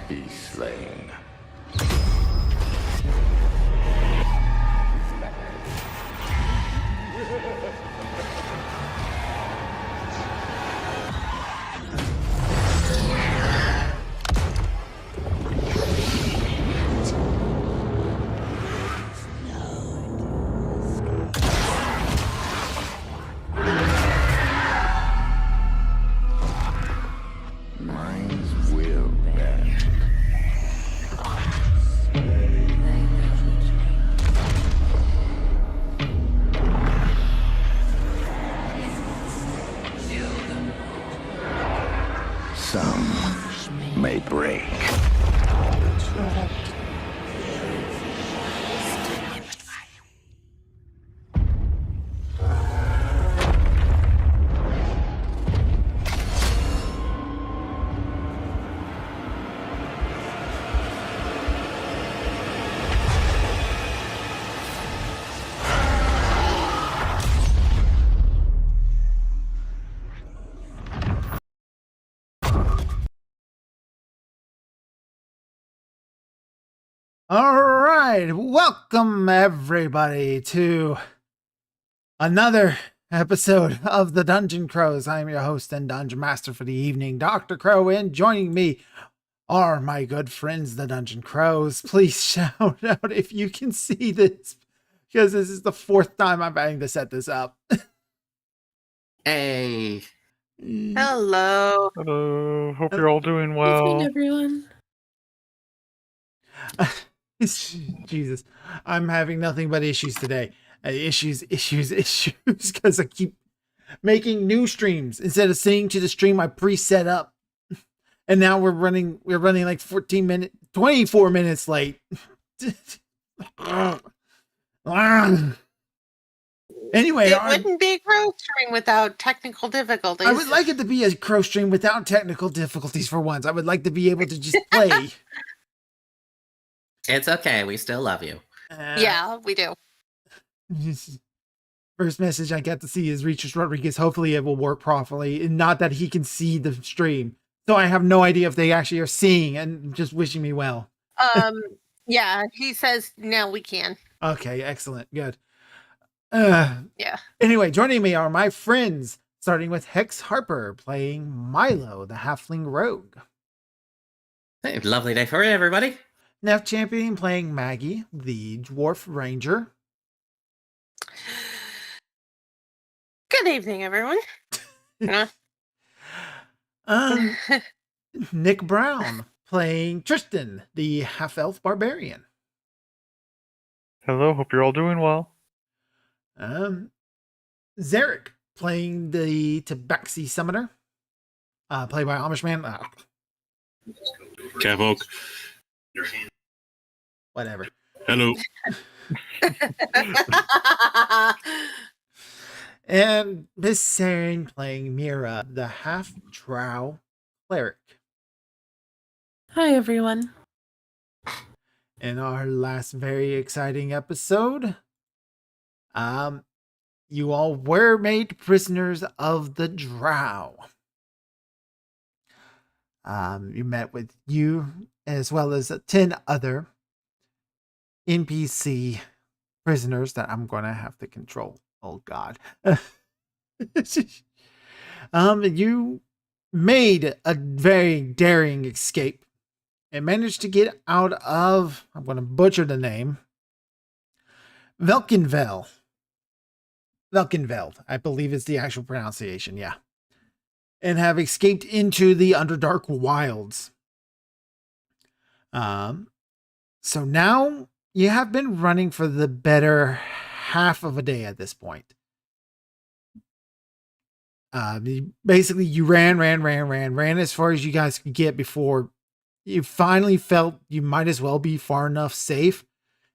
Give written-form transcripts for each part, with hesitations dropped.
be slain. Minds will bend. Some may break. All right, welcome everybody to another episode of the Dungeon Crows. I'm your host and Dungeon Master for the evening, Dr. Crow, and joining me are my good friends, the Dungeon Crows. Please shout out if you can see this, because this is the fourth time I'm having to set this up. Hey. Hello. Hello. Hope you're all doing Evening, well. everyone. Jesus, I'm having nothing but issues today. Issues, because I keep making new streams instead of syncing to the stream I pre-set up. And now we're running like 24 minutes late. Anyway, It wouldn't be a crow stream without technical difficulties. I would like it to be a crow stream without technical difficulties for once. I would like to be able to just play. It's okay. We still love you. Yeah, we do. First message I got to see is Richard Rodriguez. Hopefully it will work properly, and not that he can see the stream. So I have no idea if they actually are seeing and just wishing me well. Yeah, he says now we can. Okay, excellent, good. Yeah. Anyway, joining me are my friends, starting with Hex Harper playing Milo, the Halfling Rogue. Hey, lovely day for everybody. Neff Champion playing Maggie, the Dwarf Ranger. Good evening, everyone. Nick Brown playing Tristan, the Half-Elf Barbarian. Hello. Hope you're all doing well. Zarek playing the Tabaxi Summoner, played by Amishman. Cavoke. Whatever. Hello. And Miss Saren playing Mira, the Half-Drow Cleric. Hi, everyone. In our last very exciting episode, you all were made prisoners of the Drow. You met with you as well as 10 other NPC prisoners that I'm going to have to control. Oh God. You made a very daring escape and managed to get out of, I'm going to butcher the name, Velkenveld, I believe is the actual pronunciation, yeah. And have escaped into the Underdark wilds. So now you have been running for the better half of a day at this point. Basically, you ran as far as you guys could get before you finally felt you might as well be far enough safe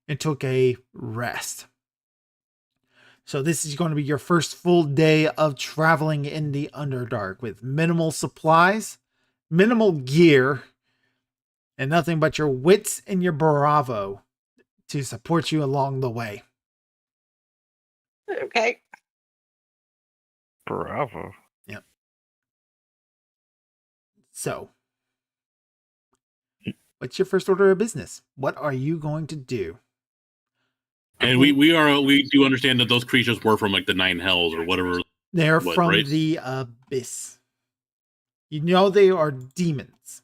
and took a rest. So this is going to be your first full day of traveling in the Underdark with minimal supplies, minimal gear, and nothing but your wits and your bravo to support you along the way. Okay. Bravo. So, What's your first order of business? What are you going to do? And we do understand that those creatures were from like the Nine Hells or whatever. They're What, from right? the abyss. You know they are demons.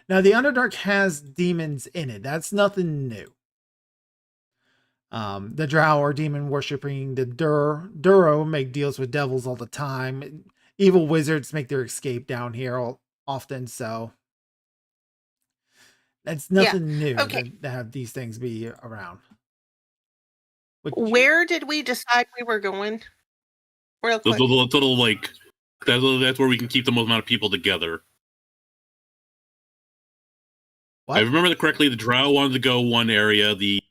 Now the Underdark has demons in it. That's nothing new. The Drow are demon worshipping. The Duro make deals with devils all the time. Evil wizards make their escape down here often. So that's nothing new okay. to have these things be around. Where did we decide we were going? Real The quick. little like that's where we can keep the most amount of people together. What? I remember that correctly. The Drow wanted to go one area. The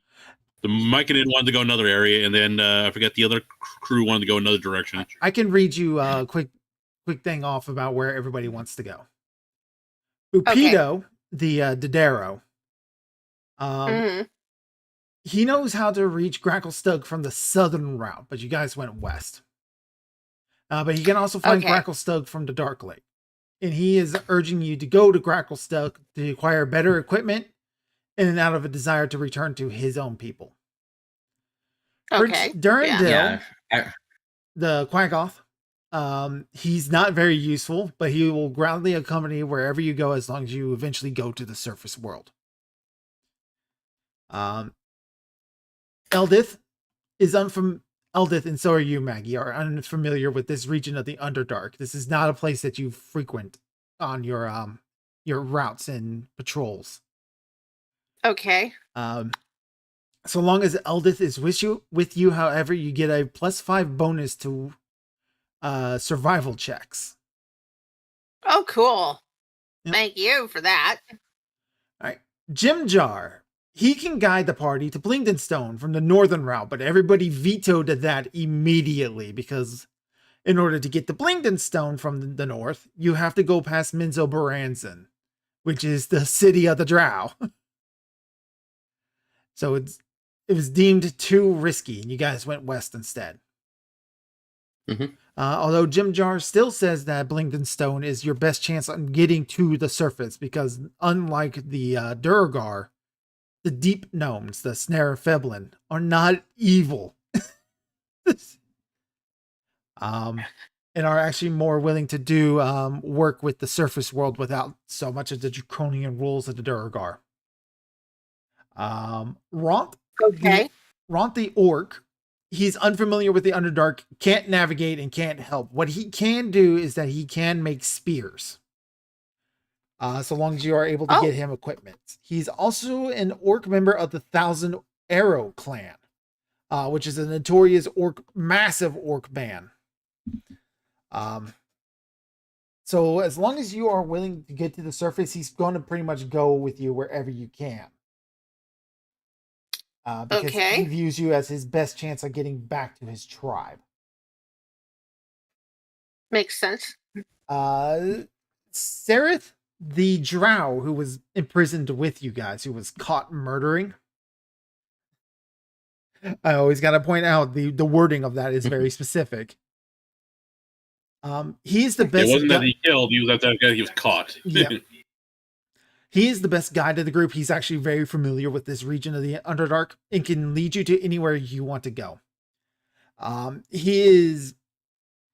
Myconid wanted to go another area, and then I forget the other crew wanted to go another direction. I can read you a quick thing off about where everybody wants to go. Upido, the Dodero, Mhm. he knows how to reach Gracklestug from the southern route, but you guys went west. But he can also find Okay. Gracklestug from the Dark Lake. And he is urging you to go to Gracklestug to acquire better equipment and out of a desire to return to his own people. Okay. Durandil, Yeah. the Quackoth, he's not very useful, but he will gladly accompany you wherever you go as long as you eventually go to the surface world. Eldith is Eldith, and so are you, Maggie, are unfamiliar with this region of the Underdark. This is not a place that you frequent on your routes and patrols. Okay. So long as Eldith is with you, however, you get a +5 bonus to survival checks. Oh, cool. Yep. Thank you for that. All right. Jim Jar, he can guide the party to Blingdenstone from the northern route, but everybody vetoed that immediately because in order to get to Blingdenstone from the north, you have to go past Minzo Baranzan, which is the city of the Drow. So it was deemed too risky, and you guys went west instead. Mhm. Although Jim Jar still says that Blingdenstone is your best chance on getting to the surface, because unlike the Durgar, the deep gnomes, the Snare Feblin, are not evil. And are actually more willing to do work with the surface world without so much of the draconian rules of the Durgar. Ront, Okay. Ront the Orc, he's unfamiliar with the Underdark, can't navigate and can't help. What he can do is that he can make spears. So long as you are able to get him equipment. He's also an Orc member of the Thousand Arrow clan, which is a notorious massive Orc band. So as long as you are willing to get to the surface, he's going to pretty much go with you wherever you can. Because he views you as his best chance of getting back to his tribe. Makes sense. Sereth, the Drow who was imprisoned with you guys, who was caught murdering. I always got to point out the wording of that is very specific. He's the best. It wasn't that he killed; he was that guy. He was caught. Yeah. He is the best guide of the group. He's actually very familiar with this region of the Underdark and can lead you to anywhere you want to go. He is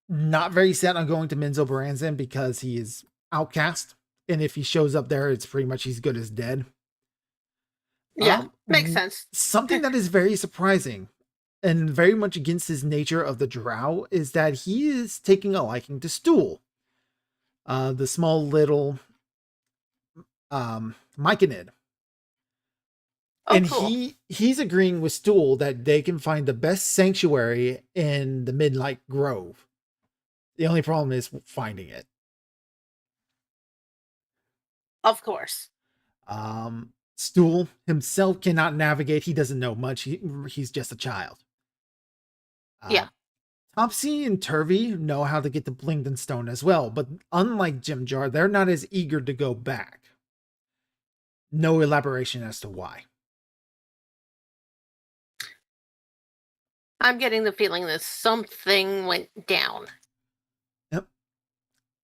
not very set on going to Minzo Baranzan because he is outcast. And if he shows up there, it's pretty much he's good as dead. Yeah, makes sense. Something that is very surprising and very much against his nature of the Drow is that he is taking a liking to Stool. The small little Myconid. And cool. he's agreeing with Stool that they can find the best sanctuary in the Midnight Grove. The only problem is finding it. Of course. Stool himself cannot navigate. He doesn't know much. He's just a child. Yeah. Topsy and Turvy know how to get to Blingdenstone as well, but unlike Jim Jar, they're not as eager to go back. No elaboration as to why. I'm getting the feeling that something went down. Yep.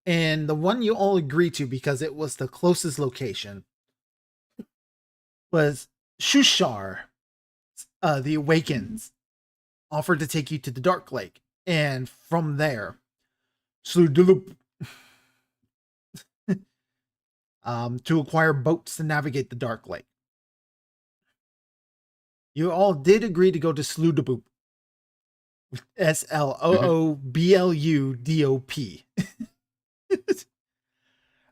And the one you all agree to because it was the closest location was Shushar, the Awakens, offered to take you to the Dark Lake, and from there, Sludulup, to acquire boats to navigate the Dark Lake. You all did agree to go to Sludulup. Sloobludop.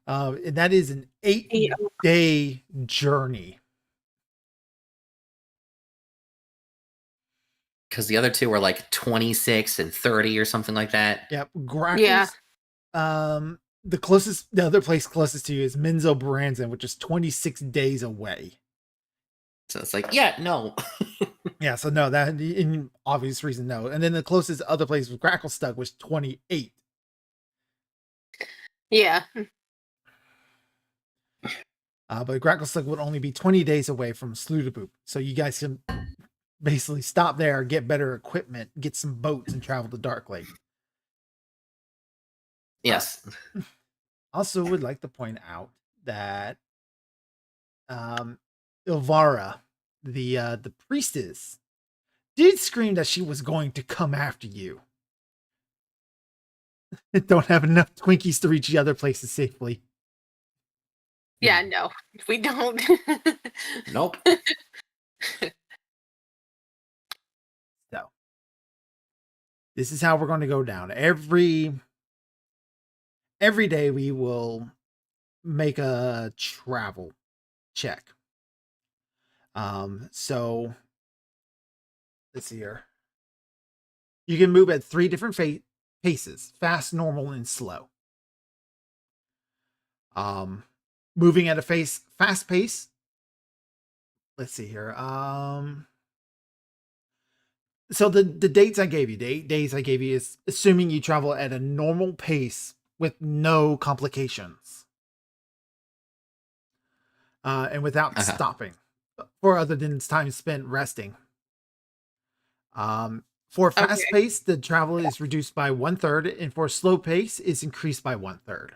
And that is an 8-day journey. Because the other two were like 26 and 30 or something like that. Yep. Grackles, Yeah. the other place closest to you is Minzo Baranzan, which is 26 days away. So it's like, yeah, no. Yeah, so no, that in obvious reason, no. And then the closest other place with Gracklestuck was 28. Yeah. But Gracklestuck would only be 20 days away from Sludeboop. So you guys can basically stop there, get better equipment, get some boats, and travel to Dark Lake. Yes. Also would like to point out that Ilvara, the priestess, did scream that she was going to come after you. Don't have enough Twinkies to reach the other places safely. Yeah, no, we don't. Nope. So this is how we're going to go down. Every day we will make a travel check. So let's see here. You can move at 3 different paces: fast, normal, and slow. Moving at a fast pace. Let's see here. So the dates I gave you, the 8 days I gave you, is assuming you travel at a normal pace with no complications. And without stopping, for other than time spent resting. For fast pace, the travel is reduced by 1/3, and for slow pace, it's increased by 1/3.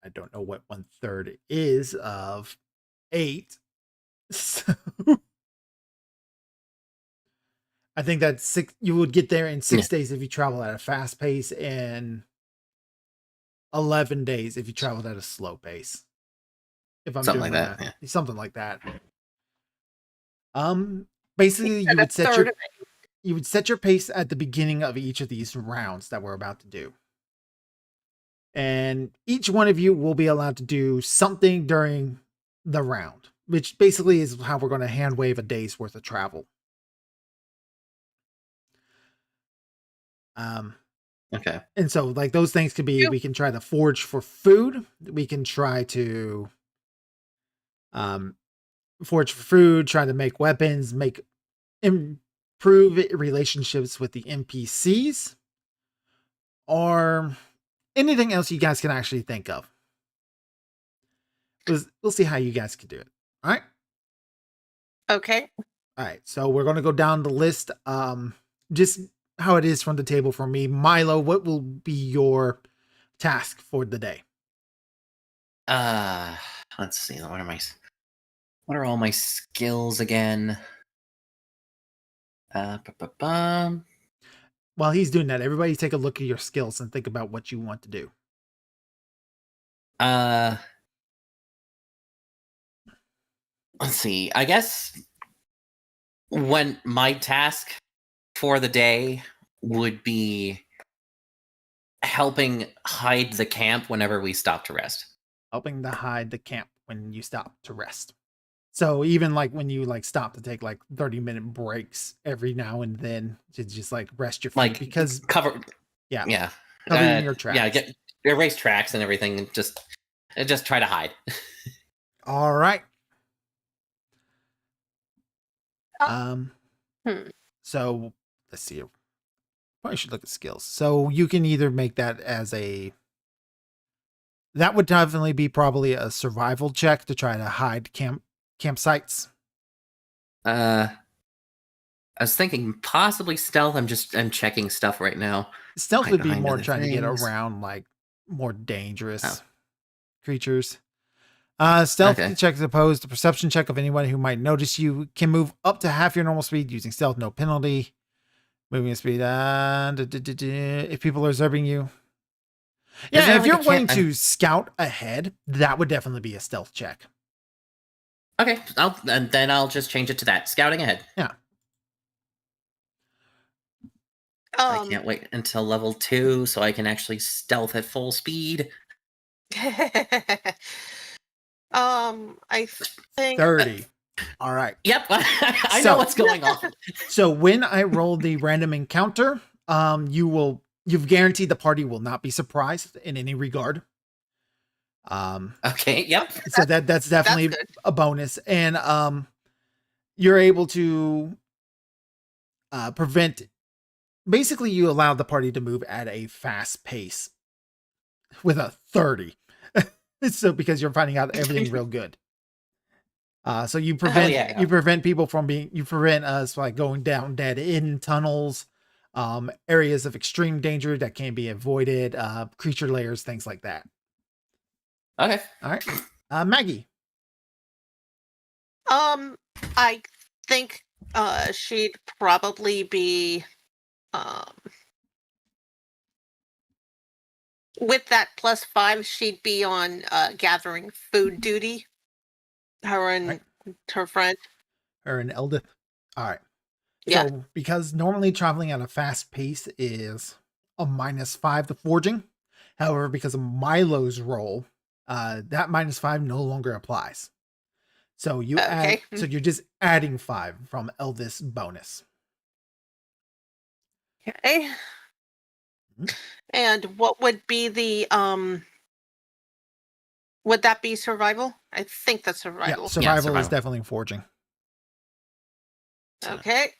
I don't know what 1/3 is of 8. So I think that's 6. You would get there in 6 days if you travel at a fast pace, and 11 days if you traveled at a slow pace. If I'm Something doing like that, math. Something like that. Basically, you would set your pace at the beginning of each of these rounds that we're about to do. And each one of you will be allowed to do something during the round, which basically is how we're going to hand wave a day's worth of travel. Okay. And so, like, those things could be, we can try to forage for food. We can try to forage for food, try to make weapons, improve relationships with the NPCs, or anything else you guys can actually think of. We'll see how you guys can do it. All right. Okay. All right. So we're going to go down the list. Just how it is from the table for me. Milo, what will be your task for the day? Let's see. What are all my skills again? While he's doing that, everybody take a look at your skills and think about what you want to do. Let's see. I guess when my task for the day would be helping hide the camp whenever we stop to rest. Helping to hide the camp when you stop to rest. So even like when you like stop to take like 30-minute breaks every now and then to just like rest your feet, Like because cover. Yeah. Covering covering your tracks. Yeah, erase tracks and everything, and just try to hide. All right. So let's see. Probably should look at skills. So you can either make that as that would definitely be probably a survival check to try to hide campsites. I was thinking possibly stealth. I'm checking stuff right now. Stealth would be behind more other trying to get things. around like more dangerous creatures. Stealth Okay. check is opposed to perception check of anyone who might notice you. Can move up to half your normal speed using stealth, no penalty. Moving speed. If people are observing you. Is Yeah, there if like you're a wanting can- to scout ahead, that would definitely be a stealth check. Okay, and then I'll just change it to that. Scouting ahead. I can't wait until level 2 so I can actually stealth at full speed. I think 30. All right. Yep, I So- know what's going on. So when I roll the random encounter, you've guaranteed the party will not be surprised in any regard. Okay, yep. So that's definitely good. a bonus. And you're able to prevent, basically you allow the party to move at a fast pace with a 30. So because you're finding out everything real good. So you prevent yeah. you prevent people from you prevent us like going down dead end tunnels, areas of extreme danger that can be avoided, creature layers, things like that. Okay. All right. Maggie. I think she'd probably be with that +5, she'd be on gathering food duty. Her and Right. her friend. Or an Eldith. All right. Yeah. So because normally traveling at a fast pace is a -5 to forging. However, because of Milo's roll, that -5 no longer applies. So you add, Okay. so you're just adding 5 from Eldith's bonus. Okay. Mhm. And what would be the would that be survival? I think that's survival. Yeah, survival is survival. definitely forging. Okay.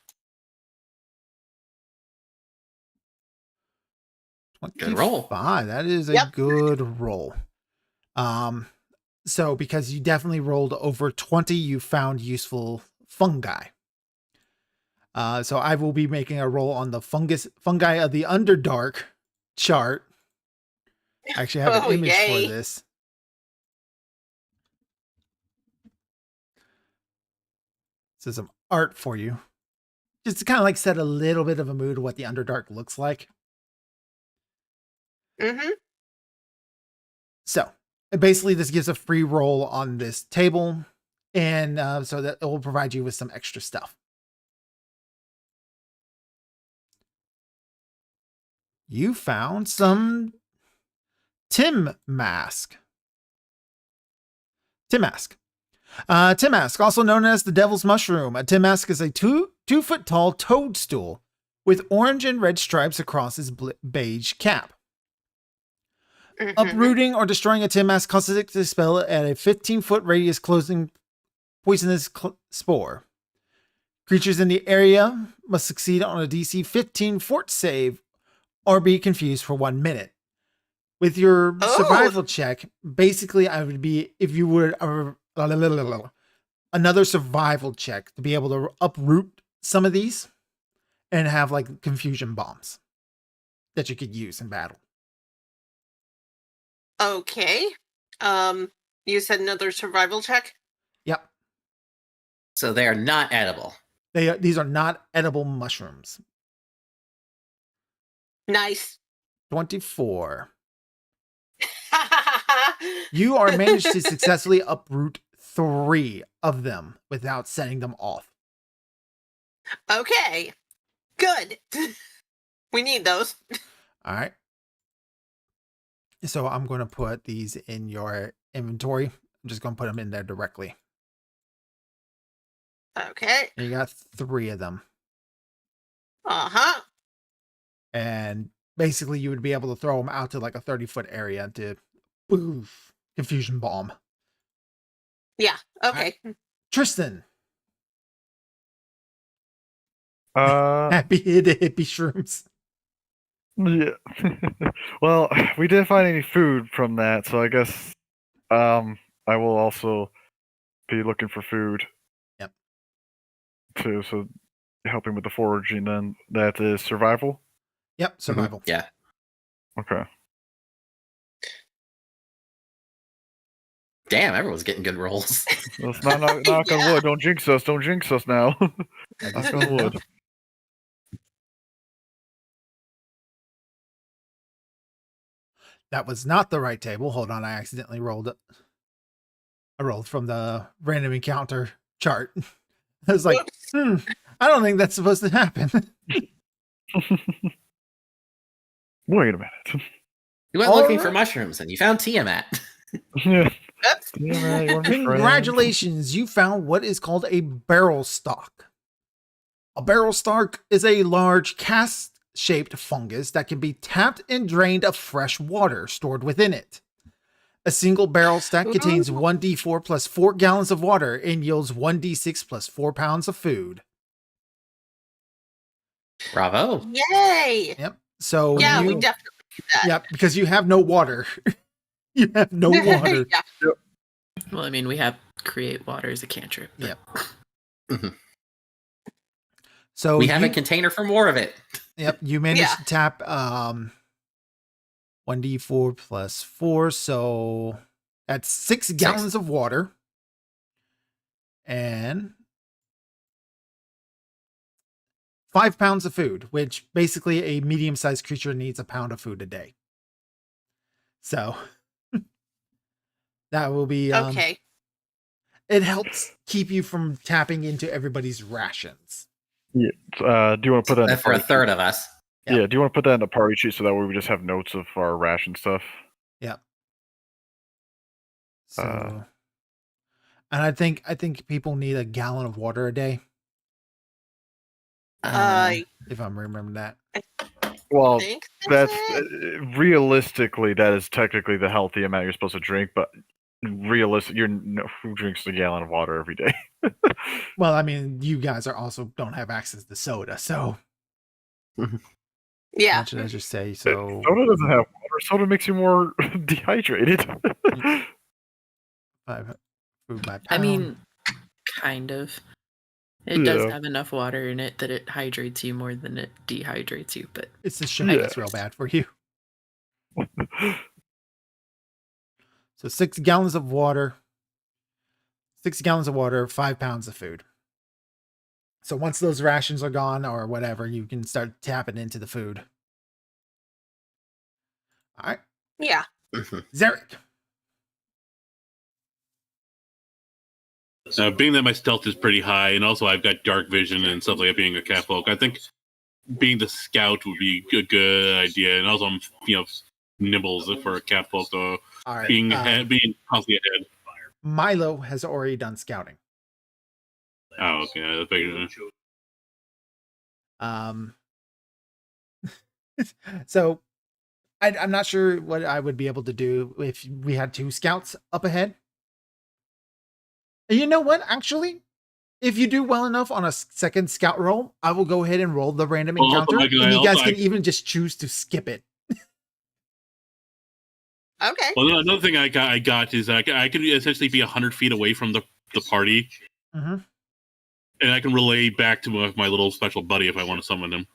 Good roll. 25. That is a Yep. good roll. So because you definitely rolled over 20, you found useful fungi. So I will be making a roll on the fungi of the Underdark chart. I actually have an Oh, image yay. for this. So some art for you. Just to kind of like set a little bit of a mood of what the Underdark looks like. Mm-hmm. So basically this gives a free roll on this table. And so that it will provide you with some extra stuff. You found some Tim mask. Tim mask, also known as the Devil's Mushroom. A Tim mask is a 2-foot tall toadstool with orange and red stripes across his beige cap. Mhm. Uprooting or destroying a Tim mask causes it to dispel at a 15-foot radius, closing poisonous spore. Creatures in the area must succeed on a DC 15 fort save or be confused for 1 minute. With your Oh. survival check, basically I would be, if you would, another survival check to be able to uproot some of these and have like confusion bombs that you could use in battle. Okay. You said another survival check? Yep. So they are not edible. These are not edible mushrooms. Nice. 24. You are managed to successfully uproot 3 of them without setting them off. Okay. Good. We need those. All right. So I'm going to put these in your inventory. I'm just going to put them in there directly. Okay. And you got 3 of them. Uh-huh. And basically you would be able to throw them out to like a 30-foot area to boof, confusion bomb. Yeah. Okay. Tristan, Yeah. hippie shrooms. Well, we didn't find any food from that, so I guess I will also be looking for food. Yep. Too, so helping with the foraging then. That is survival? Yep, survival. Yeah. Okay. Damn, everyone's getting good rolls. Let's not knock on Yeah. wood. Don't jinx us. Don't jinx us now. Knock on wood. That was not the right table. Hold on, I accidentally rolled it. I rolled from the random encounter chart. I was like, I don't think that's supposed to happen. Wait a minute. You went looking for mushrooms and you found Tiamat. Yeah. Oops. Yeah, you wanna be friends? Congratulations, you found what is called a barrel stalk. A barrel stalk is a large cast-shaped fungus that can be tapped and drained of fresh water stored within it. A single barrel stack contains 1d4 plus 4 gallons of water and yields 1d6 plus 4 pounds of food. Bravo. Yay! Yep. So Yeah, you, we definitely do that. yep, because you have no water. You have no water. Yeah. Well, I mean, we have create water as a cantrip. but- Yep. So We have you, a container for more of it. Yep, you managed Yeah. to tap 1d4 plus 4, so that's 6 gallons of water. And 5 pounds of food, which basically a medium-sized creature needs a pound of food a day. So that will be Okay. It helps keep you from tapping into everybody's rations. Do you want to put that in the For a party third of us. Yeah. Yeah, do you want to put that in the party sheet so that way we just have notes of our ration stuff? So and I think people need a gallon of water a day, if I'm remembering that. Well, Think that's it? realistically that is technically the healthy amount you're supposed to drink, but realistic, who drinks a gallon of water every day? Well, I mean, you guys are also don't have access to soda, so Yeah. what should I just say? So Soda doesn't have water. Soda makes you more dehydrated. 5 food by pound. I mean, kind of. It does Yeah. have enough water in it that it hydrates you more than it dehydrates you, but it's the sugar that's Yeah. real bad for you. So 6 gallons of water. 6 gallons of water, 5 pounds of food. So once those rations are gone or whatever, you can start tapping into the food. All right, Yeah. Zarek. Being that my stealth is pretty high, and also I've got dark vision and stuff like that, being a catfolk, I think being the scout would be a good idea. And also, I'm nimble for a catfolk, though All right. being being constantly ahead. Milo has already done scouting. Oh, okay. That's big. So I'm not sure what I would be able to do if we had 2 scouts up ahead. And you know what? Actually, if you do well enough on a second scout roll, I will go ahead and roll the random Well, encounter, also, and you guys also, can even just choose to skip it. Okay. Well, another thing I got is I can essentially be 100 feet away from the party, Mm-hmm. and I can relay back to my little special buddy if I want to summon him.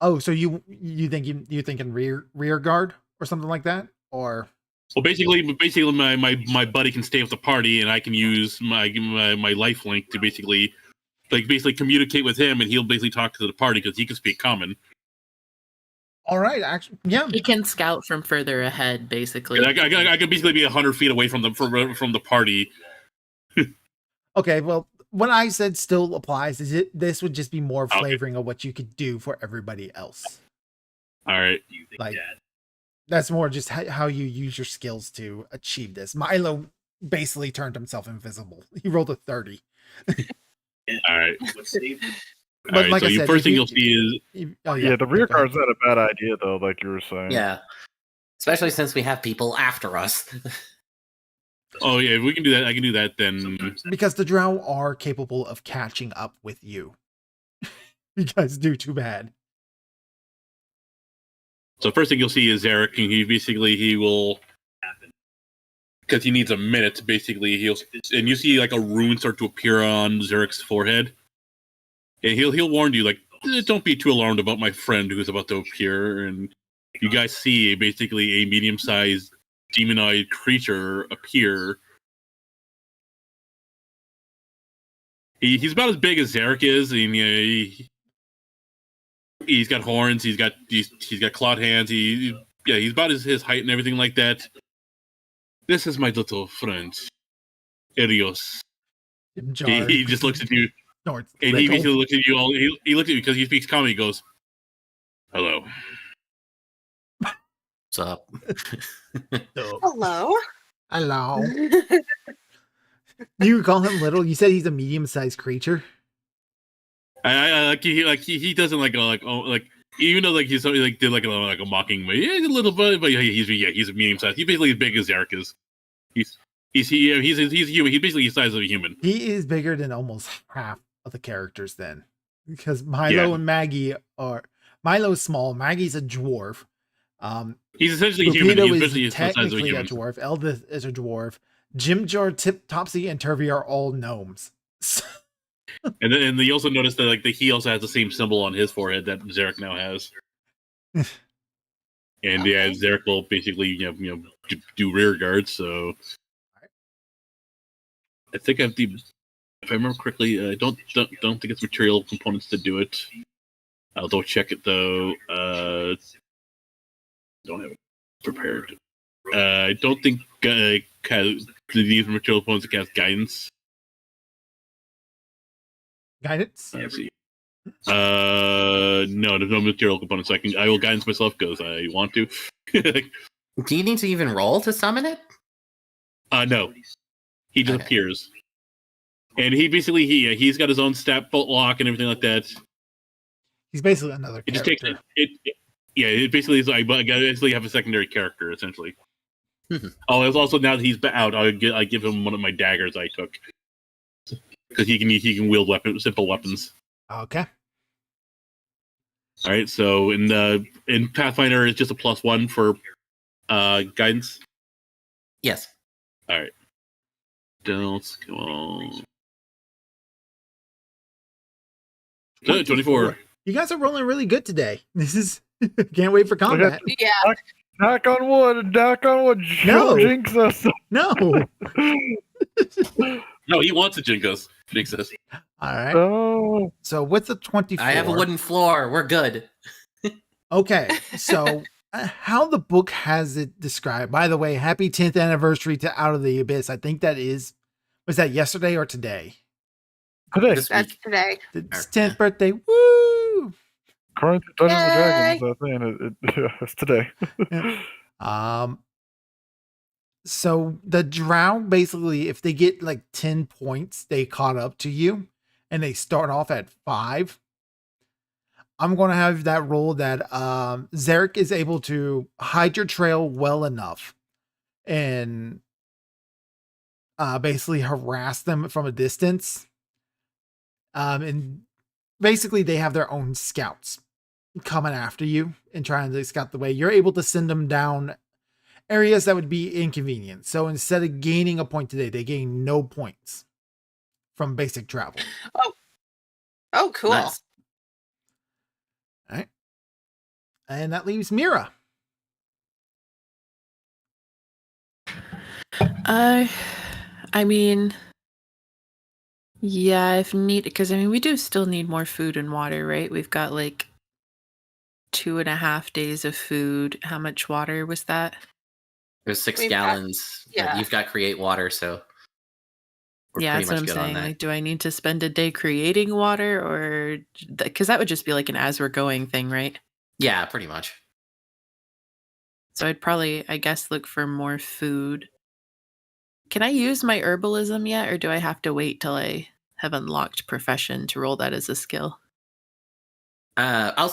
Oh, so you you're thinking rear guard or something like that, or Well, basically, my buddy can stay with the party, and I can use my life link to basically communicate with him, and he'll basically talk to the party because he can speak common. all right, actually, yeah, he can scout from further ahead, basically. And I can basically be 100 feet away from the party. okay. Well, what I said still applies. Is it? This would just be more Okay. flavoring of what you could do for everybody else. All right. Like that's more just how you use your skills to achieve this. Milo basically turned himself invisible. He rolled a 30. All right. But All right, like so I the said, first if thing you- you'll see is Oh, Yeah, the rear go ahead. guard's not a bad idea though, like you were saying. Yeah. Especially since we have people after us. oh yeah, if we can do that, I can do that then. Because the drow are capable of catching up with you. You guys do too bad. So first thing you'll see is Eric, and he will, because he needs a minute. Basically, and you see like a rune start to appear on Zarek's forehead, and he'll warn you like, don't be too alarmed about my friend who's about to appear. And you guys see basically a medium-sized demonoid creature appear. He's about as big as Zarek is, and he's got horns. He's got clawed hands. He's about his height and everything like that. This is my little friend, Erios. He just looks at you, and he basically looks at you all. He looks at you because he speaks common. He goes, "Hello." What's up? Hello. Hello. You call him little? You said he's a medium-sized creature. I he doesn't even though he's did like a mocking, but yeah, a little bit, but he's a medium sized. He's basically as big as Zarek is. He's human. He's basically the size of a human. He is bigger than almost half of the characters then, because Milo and Maggie are Milo's small. Maggie's a dwarf. He's essentially Lupito human. He's is essentially the size of a technically a human. dwarf. Eldith is a dwarf. Jimjar, Topsy, and Turvy are all gnomes. And then you also notice that he also has the same symbol on his forehead that Zarek now has. And Okay. Zarek will basically do rear guards. So I think if I remember correctly, I don't think it's material components to do it. I'll double check it though. Don't have it prepared. I don't think these material components to cast guidance. Guidance? Let's see. No, there's no material components. I will guidance myself because I want to. Do you need to even roll to summon it? No, he just Okay. appears, and he basically he's got his own stat bolt lock and everything like that. He's basically another It just character. takes it. Yeah, it basically is like, but I basically have a secondary character essentially. Mhm. Oh, it's also now that he's out, I give him one of my daggers I took because he can wield simple weapons. Okay. All right, so in Pathfinder, it's just a +1 for guidance. Yes. All right, don't come on. 24. You guys are rolling really good today. This is can't wait for combat. Yeah. Knock on wood. Knock on wood. No. Don't jinx us. No. No, he wants to jinx us. Jinx us. All right. Oh. So what's the 24? I have a wooden floor. We're good. Okay. So how the book has it described. By the way, happy 10th anniversary to Out of the Abyss. I think was that yesterday or today? Today, This That's week. today. It's 10th birthday. Woo! according to Dungeons and Yay. Dragons, it's today. So the drow basically, if they get like 10 points, they caught up to you and they start off at 5. I'm going to have that rule that Zarek is able to hide your trail well enough and basically harass them from a distance. And basically they have their own scouts coming after you and trying to scout the way. You're able to send them down areas that would be inconvenient. So instead of gaining a point today, they gain no points from basic travel. Oh, cool. Nice. All right. And that leaves Mira. I mean, yeah, if need, because I mean, we do still need more food and water, right? We've got like 2.5 days of food. How much water was that? It was 6 We've got- gallons. yeah. You've got create water, so we're Yeah, pretty that's what much I'm good on saying. that. Like, do I need to spend a day creating water, or because that would just be like an as we're going thing, right? Yeah, pretty much. So I'd probably, I guess, look for more food. Can I use my herbalism yet, or do I have to wait till I have unlocked profession to roll that as a skill? I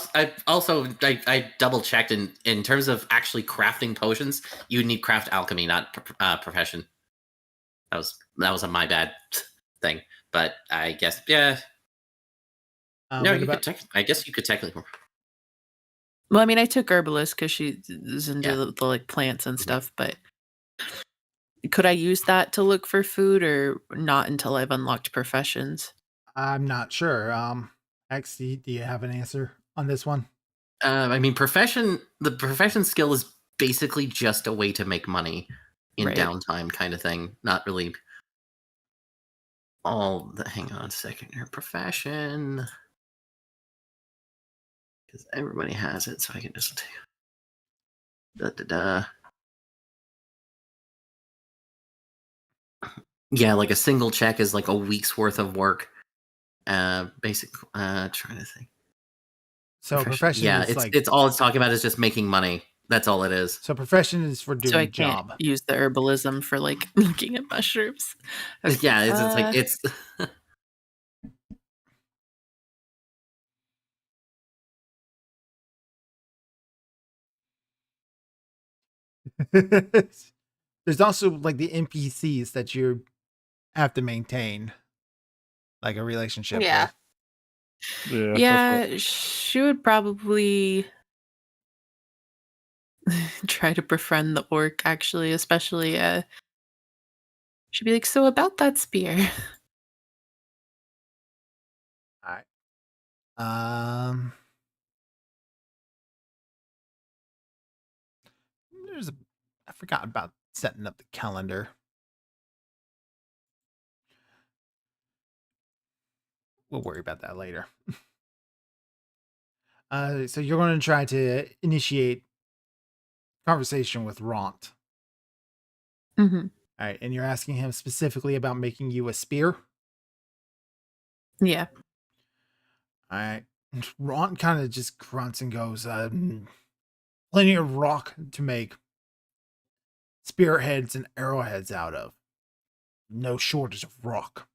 double checked in terms of actually crafting potions. You would need craft alchemy, not profession. That was a my bad thing, but I guess yeah. No, What you about- could. I guess you could technically. Well, I mean, I took herbalist because she's into Yeah. the like plants and stuff, but could I use that to look for food, or not until I've unlocked professions? I'm not sure. X, do you have an answer on this one? I mean, the profession skill is basically just a way to make money in Right. downtime kind of thing. Not really all the, hang on a second here. Profession. Because everybody has it, so I can just Yeah, like a single check is like a week's worth of work. Basic trying to think. So profession Yeah, is like it's all it's talking about is just making money. That's all it is. so profession is for doing So I a can't job. use the herbalism for like looking at mushrooms. Okay, Yeah, it's There's also like the NPCs that you have to maintain, like a relationship Yeah. with. Yeah. that's yeah, she would probably try to befriend the orc. Actually, especially she'd be like, "So about that spear." All right. Um, there's a. I forgot about setting up the calendar. We'll worry about that later. So you're going to try to initiate conversation with Ront. Hmm. All right, and you're asking him specifically about making you a spear. Yeah. All right. Ron kind of just grunts and goes, plenty of rock to make spearheads and arrowheads out of. No shortage of rock.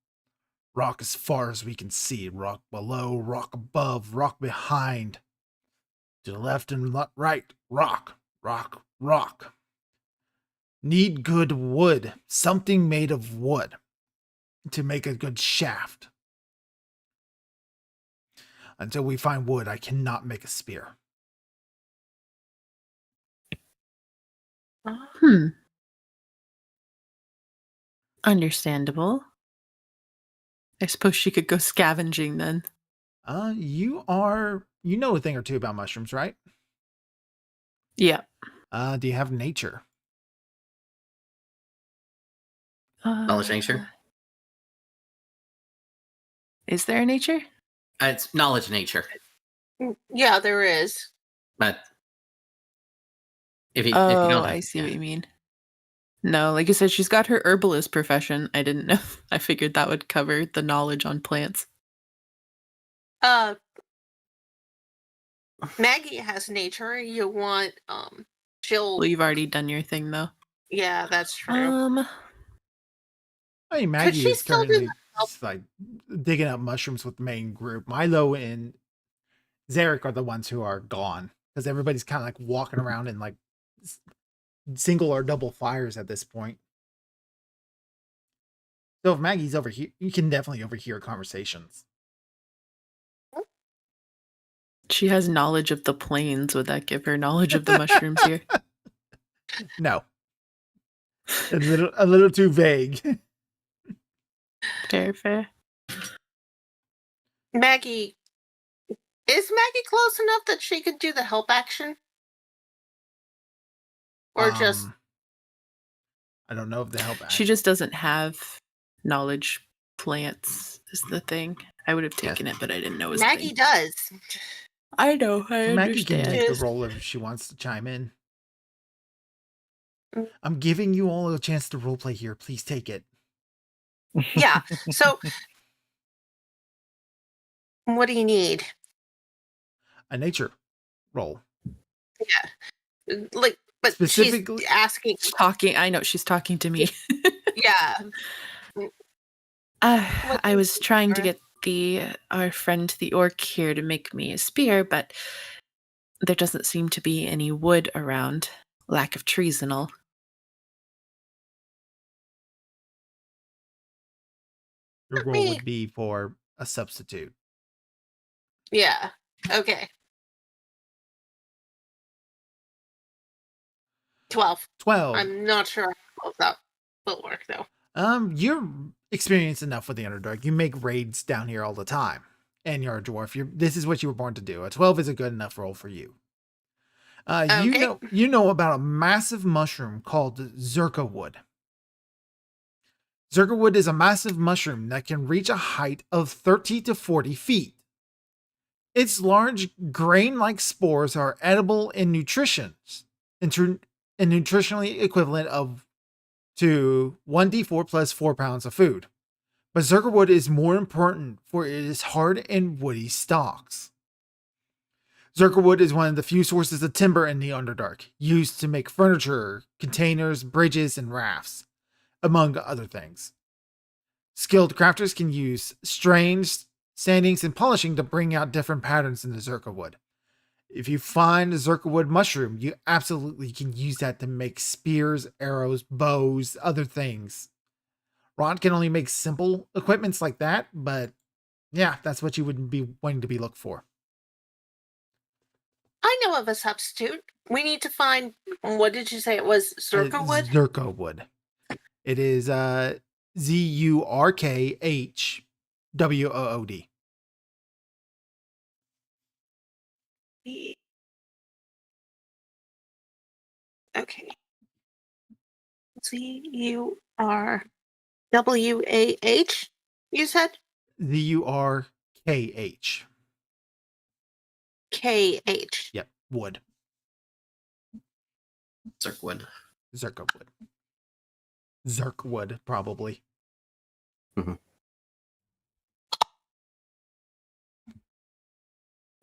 Rock as far as we can see. Rock below, rock above, rock behind. To the left and right. Rock, rock, rock. Need good wood. Something made of wood to make a good shaft. Until we find wood, I cannot make a spear. Hmm. Understandable. I suppose she could go scavenging then. You know a thing or two about mushrooms, right? Yeah. Do you have nature? Knowledge nature? Is there a nature? It's knowledge nature. Yeah, there is. But if you Oh, don't have, I see what you mean. No, like I said, she's got her herbalist profession. I didn't know. I figured that would cover the knowledge on plants. Maggie has nature. You want she'll Well, you've already done your thing though. yeah, that's true. I mean, Maggie she is still do currently that? just, like digging up mushrooms with the main group. Milo and Zarek are the ones who are gone because everybody's kind of like walking around in like single or double fires at this point. So if Maggie's over here, you can definitely overhear conversations. She has knowledge of the plains. Would that give her knowledge of the mushrooms here? No, a little too vague. Fair. Maggie, is Maggie close enough that she could do the help action? Or just I don't know if the help. She just doesn't have knowledge plants is the thing. I would have taken it, but I didn't know it was a Maggie thing. does. I know. I Maggie can understand. take the Is- role if she wants to chime in. Mm. I'm giving you all a chance to roleplay here. Please take it. Yeah. So what do you need? A nature roll. Like, but Specifically- she's asking. She's talking. I know she's talking to me. Yeah. I was trying to Alright. get our friend the orc here to make me a spear, but there doesn't seem to be any wood around. Lack of trees and all. Your Let role me- would be for a substitute. Yeah. Okay. 12. 12. I'm not sure how that will work though. You're experienced enough with the Underdark. You make raids down here all the time. And you're a dwarf. This is what you were born to do. A 12 is a good enough roll for you. Okay. You know about a massive mushroom called Zerka wood. Zerka wood is a massive mushroom that can reach a height of 30 to 40 feet. Its large grain-like spores are edible and nutritionally equivalent of to 1d4 plus 4 pounds of food. But Zerka wood is more important for its hard and woody stalks. Zerka wood is one of the few sources of timber in the Underdark, used to make furniture, containers, bridges, and rafts, among other things. Skilled crafters can use strains, sandings, and polishing to bring out different patterns in the Zerka wood. If you find a Zerka wood mushroom, you absolutely can use that to make spears, arrows, bows, other things. Ron can only make simple equipments like that, but yeah, that's what you would be wanting to be looked for. I know of a substitute. We need to find, what did you say it was? Zerka wood? Zerka wood. It is Zurkhwood. Okay. Zurwah, you said? Zurkh. KH. Yep, wood. Zerkwood. Zerka wood. Zerkwood, probably.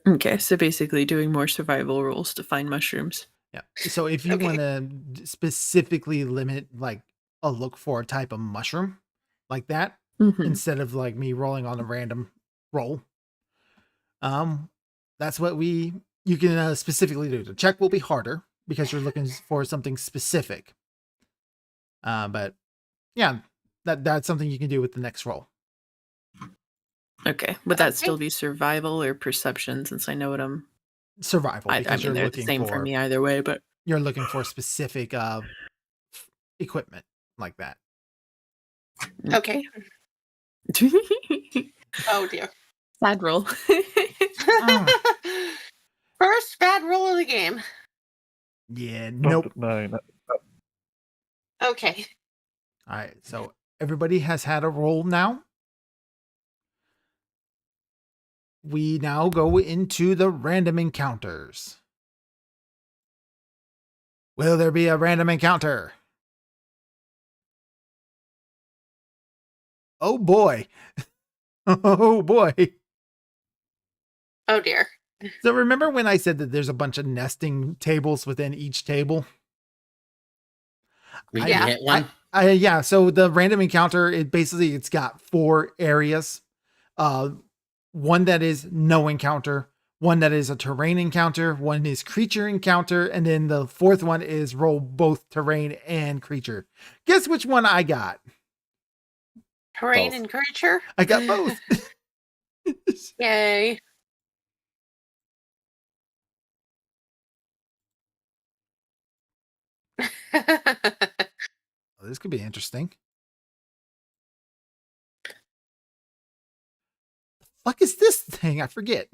Okay, so basically doing more survival rolls to find mushrooms. Yeah. So if you Okay. want to specifically limit like a look for a type of mushroom like that, Mhm. instead of like me rolling on a random roll, that's what you can specifically do. The check will be harder because you're looking for something specific. But yeah, that's something you can do with the next roll. Okay, would that Okay. still be survival or perception since I know what I'm... Survival, I because mean, they're the same for me either way, but... you're looking for specific equipment like that. Okay. Oh dear. Sad roll. First bad roll of the game. Yeah, Not nope. at 9. Okay. All right, so everybody has had a roll now. We now go into the random encounters. Will there be a random encounter? Oh boy. Oh boy. Oh dear. So remember when I said that there's a bunch of nesting tables within each table? We I- can hit one. Yeah, so the random encounter, it's got 4 areas. One that is no encounter, one that is a terrain encounter, one is creature encounter, and then the 4th one is roll both terrain and creature. Guess which one I got? Terrain Both. and creature. I got both. Yay. Oh, this could be interesting. The fuck is this thing? I forget.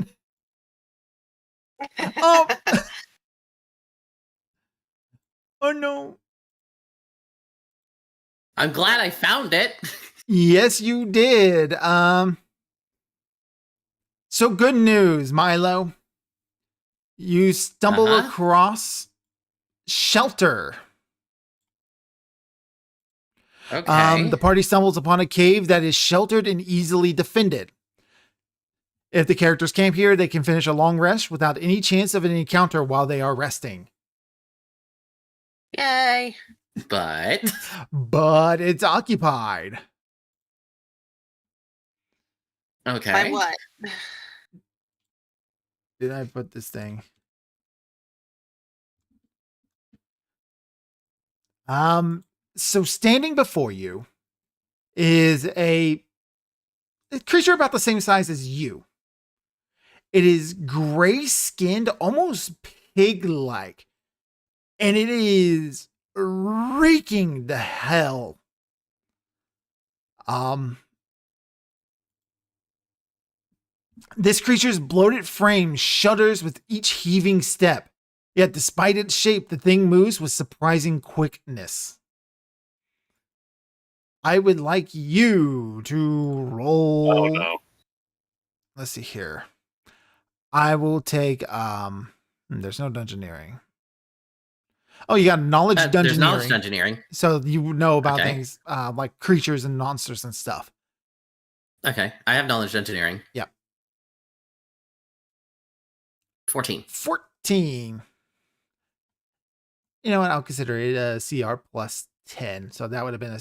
Oh. Oh no. I'm glad I found it. Yes, you did. So good news, Milo. You stumble Uh-huh. across shelter. Okay. The party stumbles upon a cave that is sheltered and easily defended. If the characters camp here, they can finish a long rest without any chance of an encounter while they are resting. Yay. But But it's occupied. okay. By what? Did I put this thing? So standing before you is a creature about the same size as you. It is gray skinned, almost pig like, and it is reeking the hell. This creature's bloated frame shudders with each heaving step, Yet, despite its shape, the thing moves with surprising quickness. I would like you to roll. Oh no. Let's see here. I will take there's no dungeoneering. Oh, you got knowledge dungeoneering. There's knowledge dungeoneering. So you know about Okay. things like creatures and monsters and stuff. Okay, I have knowledge engineering. Yep. 14. 14. You know what? I'll consider it a CR plus 10. So that would have been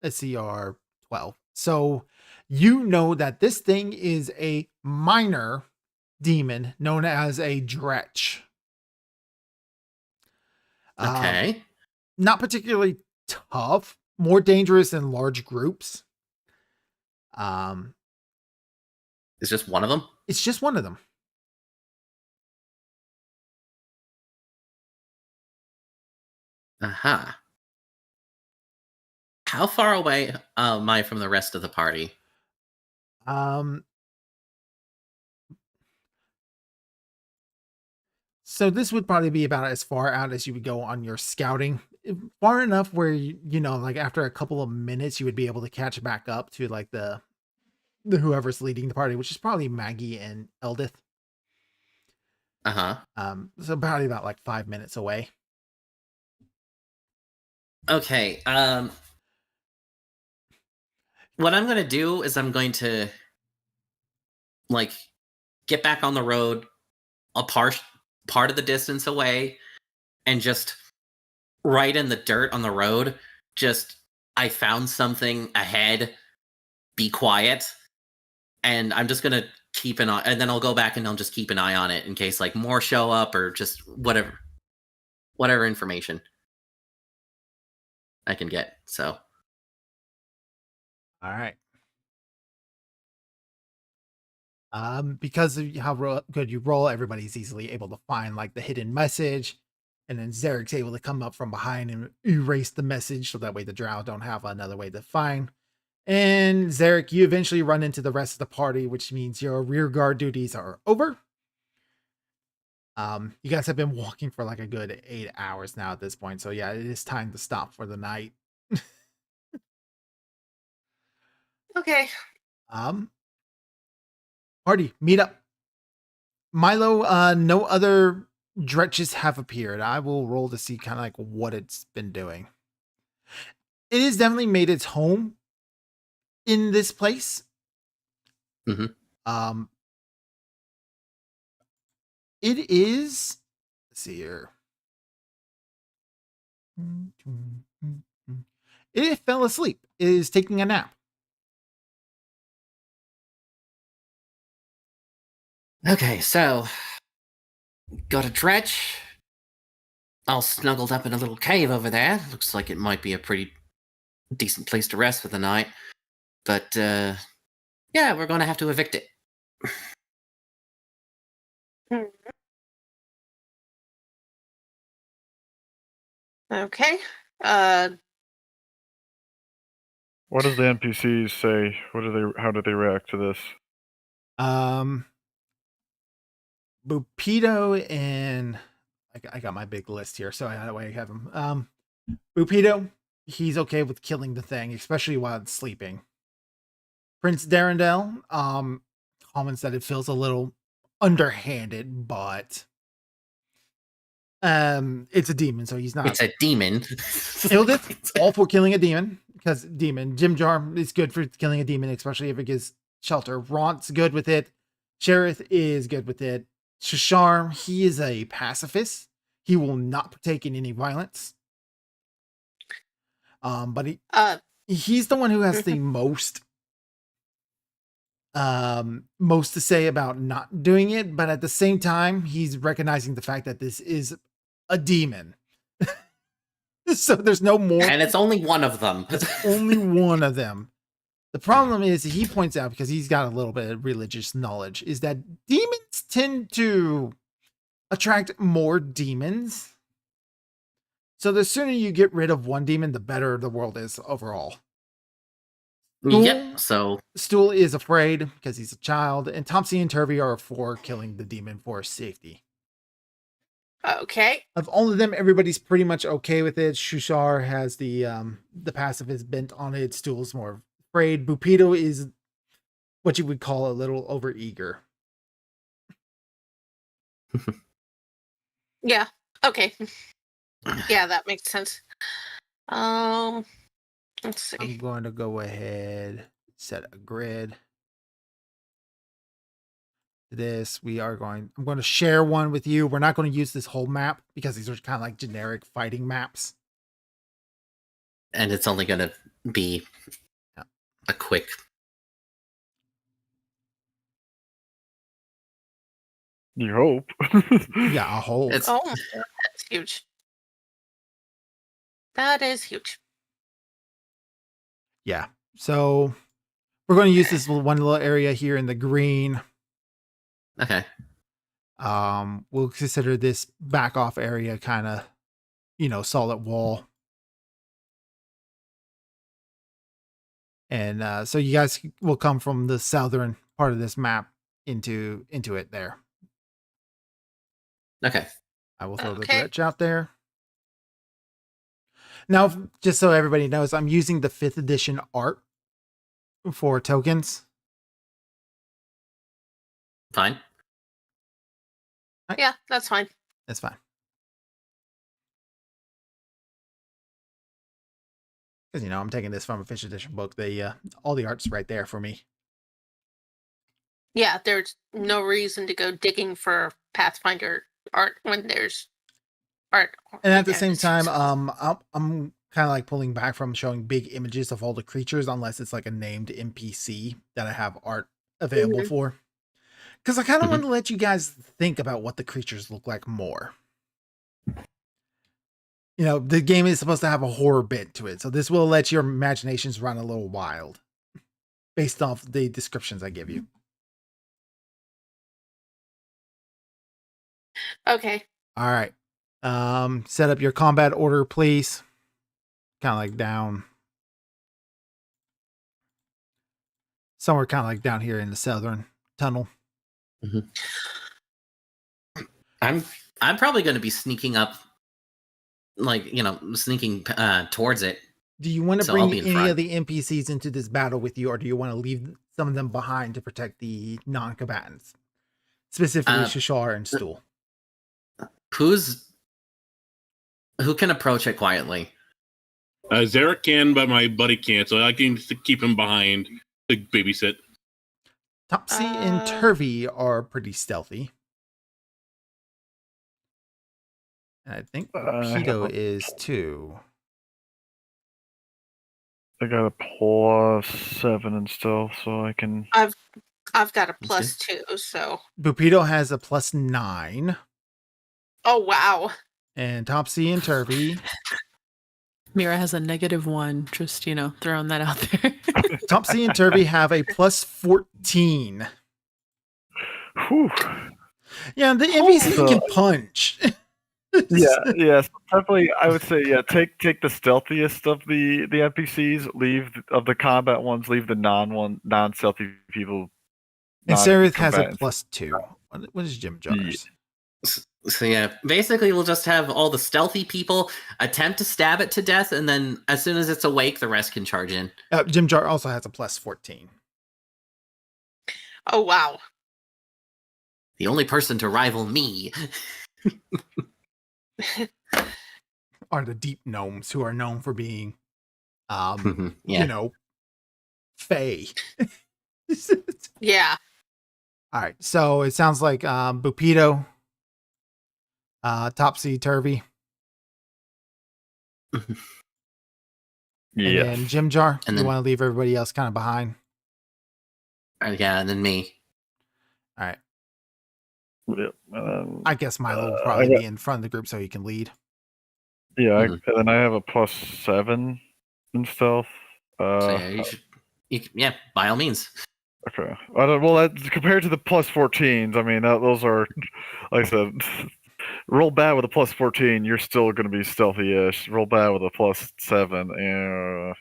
a CR 12. So you know that this thing is a minor demon known as a Dretch. Okay. Not particularly tough, more dangerous in large groups. It's just one of them? It's just one of them. Aha. How far away am I from the rest of the party? So this would probably be about as far out as you would go on your scouting. Far enough where you know, like after a couple of minutes, you would be able to catch back up to like the whoever's leading the party, which is probably Maggie and Eldith. Uh-huh. So probably about like 5 minutes away. Okay. What I'm gonna do is I'm going to like get back on the road a part of the distance away and just right in the dirt on the road, just I found something ahead, be quiet, and I'm just gonna keep an eye, and then I'll go back and I'll just keep an eye on it in case like more show up or just whatever information I can get. So All right. Because of how good you roll, everybody's easily able to find like the hidden message, and then Zarek's able to come up from behind and erase the message, so that way the drow don't have another way to find. And Zarek, you eventually run into the rest of the party, which means your rear guard duties are over. You guys have been walking for like a good 8 hours now at this point, so yeah, it is time to stop for the night. Okay. Party, meet up. Milo, no other dretches have appeared. I will roll to see kind of like what it's been doing. It has definitely made its home in this place. Mhm. It is, let's see here. It fell asleep. It is taking a nap. okay, so got a dredge. All snuggled up in a little cave over there. Looks like it might be a pretty decent place to rest for the night. But yeah, we're gonna have to evict it. Okay. What does the NPCs say? How do they react to this? Bupido and I got my big list here, so that way I have them. Bupido, he's okay with killing the thing, especially while it's sleeping. Prince Darendel, comments that it feels a little underhanded, but it's a demon, so he's not. It's a demon. Ildith, all for killing a demon, because demon. Jim Jar is good for killing a demon, especially if it gives shelter. Ront's good with it. Sherith is good with it. Shasharm, he is a pacifist. He will not partake in any violence. But he's the one who has the most to say about not doing it, but at the same time, he's recognizing the fact that this is a demon. So there's no more. And it's only one of them. It's only one of them. The problem is, he points out, because he's got a little bit of religious knowledge, is that demons tend to attract more demons. So the sooner you get rid of one demon, the better the world is overall. Yep. So Stool is afraid because he's a child, and Topsy and Turvy are for killing the demon for safety. Okay. Of all of them, everybody's pretty much okay with it. Shushar has the passive is bent on it. Stool's more afraid. Bupito is what you would call a little overeager. Yeah. Okay. Yeah, that makes sense. Let's I'm see. going to go ahead, set a grid. I'm going to share one with you. We're not going to use this whole map because these are kind of like generic fighting maps. And it's only going to be Yeah. a quick. You hope. Yeah, a whole. It's Oh, that's huge. That is huge. Yeah. So we're going to use this one little area here in the green. okay. We'll consider this back off area kind of, solid wall. And so you guys will come from the southern part of this map into it there. Okay. I will throw the Okay. glitch out there. Now, just so everybody knows, I'm using the 5th edition art for tokens. Fine. Yeah, that's fine. That's fine. Because, I'm taking this from a 5th edition book. All the art's right there for me. Yeah, there's no reason to go digging for Pathfinder art when there's art. And at the Yeah, same it's time, just- I'm kind of like pulling back from showing big images of all the creatures unless it's like a named NPC that I have art available for. Because I kind of want to let you guys think about what the creatures look like more. The game is supposed to have a horror bent to it, so this will let your imaginations run a little wild based off the descriptions I give you. Okay. All right. Set up your combat order, please. Kind of like down. Somewhere kind of like down here in the southern tunnel. I'm probably going to be sneaking up, sneaking towards it. Do you want to So I'll bring be in any front. of the NPCs into this battle with you, or do you want to leave some of them behind to protect the non-combatants? Specifically, Shishar and Stool. Who can approach it quietly? Zarek can, but my buddy can't, so I can just keep him behind to babysit. Topsy and Turvy are pretty stealthy. And I think Rapido is too. I got a +7 in stealth, so I can. I've got a +2, so. Bupido has a +9. Oh wow. And Topsy and Turvy. Mira has a -1. Just throwing that out there. Topsy and Turvy have a +14. Whew. Yeah, the NPC So- can punch. Yeah. So definitely, I would say, take the stealthiest of the NPCs. Leave of the combat ones. Leave the non-stealthy people. And Sereth has a non-combatants. +2. What is Jim Jar's? So yeah, basically we'll just have all the stealthy people attempt to stab it to death, and then as soon as it's awake, the rest can charge in. Jim Jar also has a +14. Oh wow. The only person to rival me. Are the deep gnomes who are known for being, Yeah. fey. Yeah. All right, so it sounds like Bupido, Topsy Turvy, Yeah. and Jim Jar. And You then- want to leave everybody else kind of behind. Yeah, and then me. All right, Yeah. I guess Milo will I probably got- be in front of the group so he can lead. Yeah. Mhm. And then I have a +7 in stealth. So yeah, by all means. Okay. Well, compared to the +14s, I mean, those are, like I said, roll bad with a +14, you're still going to be stealthy-ish. Roll bad with a +7, yeah.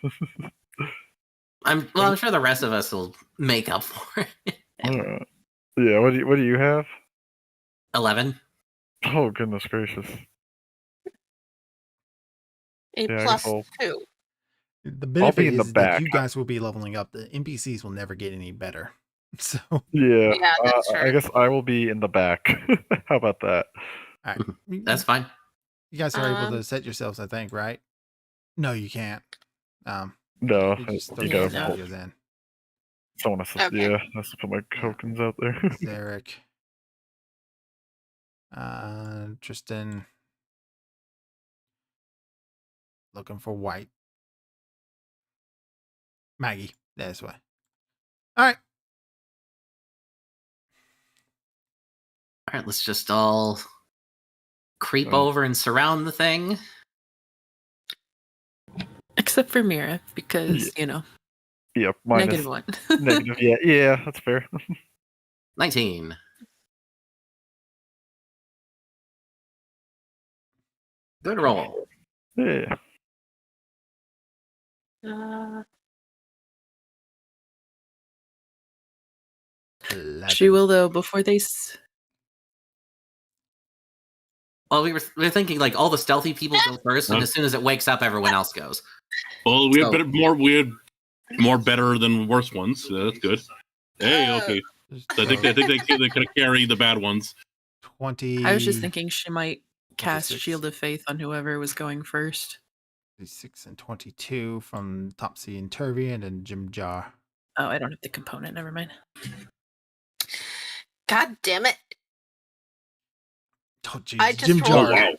I'm sure the rest of us will make up for it. Yeah. What do you have? 11. Oh goodness gracious! A Yeah, I plus guess I'll- 2. The I'll benefit be in the is that back. you guys will be leveling up. The NPCs will never get any better. So, all Yeah, Yeah, that's I true. guess I will be in the back. How about that? right. That's fine. You guys are able to Um, set yourselves, I think, right? No, you can't. No, You just throw you Yeah, your gotta no. values in. someone has to, Okay. yeah, has to put my tokens out there. Zarek. Tristan. Looking for white. Maggie. That's why. All right. All right, let's just all creep Um, over and surround the thing. Except for Mira, because, you know, Yep, minus -1. negative. Yeah, that's fair. 19. Good roll. Yeah. Uh, 11. She will, though, before they. Well, we were thinking like all the stealthy people go first, and Huh? as soon as it wakes up, everyone else goes. Well, we had So- better, more better than worse ones. So that's good. Hey, okay. So I think they could carry the bad ones. 20. I was just thinking she might cast 26. Shield of Faith on whoever was going first. 6 and 22 from Topsy and Turvy and then Jim Jar. Oh, I don't have the component. Never mind. God damn it. Oh, jeez. I just Jim rolled Jar.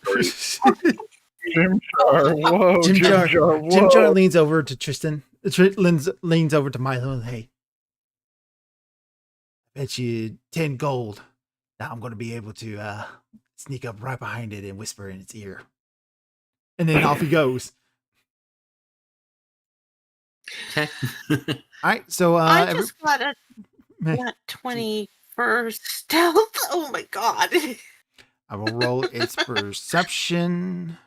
Jim Jar, whoa, Jim Jar. whoa. Jim Jar leans over to Tristan. Leans over to Milo. Hey, I bet you 10 gold. Now I'm going to be able to sneak up right behind it and whisper in its ear. And then off he goes. Okay. All right. So I just got a Meh. nat 20 for stealth. Oh my god. I will roll its perception.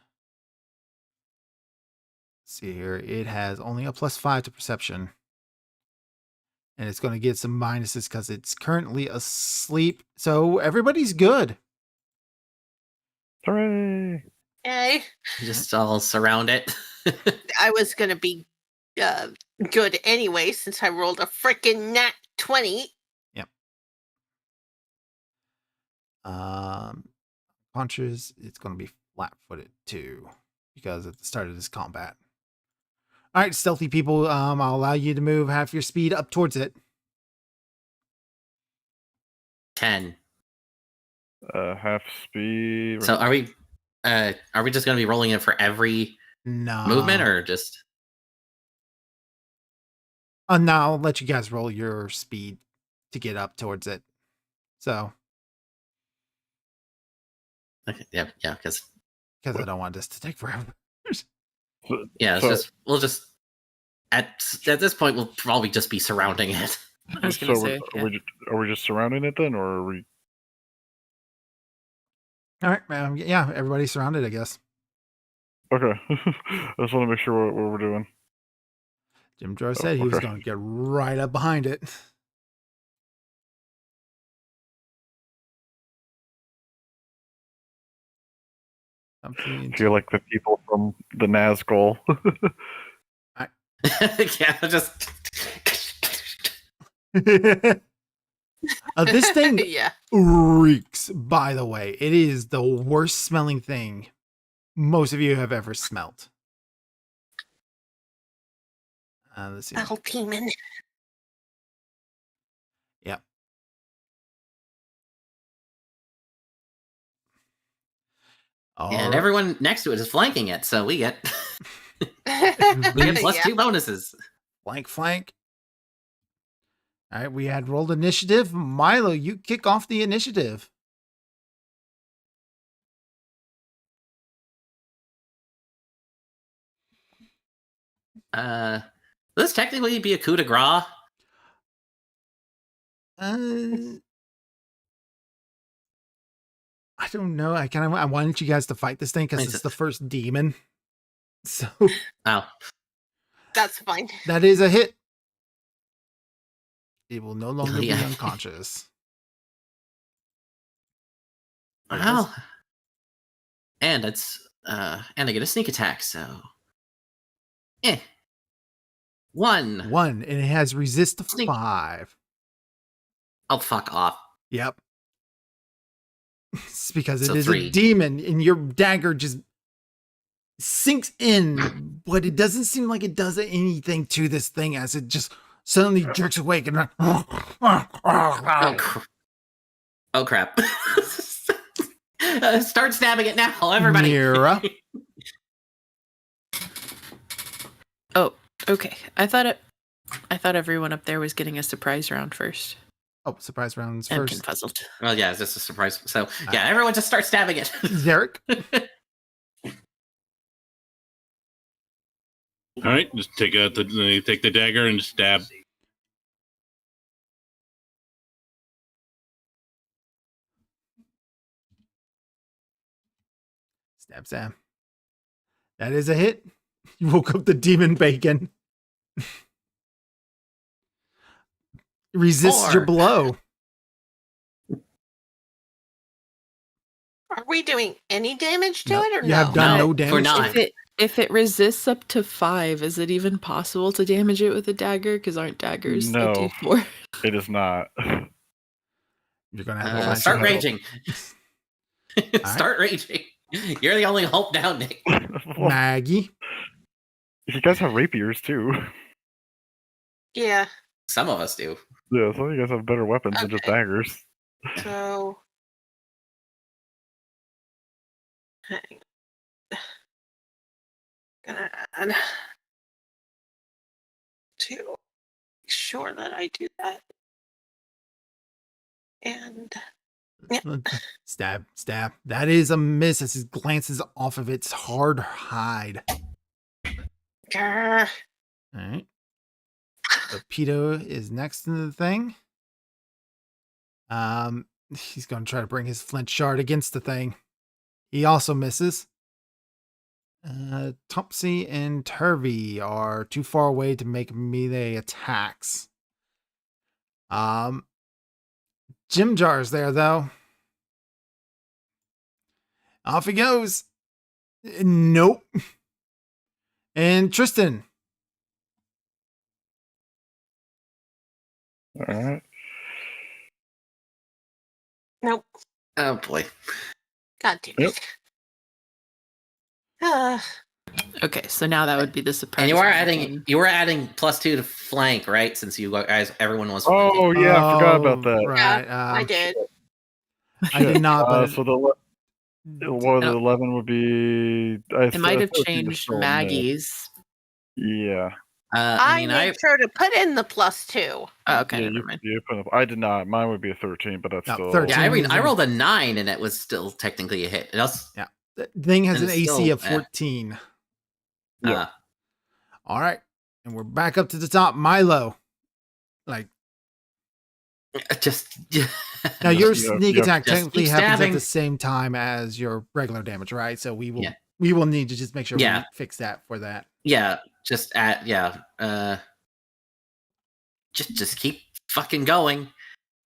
Let's see here. It has only a +5 to perception. And it's going to get some minuses because it's currently asleep. So everybody's good. Hooray! Yay. Just all surround it. I was going to be good anyway since I rolled a freaking nat 20. Punches, it's going to be flat-footed too because at the start of this combat. All right, stealthy people, I'll allow you to move half your speed up towards it. 10. Half speed. So are we just going to be rolling it for every No. movement, or just? Now I'll let you guys roll your speed to get up towards it. So, Okay, yeah, because because I don't want this to take forever. yeah, So- we'll just at this point we'll probably just be surrounding it. I was going to So say. are we just surrounding it then, or are we? All right, yeah, everybody's surrounded, I guess. Okay, I just want to make sure what we're doing. Jim Jar said he was okay. going to get right up behind it. Feel like the people from the Nazgul. Yeah, just This thing Yeah. reeks, by the way. It is the worst smelling thing most of you have ever smelt. Let's see. Battle demon. Yep. and everyone next to it is flanking it, so we get we get plus Yeah. 2 bonuses. Flank. All right, we had rolled initiative. Milo, you kick off the initiative. This technically be a coup de grace. I don't know. I wanted you guys to fight this thing because Makes it's it- the first demon. So Oh, That's fine. that is a hit. It will no longer Yeah. be unconscious. well, and I get a sneak attack, so 1. 1, and it has resist to Sneak. 5. Oh, fuck off. Yep. It's because it So is 3. a demon, and your dagger just sinks in, but it doesn't seem like it does anything to this thing as it just suddenly jerks awake and Oh crap! Start stabbing it now, everybody. Mira. Oh, okay. I thought everyone up there was getting a surprise round first. Oh, surprise rounds I'm first. confuzzled. Well, yeah, is this a surprise? So yeah, everyone just start stabbing it. Zarek. All right, just take the dagger and stab. Stab Sam. That is a hit. You woke up the demon bacon. Resists your 4. blow. Are we doing any damage to No, it or you no? have done No, no for damage. not. to it. If it resists up to 5, is it even possible to damage it with a dagger? Because aren't daggers No. a D4? It is not. You're gonna have to Start find raging. Start raging. You're the only hope now, Nick. Well, Maggie. you guys have rapiers too. Yeah. Some of us do. Yeah, some of you guys have better weapons than just Okay. daggers. So. Hang. Gonna add to make sure that I do that. And Stab, stab. That is a miss as it glances off of its hard hide. grr, All right. So Pito is next to the thing. He's going to try to bring his flint shard against the thing. He also misses. Topsy and Turvy are too far away to make melee attacks. Jim Jar's there though. Off he goes. Nope. And Tristan. All right. nope. Oh boy. God damn Yep. it. Okay, so now that would be the surprise. And you are round adding again. +2 to flank, right? Since you guys, everyone was. Oh flanking. yeah, I forgot about that. Right. I did. I did not, but So the 11 would be. It might have changed Maggie's. Yeah. I mean, made sure to put in the +2. Oh, okay, Yeah, never mind. you put up, I did not. Mine would be a 13, but that's No, still 13. yeah, I mean, I Teams. rolled a 9, and it was still technically a hit. It also, the thing has And an it's AC still, of 14. Yeah. All right. And we're back up to the top. Milo. Like, just now your Yeah, sneak yeah. attack Just technically keep happens at stabbing. the same time as your regular damage, right? So we will Yeah. we will need to just make sure Yeah. we fix that for that. yeah, just at just keep fucking going.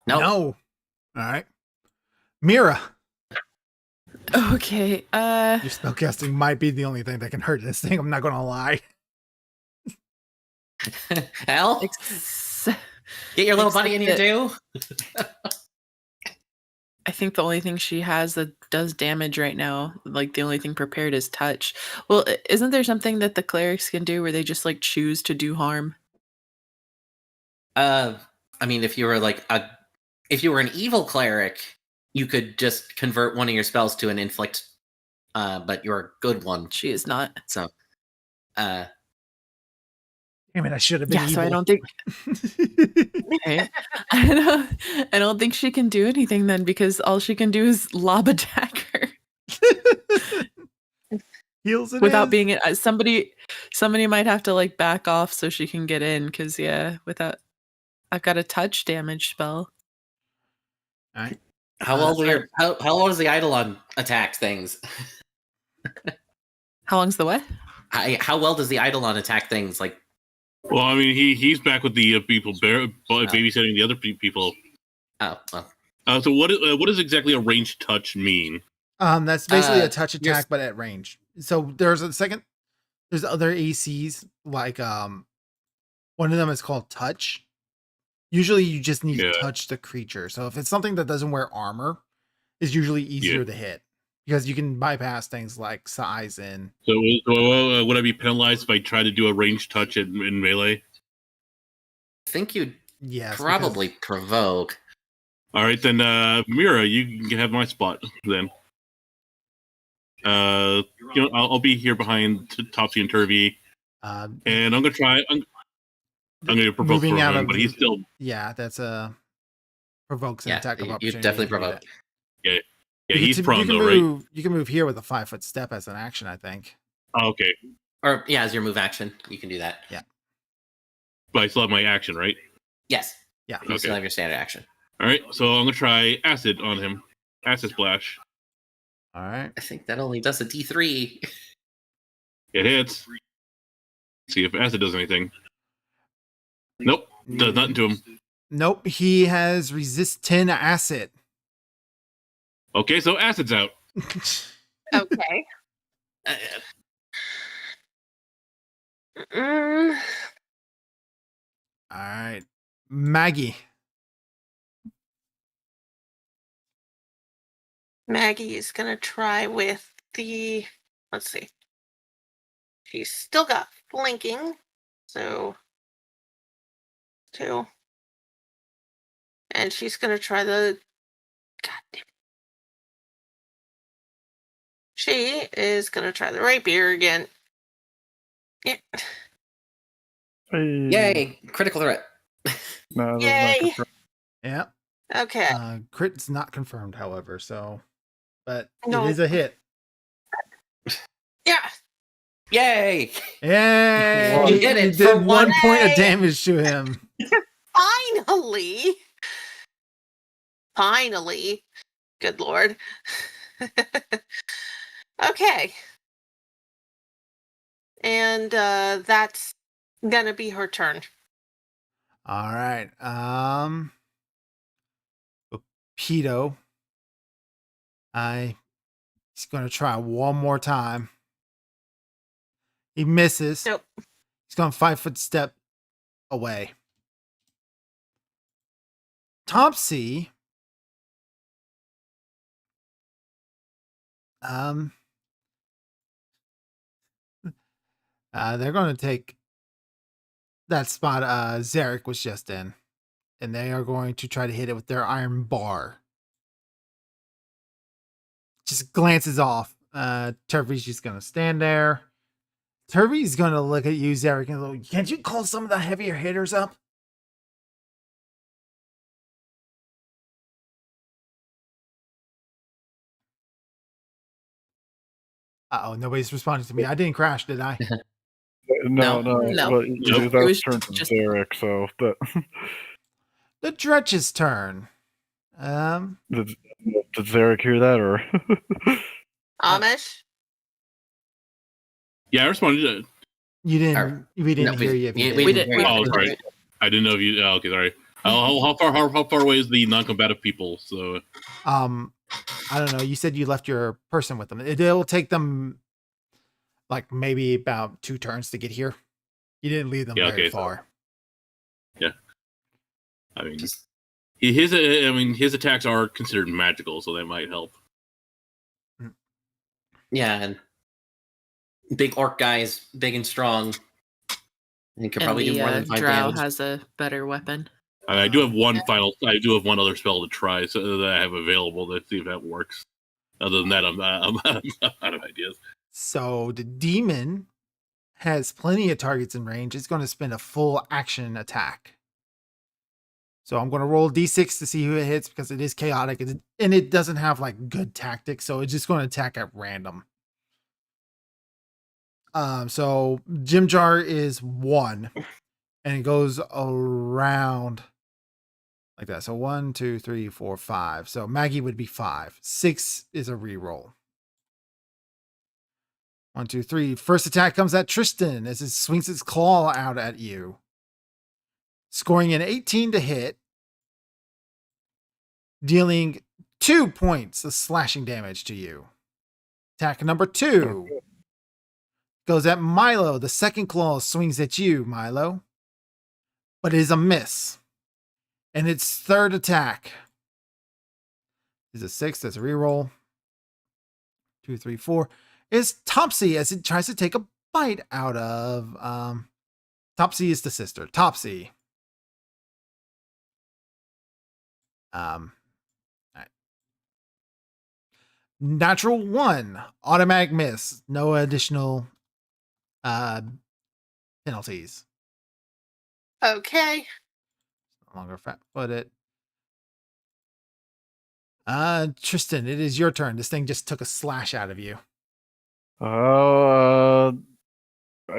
Nope. No. All right. Mira, Okay, your spellcasting might be the only thing that can hurt this thing. I'm not gonna lie. Hell, ex- get your little buddy in here except too. I think the only thing she has that does damage right now, like the only thing prepared is touch. Well, isn't there something that the clerics can do where they just like choose to do harm? I mean, if you were an evil cleric, you could just convert one of your spells to an inflict. But you're a good one, She is not. so Damn it, I should have been Yeah, evil. so I don't think okay. I don't think she can do anything then because all she can do is lob a dagger Heals it without is. being somebody might have to like back off so she can get in because without I've got a touch damage spell. All right. how well does the Eidolon attack things? How long's the what? How well does the Eidolon attack things? Like, Well, I mean, he's back with the people babysitting the other people. oh well. So what does exactly a ranged touch mean? That's basically a touch you're- attack, but at range. So there's other ACs, like one of them is called touch. Usually you just need Yeah. to touch the creature. So if it's something that doesn't wear armor, it's usually easier to hit because you can bypass things like size and So would I be penalized if I try to do a ranged touch in melee? I think you'd yes, probably provoke. All right, then, Mira, you can have my spot then. I'll be here behind Topsy and Turvy, because, and I'm gonna try. I'm gonna provoke moving for out him, of but he's still. yeah, that's a provokes an Yeah, attack of you opportunity. definitely if you do provoke. that. Yeah, he's you prone can though, right? move, You can move here with a 5-foot step as an action, I think. Oh, okay, Or yeah, as your move action, you can do that. but I still have my action, right? Yes. Yeah. You still Okay. have your standard action. All right, so I'm gonna try acid on him. Acid splash. All right. I think that only does a D3. It hits. See if acid does anything. Nope, does nothing to him. Nope. He has resist 10 acid. Okay, so acid's out. Okay. Uh, Mm, All right. Maggie. Maggie is gonna try with the. Let's see. She's still got flanking, so 2. And she's gonna try the. God damn it. She is gonna try the rapier again. Yeah. Hey. Yay! Critical threat. No, that's not Yay. confirmed. Yeah. Okay. Crit's not confirmed, however, so but No. it is a hit. Yeah. Yay! Yay! You did it You for did one 1 point of day. damage to him. Finally. Finally. Good lord. Okay. And that's gonna be her turn. All right. Pedo. He's gonna try one more time. He misses. Nope. He's gonna 5-foot step away. Topsy. They're gonna take that spot Zarek was just in, and they are going to try to hit it with their iron bar. Just glances off. Turvey's just gonna stand there. Turvey's gonna look at you, Zarek, and go, "Can't you call some of the heavier hitters up?" Uh-oh, nobody's responding to me. I didn't crash, did I? No. No, No. but Nope. that It was was turned to just- Derek, so that The Dretch's turn. did Zarek hear that or Amish? Yeah, I responded. We didn't No, hear you. If you we did. didn't. We Oh, didn't. sorry. I didn't know if you. Oh, okay, sorry. How far away is the non-combative people? So I don't know. You said you left your person with them. It'll take them like maybe about 2 turns to get here. You didn't leave them Yeah, very okay, so- far. I mean, his attacks are considered magical, so that might help. Yeah, and big orc guy is big and strong. He could And probably the do more than 5 drow damage. has a better weapon. I do have one other spell to try, so that I have available. Let's see if that works. Other than that, I'm out of ideas. So the demon has plenty of targets in range. It's going to spend a full action attack. So I'm going to roll d6 to see who it hits because it is chaotic and it doesn't have like good tactics. So it's just going to attack at random. So Jim Jar is 1 and it goes around like that. So 1, 2, 3, 4, 5. So Maggie would be 5. 6 is a reroll. 1, 2, 3. First attack comes at Tristan as it swings its claw out at you. Scoring an 18 to hit. Dealing 2 points of slashing damage to you. Attack number 2 goes at Milo. The second claw swings at you, Milo, but it is a miss. And its third attack is a 6. That's a reroll. 2, 3, 4. Is Topsy as it tries to take a bite out of. Topsy is the sister. Topsy. All right. Natural 1. Automatic miss. No additional penalties. Okay. No longer fat-footed. Tristan, it is your turn. This thing just took a slash out of you. I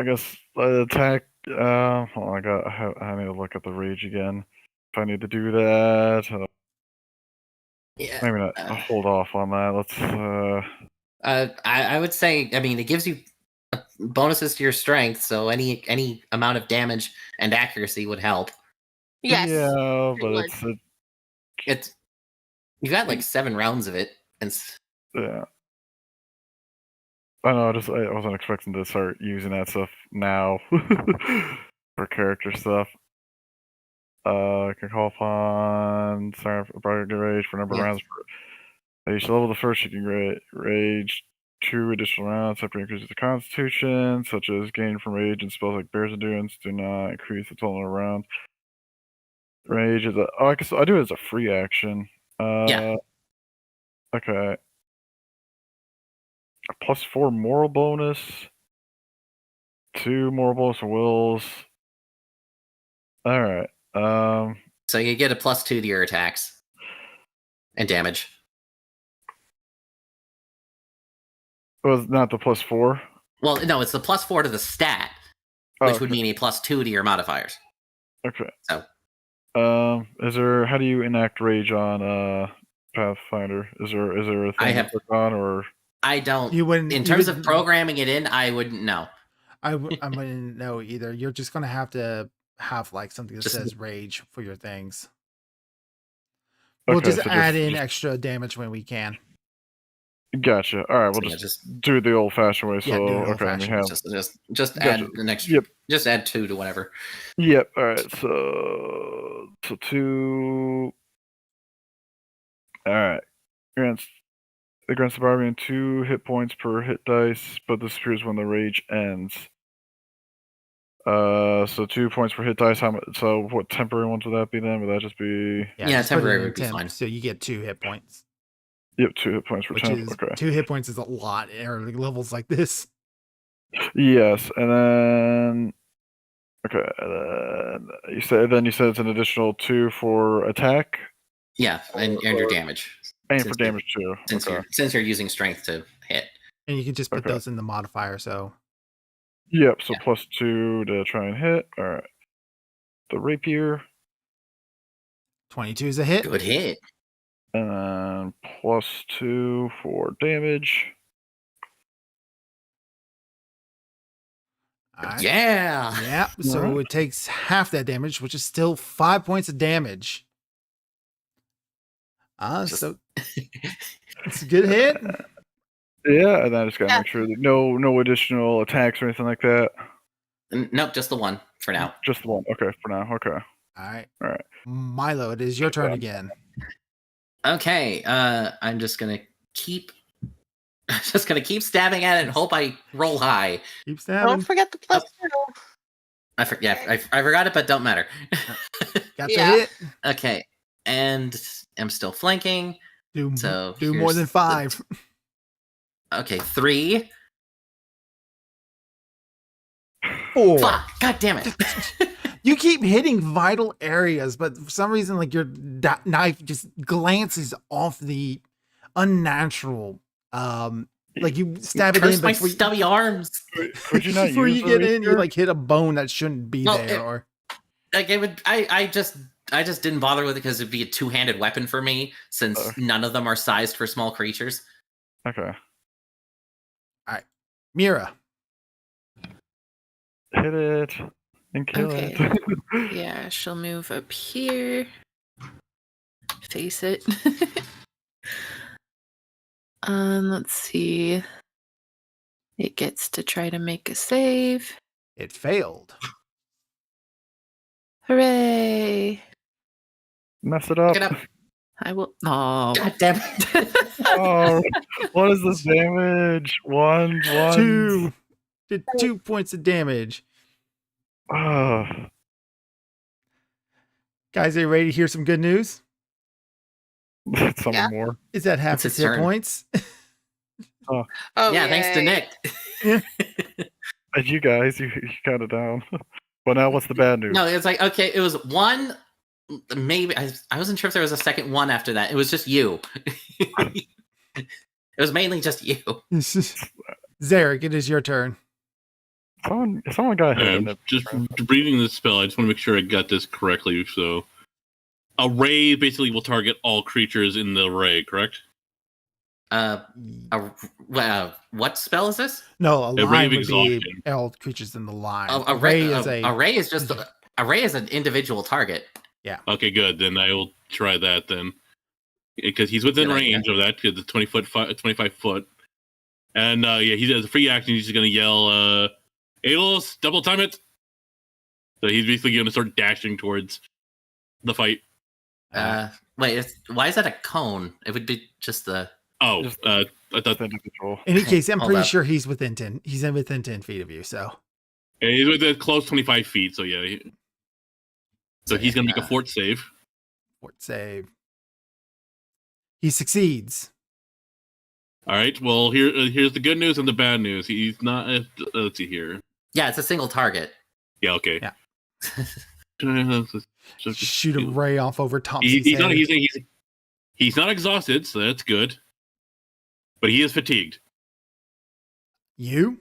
guess attack. Hold on, I need to look at the rage again. If I need to do that, Yeah. maybe not. I'll hold off on that. Let's. I would say, I mean, it gives you bonuses to your strength, so any amount of damage and accuracy would help. Yes. Yeah, but would. It's you got like 7 rounds of it, and yeah. I know. I wasn't expecting to start using that stuff now for character stuff. I can call upon Bardic Rage for a number of rounds. At each level, the first you can rage 2 additional rounds. Separate increases the Constitution, such as gain from rage and spells like Bear's Endurance do not increase the total rounds. Rage is I guess I do it as a free action. Yeah. Okay. A +4 moral bonus. 2 moral bonus for wills. All right. so you get a +2 to your attacks and damage. Was not the +4? Well, no, it's the +4 to the stat, which would mean a +2 to your modifiers. Okay. So. Is there? How do you enact rage on Pathfinder? Is there a thing to click on, or I don't. You wouldn't. In terms of programming it in, I wouldn't know. I wouldn't know either. You're just gonna have to have like something that says rage for your things. We'll Okay, just so add in extra damage when we can. Gotcha. All right, we'll So just do it the old-fashioned way. Yeah, So do it okay, we old-fashioned. have. Just Gotcha. add an extra. Yep. Just add 2 to whatever. Yep. All right. So 2. All right. It grants the barbarian 2 hit points per hit dice, but disappears when the rage ends. So 2 points per hit dice. So what temporary ones would that be then? Would that just be? Yeah, just put it temporary in would be temp, fine. So you get 2 hit points. Yep, 2 hit points per Which temp. is Okay. 2 hit points is a lot at early levels like this. Yes, and then okay, you said it's an additional 2 for attack Yeah, and your damage. and Since for damage too. Since you're using strength to hit. And you can just put Okay. those in the modifier. So Yep. So +2 to try and hit. All right. The rapier, 22 is a hit. Good hit. and then +2 for damage. All right. Yeah. Yeah. So Alright. it takes half that damage, which is still 5 points of damage. So it's a good hit. Yeah, and then I just gotta Yeah. make sure that no additional attacks or anything like that. Nope, just the one for now. Just the one. Okay, for now. Okay. All Alright. Milo, it is your turn again. Okay, I'm just gonna keep stabbing at it and hope I roll high. Keep Don't stabbing. forget the +2. I forgot it, but don't matter. Got Yeah. the hit. Okay, and I'm still flanking. Do So more here's than the- 5. Okay, 3. 4. Fuck! God damn it! You keep hitting vital areas, but for some reason, like your knife just glances off the unnatural. Like you stab it Curse in my before stubby arms. Could you not before use you the get in, you rapier? like hit a bone that shouldn't be Well, there. Or Like it would. I just didn't bother with it because it'd be a 2-handed weapon for me since none of them are sized for small creatures. Okay. Mira. Hit it and kill Okay. it. Yeah, she'll move up here. Face it. Let's see. It gets to try to make a save. It failed. Hooray! Mess it up. Pick it up. I will. Oh, God damn it. Oh, what is this damage? One. Two. Did 2 points of damage. Oh, Guys, are you ready to hear some good news? something Yeah. more. Is that half It's his his hit turn. points? Oh, Yeah, thanks to yay. Nick. And you guys, you got it down. But now, what's the bad news? No, it's like, okay, it was one. Maybe I wasn't sure if there was a second one after that. It was just you. It was mainly just you. Zarek, it is your turn. Someone got hit. Just reading this spell, I just want to make sure I got this correctly. So, a ray basically will target all creatures in the array, correct? What spell is this? No, a A ray line of would be exhaustion. all creatures in the line. A Ray ray is a array is just a ray is an individual target. Okay, good. Then I will try that then, because he's within Good idea. range of that. Because the 25 foot, and yeah, he has a free action. He's just gonna yell, "Aeolus, double time it!" So he's basically gonna start dashing towards the fight. Wait, why is that a cone? It would be just the. Oh, Just- I thought That's individual. In any case, I'm Hold pretty up. sure he's within 10. He's within 10 feet of you, so. he's within close 25 feet. So yeah, so he's gonna make a fort save. Fort save. He succeeds. All right. Well, here's the good news and the bad news. He's not. Let's see here. Yeah, it's a single target. Yeah. Okay. Yeah. So- Shoot a ray off over Thompson's He's not. head. He's not exhausted, so that's good. But he is fatigued. You?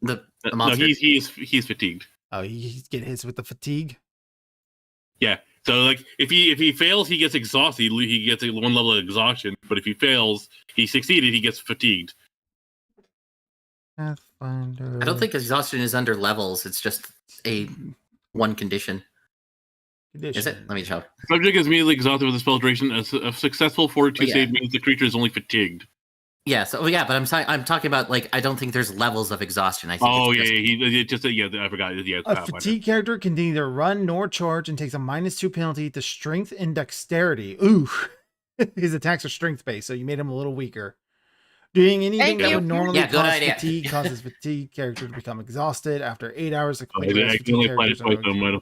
The No, monster. he's fatigued. Oh, he's getting hit with the fatigue. Yeah. So like, if he fails, he gets exhausted. He gets one level of exhaustion. But if he fails, he succeeded. He gets fatigued. Pathfinder. I don't think exhaustion is under levels. It's just a one condition. Is it? Let me check. Subject is immediately exhausted with a spell duration. A successful fortitude Yeah. save means the creature is only fatigued. Yeah. So yeah, but I'm talking about like I don't think there's levels of exhaustion. I think. Oh it's yeah, just- yeah. I forgot. Yeah, it's A Pathfinder. fatigue character can neither run nor charge and takes a -2 penalty to strength and dexterity. Ooh. His attacks are strength based, so you made him a little weaker. Doing anything Thank that you. would normally Yeah, good cause idea. fatigue causes fatigue character to become exhausted after 8 hours of I complete rest. accidentally Fatigue applied it characters twice. are-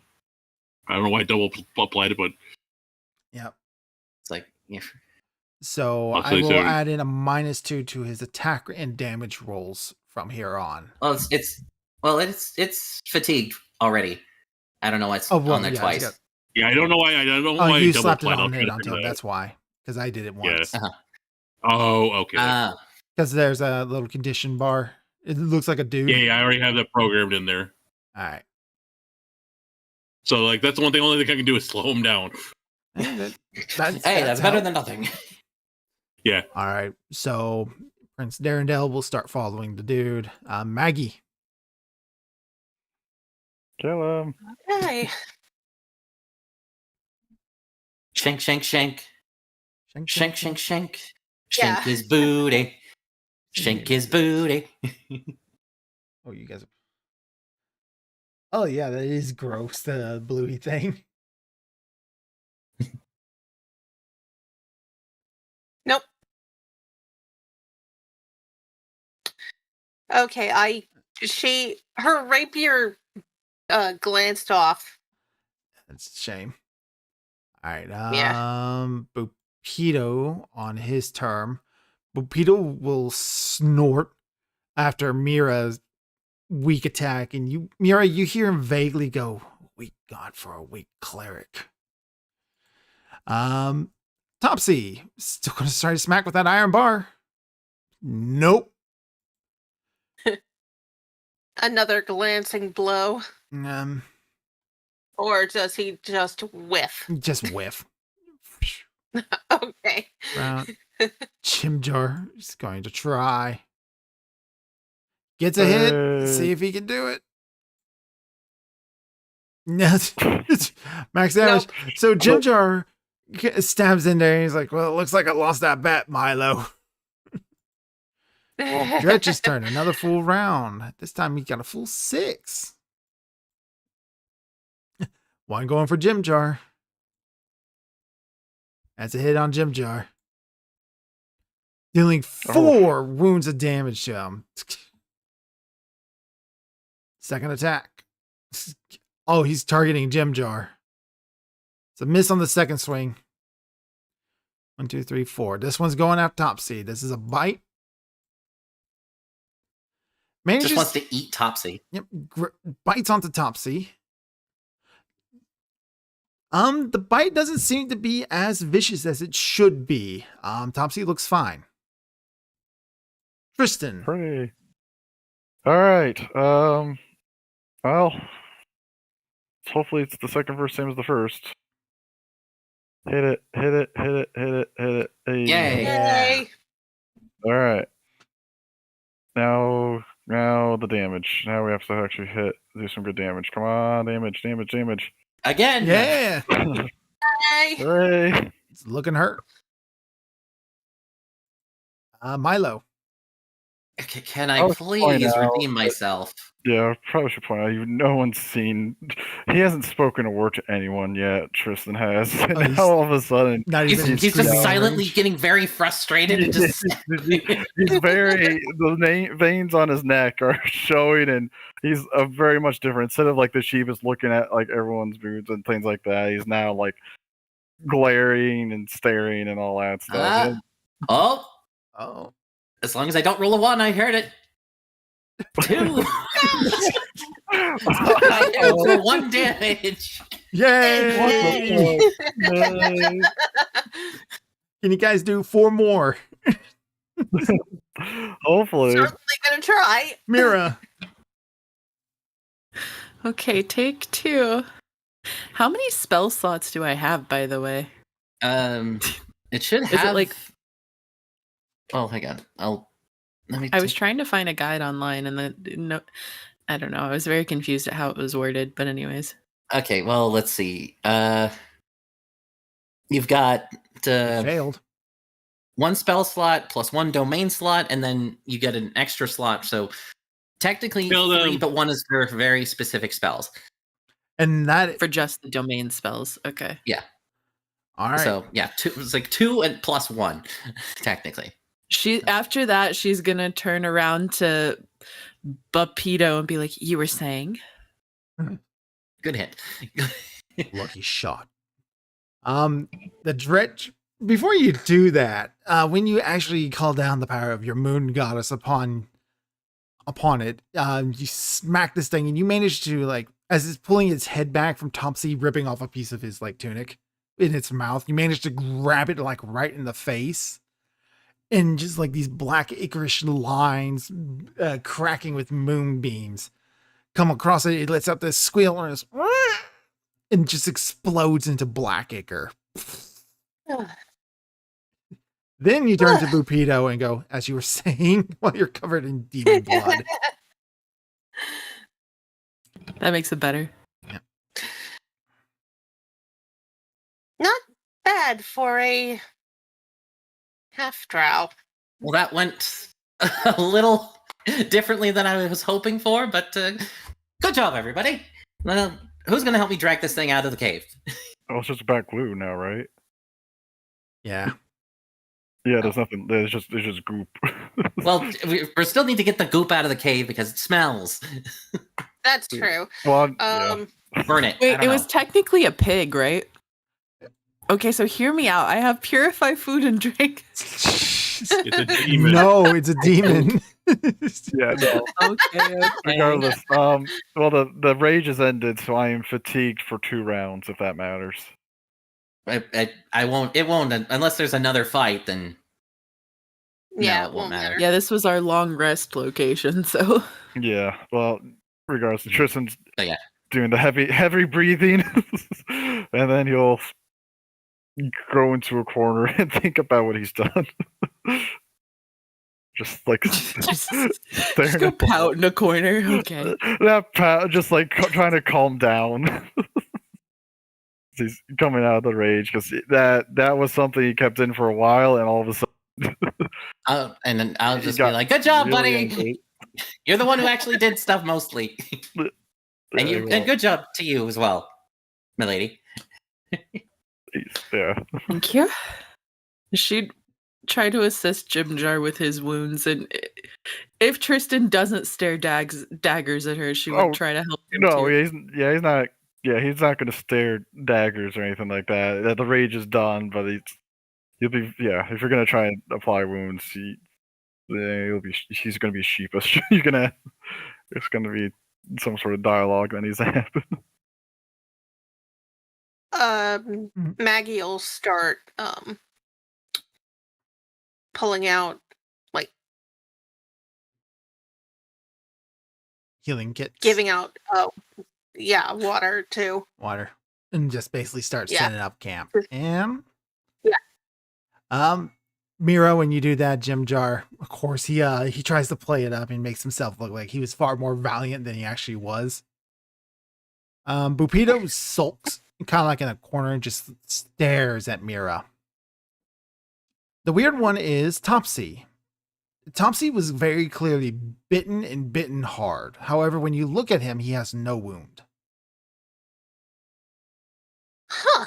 I don't know why I double applied it, but Yep. It's like yeah. So I'll I say will so. add in a -2 to his attack and damage rolls from here on. Well, it's fatigued already. I don't know why it's on there yeah, twice. it's got- yeah, I don't know why. I don't know Oh, why you I double slapped it applied. I'll on try it to onto figure it. that That's why. Because I did it Yeah. once. Oh, okay. Because there's a little condition bar. It looks like a dude. Yeah, I already have that programmed in there. All right. So like that's the only thing I can do is slow him down. That's That's better help. than nothing. All right. So Prince Darendelle will start following the dude. Maggie. Kill him. Okay. Shank, shank, shank, Shank, shank, shank, shank. Yeah. Shank his booty. Shank his booty. Oh, you guys. Oh, yeah, that is gross. The bluey thing. Nope. Okay, her rapier glanced off. That's a shame. All right. Yeah. Bupito on his term. Bupito will snort after Mira's weak attack, and Mira, you hear him vaguely go, "Weak god for a weak cleric." Topsy still gonna try to smack with that iron bar. Nope. Another glancing blow. Um, Or does he just whiff? just whiff. Okay. Round. Chimjar is going to try. Gets a hit. See if he can do it. No, it's max damage. So Chimjar stabs in there. And he's like, "Well, it looks like I lost that bet, Milo." Dretch's turn. Another full round. This time he got a full 6. One going for Jim Jar. That's a hit on Jim Jar. Dealing 4 wounds of damage to him. Second attack. Oh, he's targeting Jim Jar. It's a miss on the second swing. 1, 2, 3, 4. This one's going out Topsy. This is a bite. Manages, Just wants to eat Topsy. Yep, bites onto Topsy. The bite doesn't seem to be as vicious as it should be. Topsy looks fine. Tristan. Hooray. All right. Well, hopefully it's the second verse, same as the first. Hit it, hit it, hit it, hit it, hit it. Hey. Yay. Yay. All right. Now the damage. Now we have to actually do some good damage. Come on, damage. Again. Yeah. Yay. Hooray. It's looking hurt. Milo. Can I I was please pointing out redeem that- myself? Yeah, probably should point out, no one's seen. He hasn't spoken a word to anyone yet. Tristan has. And Oh, he's now all of a sudden, Not He's, even he's just screaming silently range. getting very frustrated and just. he's very veins on his neck are showing, and he's a very much different. Instead of like the sheep is looking at like everyone's boots and things like that, he's now like glaring and staring and all that stuff. Oh, Oh. as long as I don't roll a 1, I heard it. 2. I hit him for 1 damage. Yay! Yay. Can you guys do 4 more? Hopefully. Certainly gonna try. Mira. Okay, take 2. How many spell slots do I have, by the way? It should Is it have. like- Oh, hang on. Let me. I was trying to find a guide online, and no, I don't know. I was very confused at how it was worded, but anyways. Okay, well, let's see. You've got Failed. 1 spell slot plus 1 domain slot, and then you get an extra slot. So technically Kill 3, them. but 1 is for very specific spells. And that For just the domain spells. Okay. all right. So yeah, it's like 2 and plus 1, technically. After that, she's gonna turn around to Bupito and be like, "You were saying?" Good hit. Lucky shot. The dretch. Before you do that, when you actually call down the power of your moon goddess upon it, you smack this thing and you manage to, like, as it's pulling its head back from Topsy, ripping off a piece of his like tunic in its mouth, you manage to grab it like right in the face, and just like these black ichorish lines, cracking with moonbeams, come across it. It lets out this squeal and just explodes into black ichor. Then you turn to Bupito and go, as you were saying, while you're covered in demon blood. That makes it better. Not bad for a half drow. Well, that went a little differently than I was hoping for, but good job, everybody. Who's going to help me drag this thing out of the cave? Oh, it's just back glue now, right? Yeah. Yeah, there's nothing. There's just goop. Well, we still need to get the goop out of the cave because it smells. That's true. Well, yeah. Burn it. I Wait, don't it know. was technically a pig, right? Okay, so hear me out. I have purify food and drink. It's a demon. No, it's a demon. Yeah, no. Okay. Regardless, well, the rage has ended, so I am fatigued for 2 rounds, if that matters. I won't. It won't unless there's another fight. Then Yeah, it won't matter. Yeah, this was our long rest location, so Yeah, well, regardless, Tristan's Oh, yeah. doing the heavy breathing, and then he'll go into a corner and think about what he's done. Just like just staring go at the wall. pout in a corner. Okay. That pout, just like trying to calm down. He's coming out of the rage because that was something he kept in for a while, and all of a sudden, And then I'll He just be got like, "Good job, really buddy. angry. You're the one who actually did stuff mostly, Yeah, he and will. good job to you as well, milady." Yeah. Thank you. She'd try to assist Jim Jar with his wounds, and if Tristan doesn't stare daggers at her, she would Oh, try to help him No, too. he's not. Yeah, he's not going to stare daggers or anything like that. The rage is done, but he'll be. Yeah, if you're going to try and apply wounds, he's going to be sheepish. It's going to be some sort of dialogue that needs to happen. Maggie will start pulling out like Healing kits. giving out water too. Water. And just basically start Yeah. setting up camp. And Yeah. Miro, when you do that, Jim Jar, of course, he tries to play it up and makes himself look like he was far more valiant than he actually was. Bupito sulks, kind of like in a corner, and just stares at Mira. The weird one is Topsy. Topsy was very clearly bitten and bitten hard. However, when you look at him, he has no wound. Huh.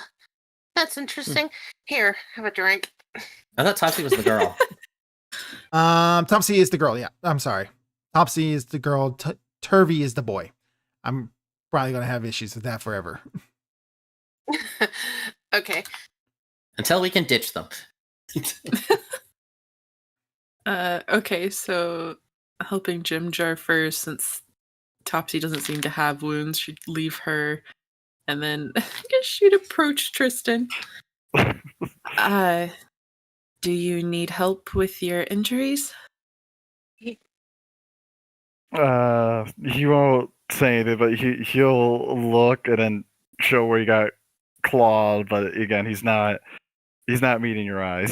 That's interesting. Here, have a drink. I thought Topsy was the girl. Topsy is the girl. Yeah, I'm sorry. Topsy is the girl. Turvy is the boy. I'm probably gonna have issues with that forever. Okay. Until we can ditch them. Okay, so helping Jim Jar first, since Topsy doesn't seem to have wounds, she'd leave her, and then I guess she'd approach Tristan. Do you need help with your injuries? He won't say anything, but he'll look and then show where he got clawed. But again, he's not meeting your eyes.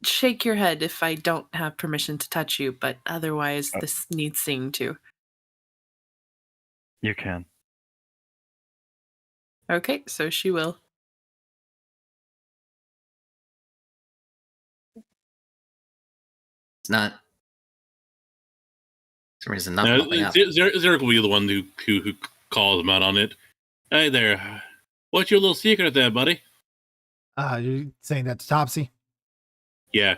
Shake your head if I don't have permission to touch you, but otherwise this needs seeing to. You can. Okay, so she will. It's not. For some reason, not No, popping up. Zarek will be the one who calls him out on it. Hey there, what's your little secret there, buddy? You're saying that to Topsy? Yeah.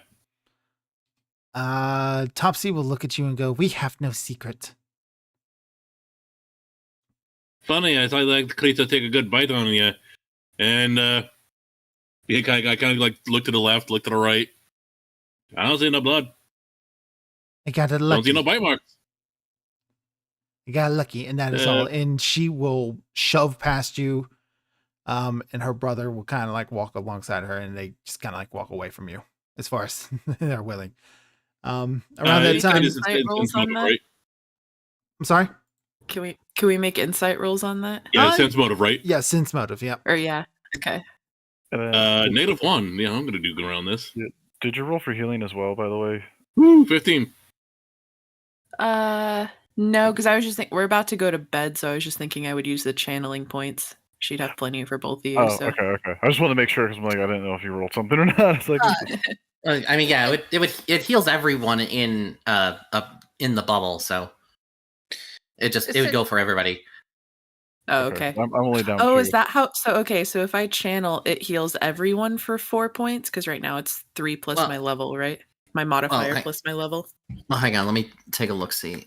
Topsy will look at you and go, "We have no secret." Funny, I thought like the creature take a good bite on you, and I kind of like looked to the left, looked to the right. I don't see no blood. I got it Don't see lucky. no bite marks. You got lucky, and that is all. And she will shove past you, and her brother will kind of like walk alongside her, and they just kind of like walk away from you as far as they're willing. Around that It's time, kinda Insight rolls on motive, that? right? I'm sorry. Can we make insight rolls on that? Yeah, sense motive, right? Yeah, sense motive. Yep. Or yeah. Okay. And then, -1. Yeah, I'm gonna do good around this. did you roll for healing as well, by the way? Woo, 15. No, because I was just thinking we're about to go to bed, so I was just thinking I would use the channeling points. She'd have plenty for both of you. Oh, so. okay. I just wanted to make sure because I'm like, I didn't know if you rolled something or not. It's like, I mean, yeah, it heals everyone in the bubble, so it would go for everybody. Oh, okay. I'm only down. Oh, 2. is that how? So okay, so if I channel, it heals everyone for 4 points because right now it's 3 plus Well- my level, right? My modifier right. plus my level. Oh, hang on, let me take a look. See,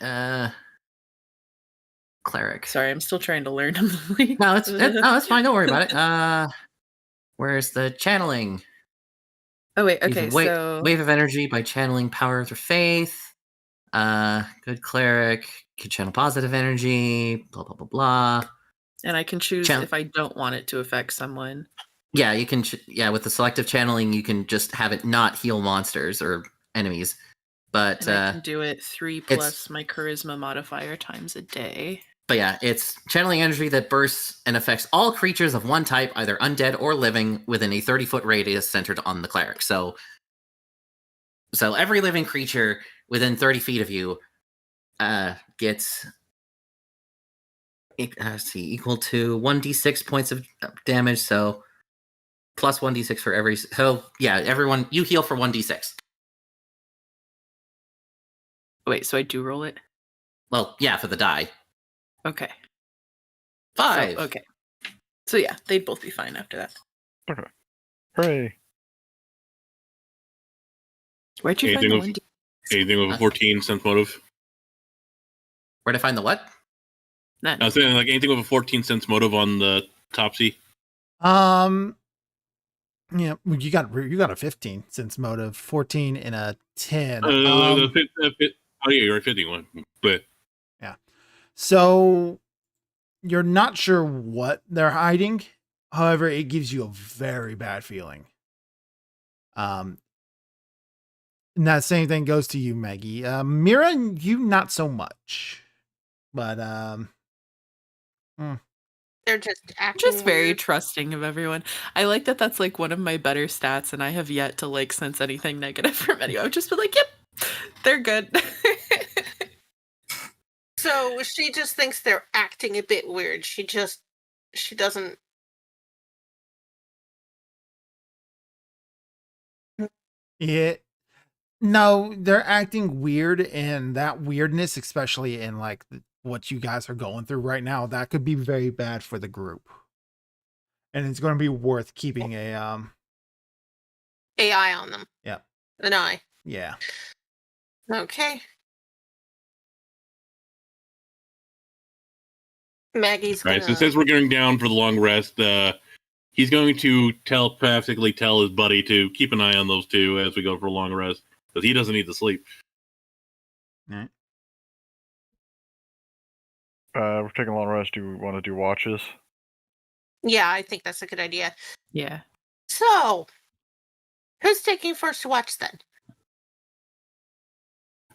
cleric. Sorry, I'm still trying to learn. No, it's fine. Don't worry about it. Where's the channeling? Oh wait, You okay, can so wave of energy by channeling power through faith. Good cleric can channel positive energy. Blah blah blah blah. and I can choose Channel- if I don't want it to affect someone. Yeah, you can. With the selective channeling, you can just have it not heal monsters or enemies. But And I can do it 3 plus my charisma modifier times a day. But yeah, it's channeling energy that bursts and affects all creatures of one type, either undead or living, within a 30-foot radius centered on the cleric. So every living creature within 30 feet of you gets equal to 1d6 points of damage. So plus 1d6 for every. So yeah, everyone, you heal for 1d6. Wait, so I do roll it? Well, yeah, for the die. Okay. 5. So, okay. So yeah, they'd both be fine after that. Hooray! Where'd you Anything find the with- 1D? Anything with a 14 sense motive? Where'd I find the what? None. I was saying like anything with a 14 sense motive on the Topsy. Yeah, well, you got a 15 since motive, 14 and a 10. Oh yeah, you're at 51. But So you're not sure what they're hiding. However, it gives you a very bad feeling. And that same thing goes to you, Maggie. Mira, you not so much. But They're just acting. Just very weird. trusting of everyone. I like that that's like one of my better stats, and I have yet to like sense anything negative from anyone. I've just been like, yep, they're good. So she just thinks they're acting a bit weird. She doesn't. no, they're acting weird, and that weirdness, especially in like what you guys are going through right now, that could be very bad for the group. And it's going to be worth keeping a AI on them. Yeah. An eye. yeah. Okay. Maggie's all gonna. right, so since we're going down for the long rest, he's going to telepathically tell his buddy to keep an eye on those two as we go for a long rest, because he doesn't need to sleep. We're taking a long rest. Do we want to do watches? Yeah, I think that's a good idea. Yeah. So, who's taking first watch then?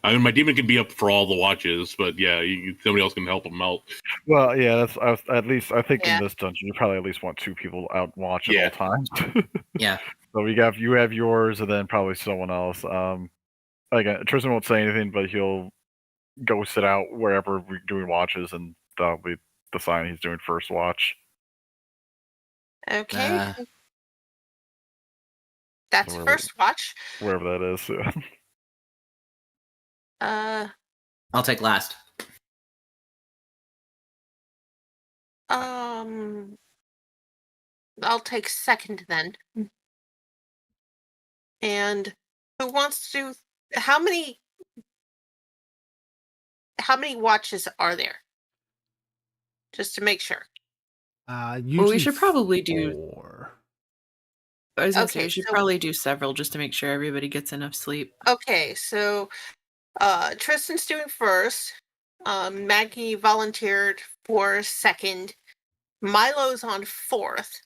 I mean, my demon can be up for all the watches, but yeah, somebody else can help him out. Well, yeah, at least I think Yeah. in this dungeon you probably at least want 2 people out watch at Yeah. all times. Yeah. So you have yours, and then probably someone else. Again, Tristan won't say anything, but he'll go sit out wherever we're doing watches, and that'll be the sign he's doing first watch. Okay. Uh, That's Where- first watch. Wherever that is. I'll take last. I'll take second then. And who wants to? How many watches are there? Just to make sure. Usually should probably do- 4. I was gonna say Okay, we should so- probably do several just to make sure everybody gets enough sleep. Okay, so Tristan's doing first. Maggie volunteered for second. Milo's on fourth.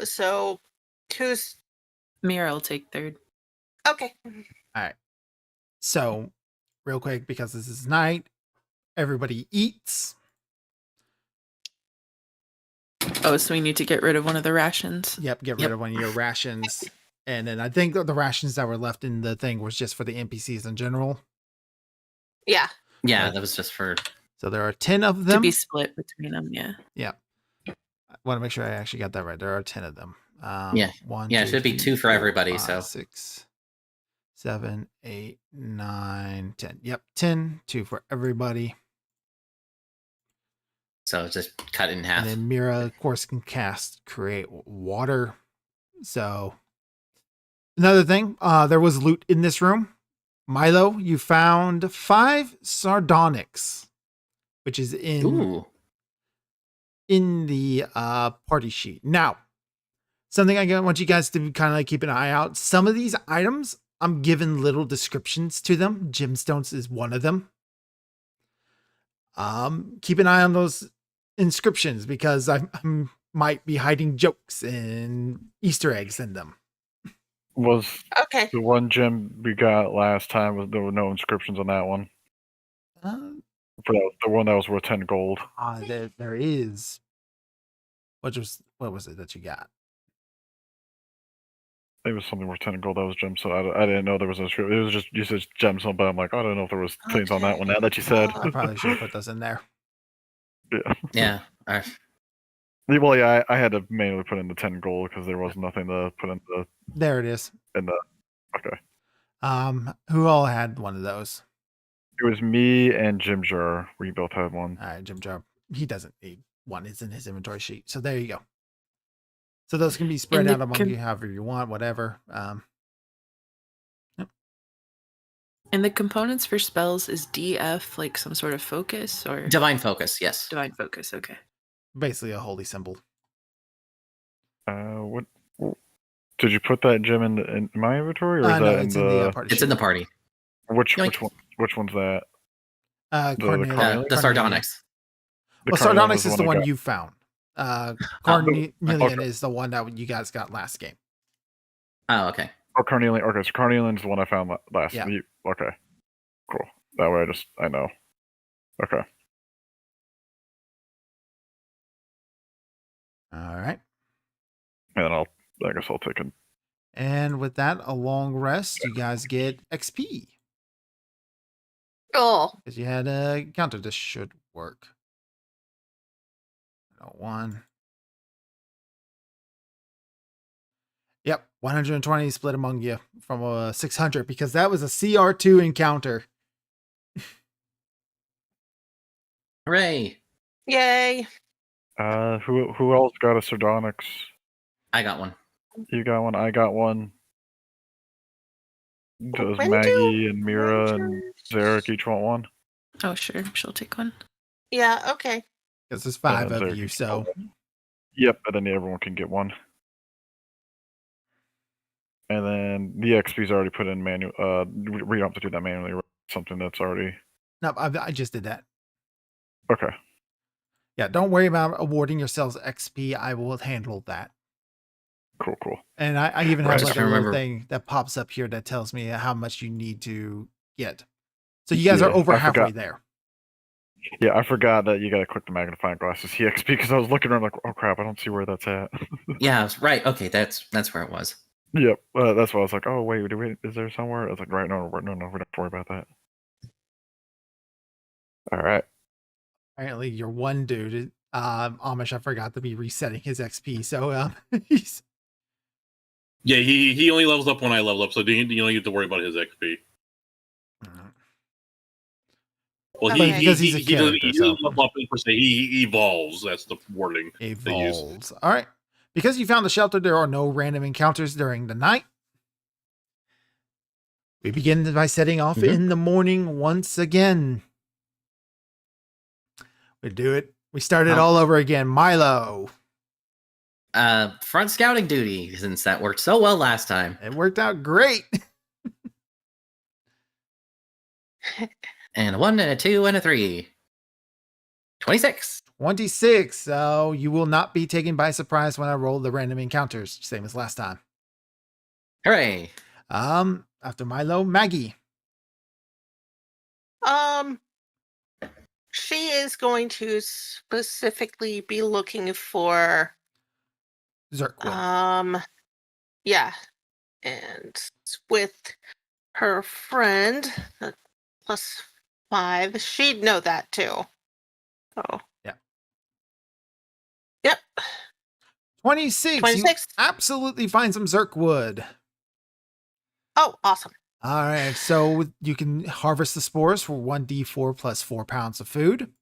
So who's Mira will take third. okay? So, real quick, because this is night, everybody eats. Oh, so we need to get rid of one of the rations. Yep, get rid Yep. of one of your rations. And then I think the rations that were left in the thing was just for the NPCs in general. Yeah. Yeah, that was just for. So there are 10 of To them. be split between them, yeah. I want to make sure I actually got that right. There are 10 of them. Yeah. One, Yeah, it should be 2 for everybody, 5, so. 6, 7, 8, 9, 10. Yep, 10, 2 for everybody. So just cut it in half. And then Mira, of course, can create water. So another thing, there was loot in this room. Milo, you found 5 sardonyx, which is Ooh. in the party sheet. Now, something I want you guys to kind of like keep an eye out. Some of these items, I'm giving little descriptions to them. Gemstones is one of them. Keep an eye on those inscriptions because I might be hiding jokes and Easter eggs in them. Was Okay. the one gem we got last time, there were no inscriptions on that one? For the one that was worth 10 gold. There is. What was it that you got? It was something worth 10 gold. That was gem, so I didn't know there was a script. It was just, you said gemstone, but I'm like, I don't know if there was things on that one now that you said. I probably should have put those in there. Yeah. Yeah. Well, yeah, I had to manually put in the 10 gold because there was nothing to put in There it is. the. Okay. Who all had one of those? It was me and Jim Jar. We both had one. All right, Jim Jar. He doesn't need one. It's in his inventory sheet. So there you go. So those can be spread the out among you however you want, whatever. And the components for spells is DF like some sort of focus or Divine focus, yes. divine focus? Okay. Basically a holy symbol. What? Did you put that gem in my inventory, or is No, that it's in the? party It's in the party. Which Yoink. one? Which one's that? Cornelia. Carnelian? The sardonyx. The Well, Carnelian Sardonyx is the I one got. you found. Carnelian okay. is the one that you guys got last game. Oh, okay. Oh, Carnelian. Okay, so Carnelian's the one I found last. Yeah. Okay. Cool. That way, I know. Okay. All right. And then I guess I'll take it. And with that, a long rest, you guys get XP. Oh, Because you had a counter. This should work. 101. Yep, 120 split among you from a 600 because that was a CR2 encounter. Hooray! yay. Who else got a Sardonyx? I got one. You got one. I got one. Does When do Maggie and Mira and rangers- Zarek each want one? Oh, sure. She'll take one. Yeah, okay. Because there's 5 of Zarek you, each so want one. Yep, and then everyone can get one. And then the XP's already put in manual. We don't have to do that manually. Right? Something that's already no, I just did that. okay. Yeah, don't worry about awarding yourselves XP. I will handle that. Cool. And I even Right. have Just like a little remember- thing that pops up here that tells me how much you need to get. So you guys are Yeah, over I halfway forgot. there. Yeah, I forgot that you got to click the magnifying glass to see XP because I was looking around like, oh crap, I don't see where that's at. Yeah, right. Okay, that's where it was. Yep, that's why I was like, oh wait, is there somewhere? I was like, right, no, we don't have to worry about that. All right. Apparently, your one dude, Amish, I forgot to be resetting his XP. So he's Yeah, he only levels up when I level up, so you don't have to worry about his XP. Well, Okay. Because he's a he doesn't, character, he doesn't so- level up per se. He evolves. That's the wording. use. evolves. All right. Because you found the shelter, there are no random encounters during the night. We begin by setting off Mhm. in the morning once again. We do it. We start it Oh. all over again. Milo. Front scouting duty, since that worked so well last time. It worked out great. And a 1 and a 2 and a 3. 26. 26. So you will not be taken by surprise when I roll the random encounters, same as last time. Hooray! After Milo, Maggie. She is going to specifically be looking for Zerkwood. yeah. And with her friend, +5, she'd know that too. Oh. Yeah. Yep. 26. 26. You absolutely find some Zerkwood. Oh, awesome. All right, so you can harvest the spores for 1d4 plus 4 pounds of food.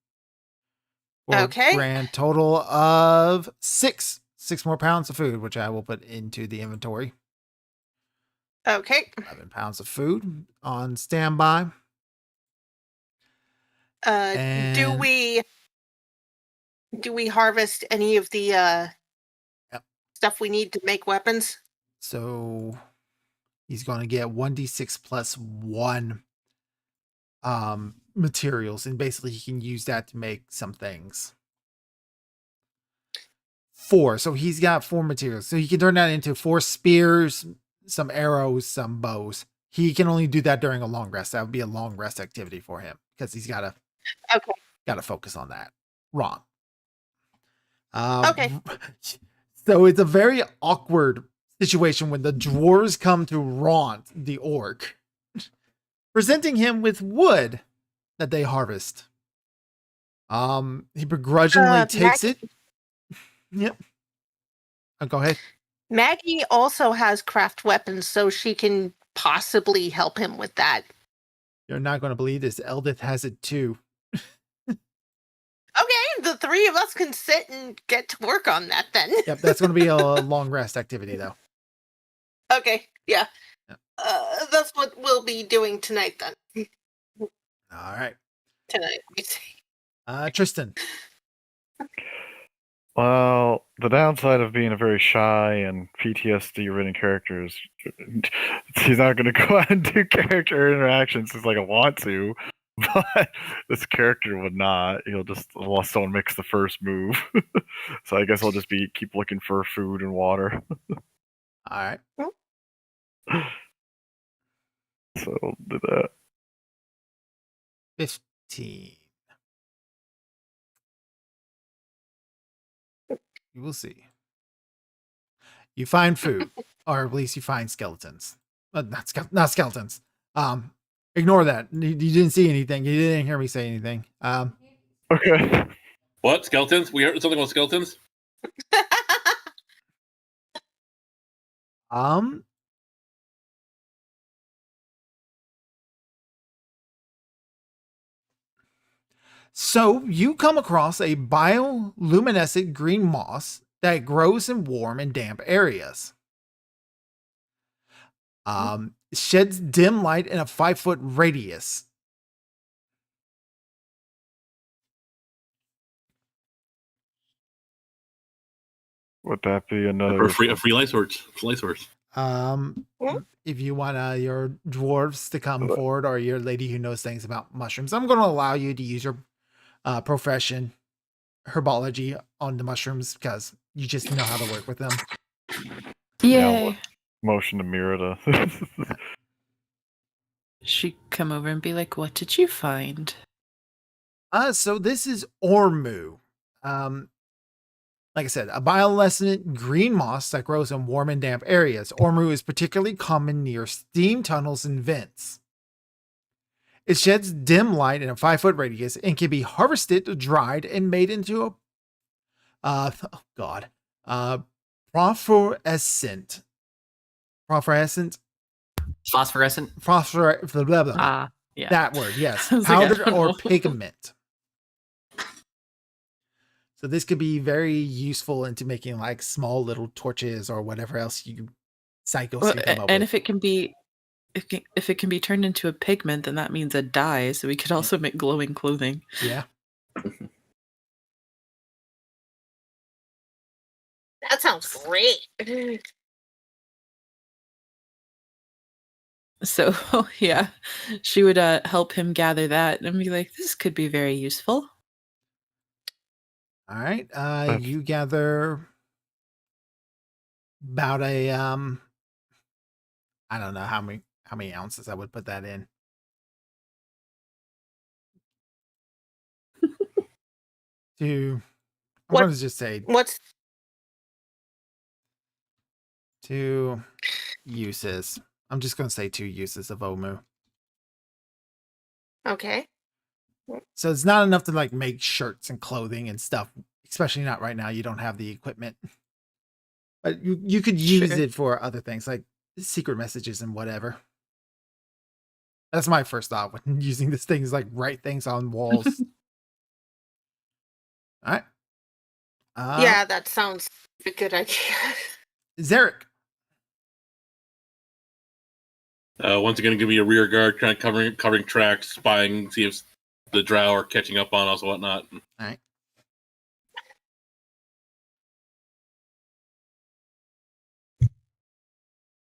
For Okay. a grand total of 6 more pounds of food, which I will put into the inventory. Okay. 11 pounds of food on standby. Do And- we harvest any of the stuff we need to make weapons? So he's going to get 1d6 plus 1 materials, and basically he can use that to make some things. 4. So he's got 4 materials. So he can turn that into 4 spears, some arrows, some bows. He can only do that during a long rest. That would be a long rest activity for him because he's got to focus on that. Wrong. Okay. So it's a very awkward situation when the dwarves come to Raunt, the orc, presenting him with wood that they harvest. He begrudgingly takes it. Yep. Go ahead. Maggie also has craft weapons, so she can possibly help him with that. You're not going to believe this. Eldith has it too. Okay, the three of us can sit and get to work on that then. Yep, that's going to be a long rest activity though. Okay, yeah. Yep. That's what we'll be doing tonight then. All right. Tonight, we say. Tristan. Well, the downside of being a very shy and PTSD-ridden character is he's not going to go out and do character interactions just like I want to, but this character would not. He'll just unless someone makes the first move. So I guess I'll just keep looking for food and water. All right. So I'll do that. 15. You will see. You find food, or at least you find skeletons. Not skeletons. Ignore that. You didn't see anything. You didn't hear me say anything. Okay. What? Skeletons? We heard something about skeletons? So you come across a bioluminescent green moss that grows in warm and damp areas. Sheds dim light in a 5-foot radius. Would that be another Or a free light source? Light source. If you want your dwarves to come forward or your lady who knows things about mushrooms, I'm going to allow you to use your profession, herbology, on the mushrooms because you just know how to work with them. Yay. motion to Mirada? She'd come over and be like, what did you find? So this is Ormu. Like I said, a bioluminescent green moss that grows in warm and damp areas. Ormu is particularly common near steam tunnels and vents. It sheds dim light in a 5-foot radius and can be harvested, dried, and made into a phosphorescent. Phosphorescent. Blah, blah, blah. Yeah. That word, yes. I was like, I Powder don't or know. pigment. So this could be very useful into making like small little torches or whatever else you psychos Well, can come up and with. if it can be if it can be turned into a pigment, then that means a dye, so we could also make glowing clothing. Yeah. That sounds great. So yeah, she would help him gather that and be like, this could be very useful. All right. You gather about a I don't know how many ounces I would put that in. I'm What- going to just say What's 2 uses. I'm just going to say 2 uses of Omu. okay? So it's not enough to like make shirts and clothing and stuff, especially not right now. You don't have the equipment. But you could use Sure. it for other things like secret messages and whatever. That's my first thought when using this thing is like write things on walls. All right. Yeah, that sounds like a good idea. Zarek. Once again, give me a rear guard, kind of covering tracks, spying, see if the drow are catching up on us or whatnot. All right.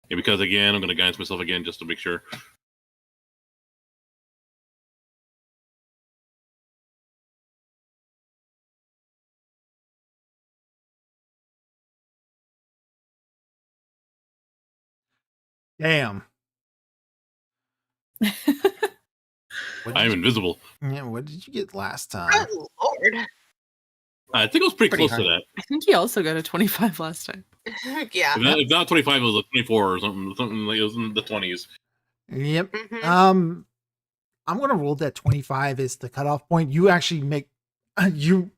Yeah, because again, I'm going to guidance myself again just to make sure. Damn. I am invisible. Yeah, what did you get last time? Oh Lord. I think it was pretty Pretty close to that. I think he also got a 25 last time. Yeah. If not 25, it was a 24 or something like it was in the 20s. Yep. Mhm. I'm gonna roll that 25 is the cutoff point. You actually make you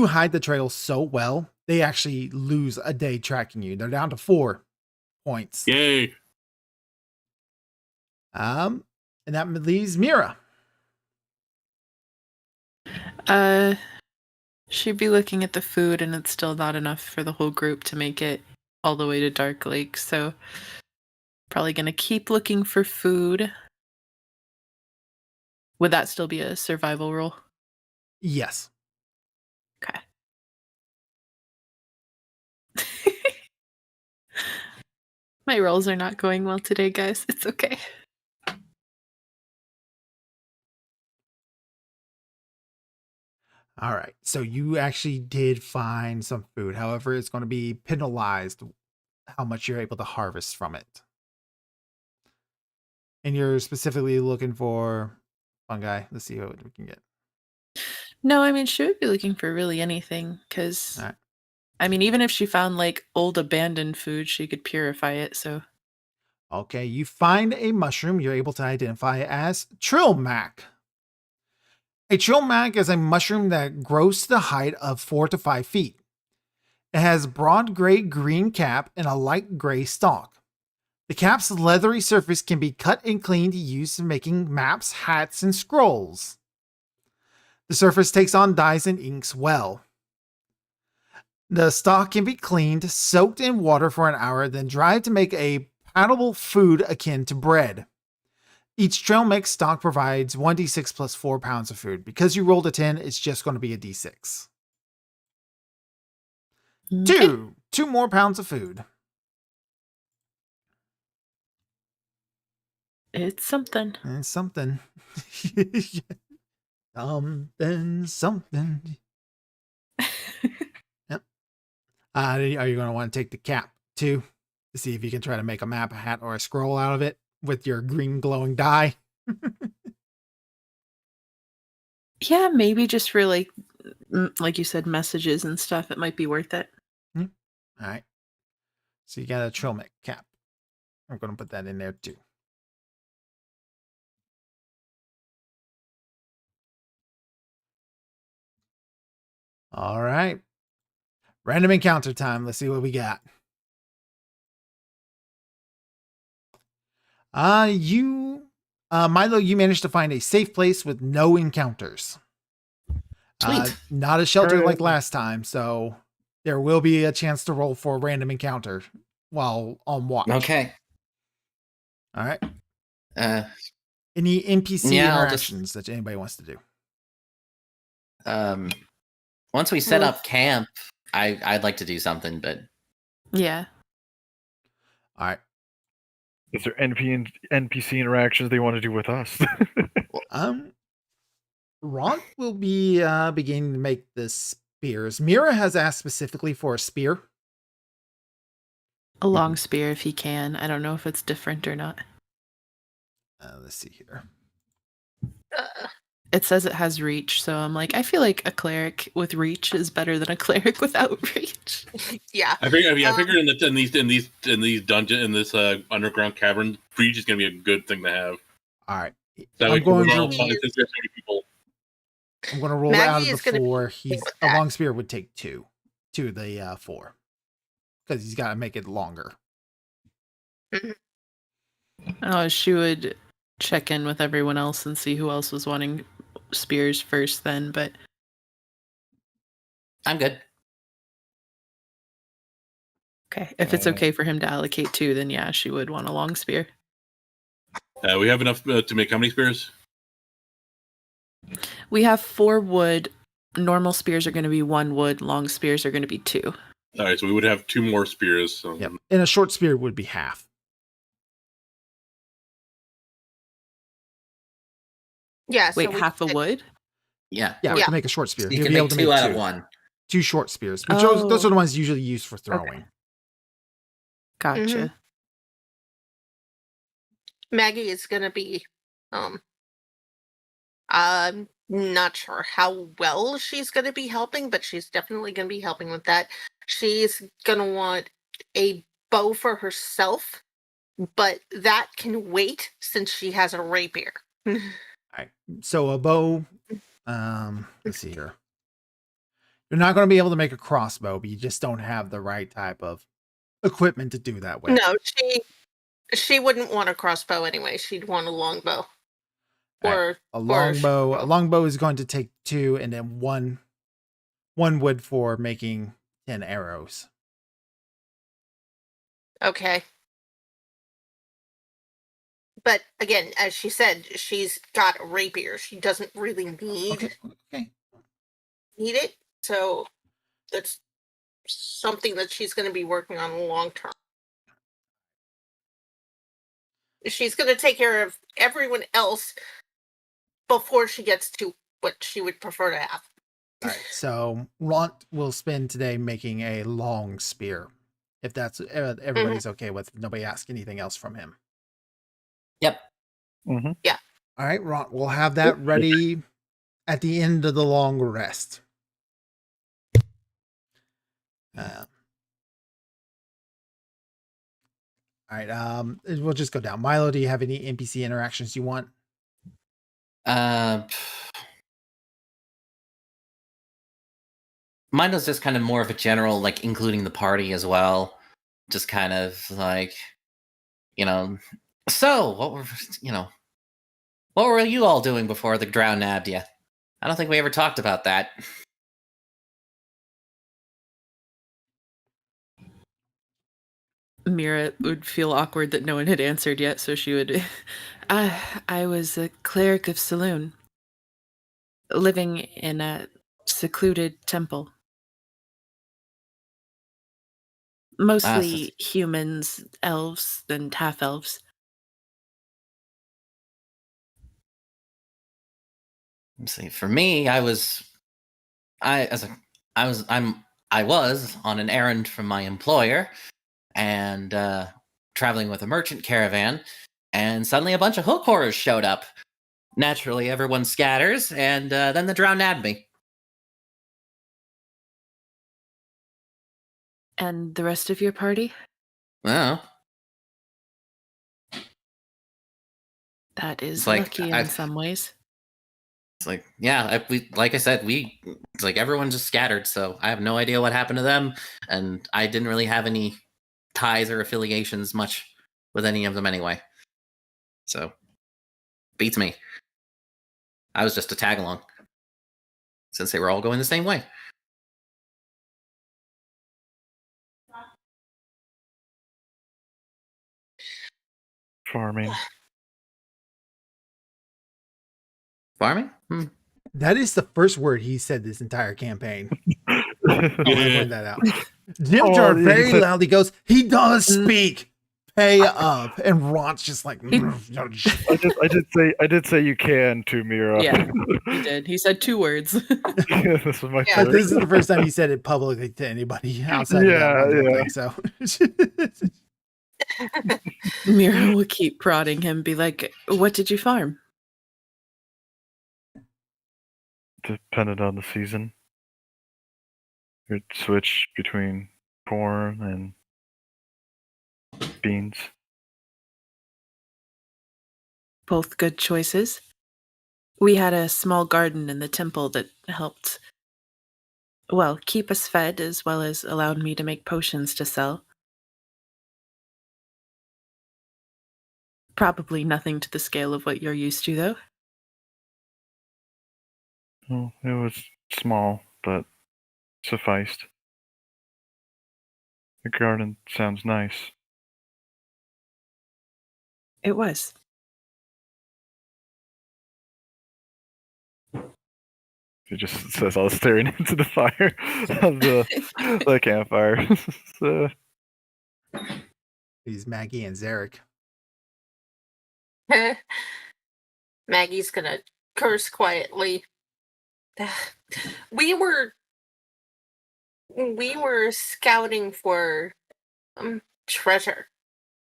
hide the trail so well they actually lose a day tracking you. They're down to 4 points. Yay! And that leaves Mira. She'd be looking at the food, and it's still not enough for the whole group to make it all the way to Dark Lake. So probably gonna keep looking for food. Would that still be a survival roll? Yes. Okay. My rolls are not going well today, guys. It's okay. All right. So you actually did find some food. However, it's going to be penalized how much you're able to harvest from it. And you're specifically looking for fungi. Let's see what we can get. No, I mean, she would be looking for really anything, because, All right. I mean, even if she found, like, old abandoned food, she could purify it, so... Okay, you find a mushroom you're able to identify as Trilmac. A Trilmac is a mushroom that grows to the height of 4 to 5 feet. It has broad gray-green cap and a light gray stalk. The cap's leathery surface can be cut and cleaned to use in making maps, hats, and scrolls. The surface takes on dyes and inks well. The stalk can be cleaned, soaked in water for an hour, then dried to make a palatable food akin to bread. Each trail mix stalk provides 1d6 plus 4 pounds of food. Because you rolled a 10, it's just going to be a d6. Okay. 2 more pounds of food. It's something. And something. Something. Yep. Are you going to want to take the cap too? To see if you can try to make a map, a hat, or a scroll out of it with your green glowing dye. Yeah, maybe just for, like you said, messages and stuff, it might be worth it. All right. So you got a Trilmic cap. I'm going to put that in there too. All right. Random encounter time. Let's see what we got. Milo, you managed to find a safe place with no encounters. Sweet. Not a shelter Hooray. like last time, so there will be a chance to roll for a random encounter while on watch. Okay. All right. Uh, Any NPC Yeah, I'll just- interactions that anybody wants to do? once we set Well- up camp, I'd like to do something, but Yeah. All right. Is there NPC interactions they want to do with us? Ron will be beginning to make the spears. Mira has asked specifically for a spear. A long spear if he can. I don't know if it's different or not. Let's see here. It says it has reach, so I'm like, I feel like a cleric with reach is better than a cleric without reach. Yeah. I figure in these dungeon in this underground cavern, breach is gonna be a good thing to have. All right. That way I'm going we're all to fun, since there's so many people. I'm going to roll it out Maggie of is the gonna be 4. with A that. long spear would take 2 of the 4 because he's got to make it longer. Oh, she would check in with everyone else and see who else was wanting spears first then, but I'm good. okay. If it's okay for him to allocate 2, then yeah, she would want a long spear. We have enough to make how many spears? We have 4 wood. Normal spears are going to be 1 wood. Long spears are going to be 2. All right, so we would have 2 more spears. So. Yep. And a short spear would be half. Yeah. so Wait, we half a could- wood? Yeah. Yeah, Yeah. to make a short spear. You You'll can be able make to 2 make out 2. of 1. 2 short spears. Which those Oh. are the ones usually used for throwing. Gotcha. Maggie is gonna be I'm not sure how well she's gonna be helping, but she's definitely gonna be helping with that. She's gonna want a bow for herself, but that can wait since she has a rapier. So a bow. Let's see here. You're not going to be able to make a crossbow, but you just don't have the right type of equipment to do that with. No, she wouldn't want a crossbow anyway. She'd want a longbow. Or A or sh- longbow. A longbow is going to take 2, and then one wood for making 10 arrows. Okay. But again, as she said, she's got a rapier. She doesn't really need Okay. it. So that's something that she's going to be working on long term. She's going to take care of everyone else before she gets to what she would prefer to have. All right. So Ront will spend today making a long spear. If that's everybody's okay with, nobody asks anything else from him. Yep. Mm-hmm. All right, Ront, we'll have that ready at the end of the long rest. All right. We'll just go down. Milo, do you have any NPC interactions you want? Mine was just kind of more of a general, like, including the party as well. Just kind of like, so what were you all doing before the drow nabbed you? I don't think we ever talked about that. Mira would feel awkward that no one had answered yet, so she would. I was a cleric of Saloon, living in a secluded temple. Mostly humans, elves, and half-elves. Let's see. For me, I was on an errand from my employer, and traveling with a merchant caravan, and suddenly a bunch of hook horrors showed up. Naturally, everyone scatters, and then the drow nabbed me. And the rest of your party? Well, That is like, lucky in some ways. it's like, yeah, like I said, it's like everyone just scattered, so I have no idea what happened to them, and I didn't really have any ties or affiliations much with any of them anyway. So, beats me. I was just a tag along, since they were all going the same way. Farming. Farming? That is the first word he said this entire campaign. I want to point that out. Jim Oh, Jar he very said- loudly goes, "He does speak. Pay up." And Ront's just like, I did say you can to Mira. Yeah, he did. He said 2 words. This was my Yeah, but first. this is the first time he said it publicly to anybody outside Yeah, of that one yeah. thing, so Mira will keep prodding him, be like, "What did you farm?" Depended on the season. You'd switch between corn and beans. Both good choices. We had a small garden in the temple that helped, well, keep us fed as well as allowed me to make potions to sell. Probably nothing to the scale of what you're used to, though. Well, it was small, but sufficed. The garden sounds nice. It was. It just says I was staring into the fire of the campfire. So, he's Maggie and Zarek. Maggie's gonna curse quietly. We were scouting for treasure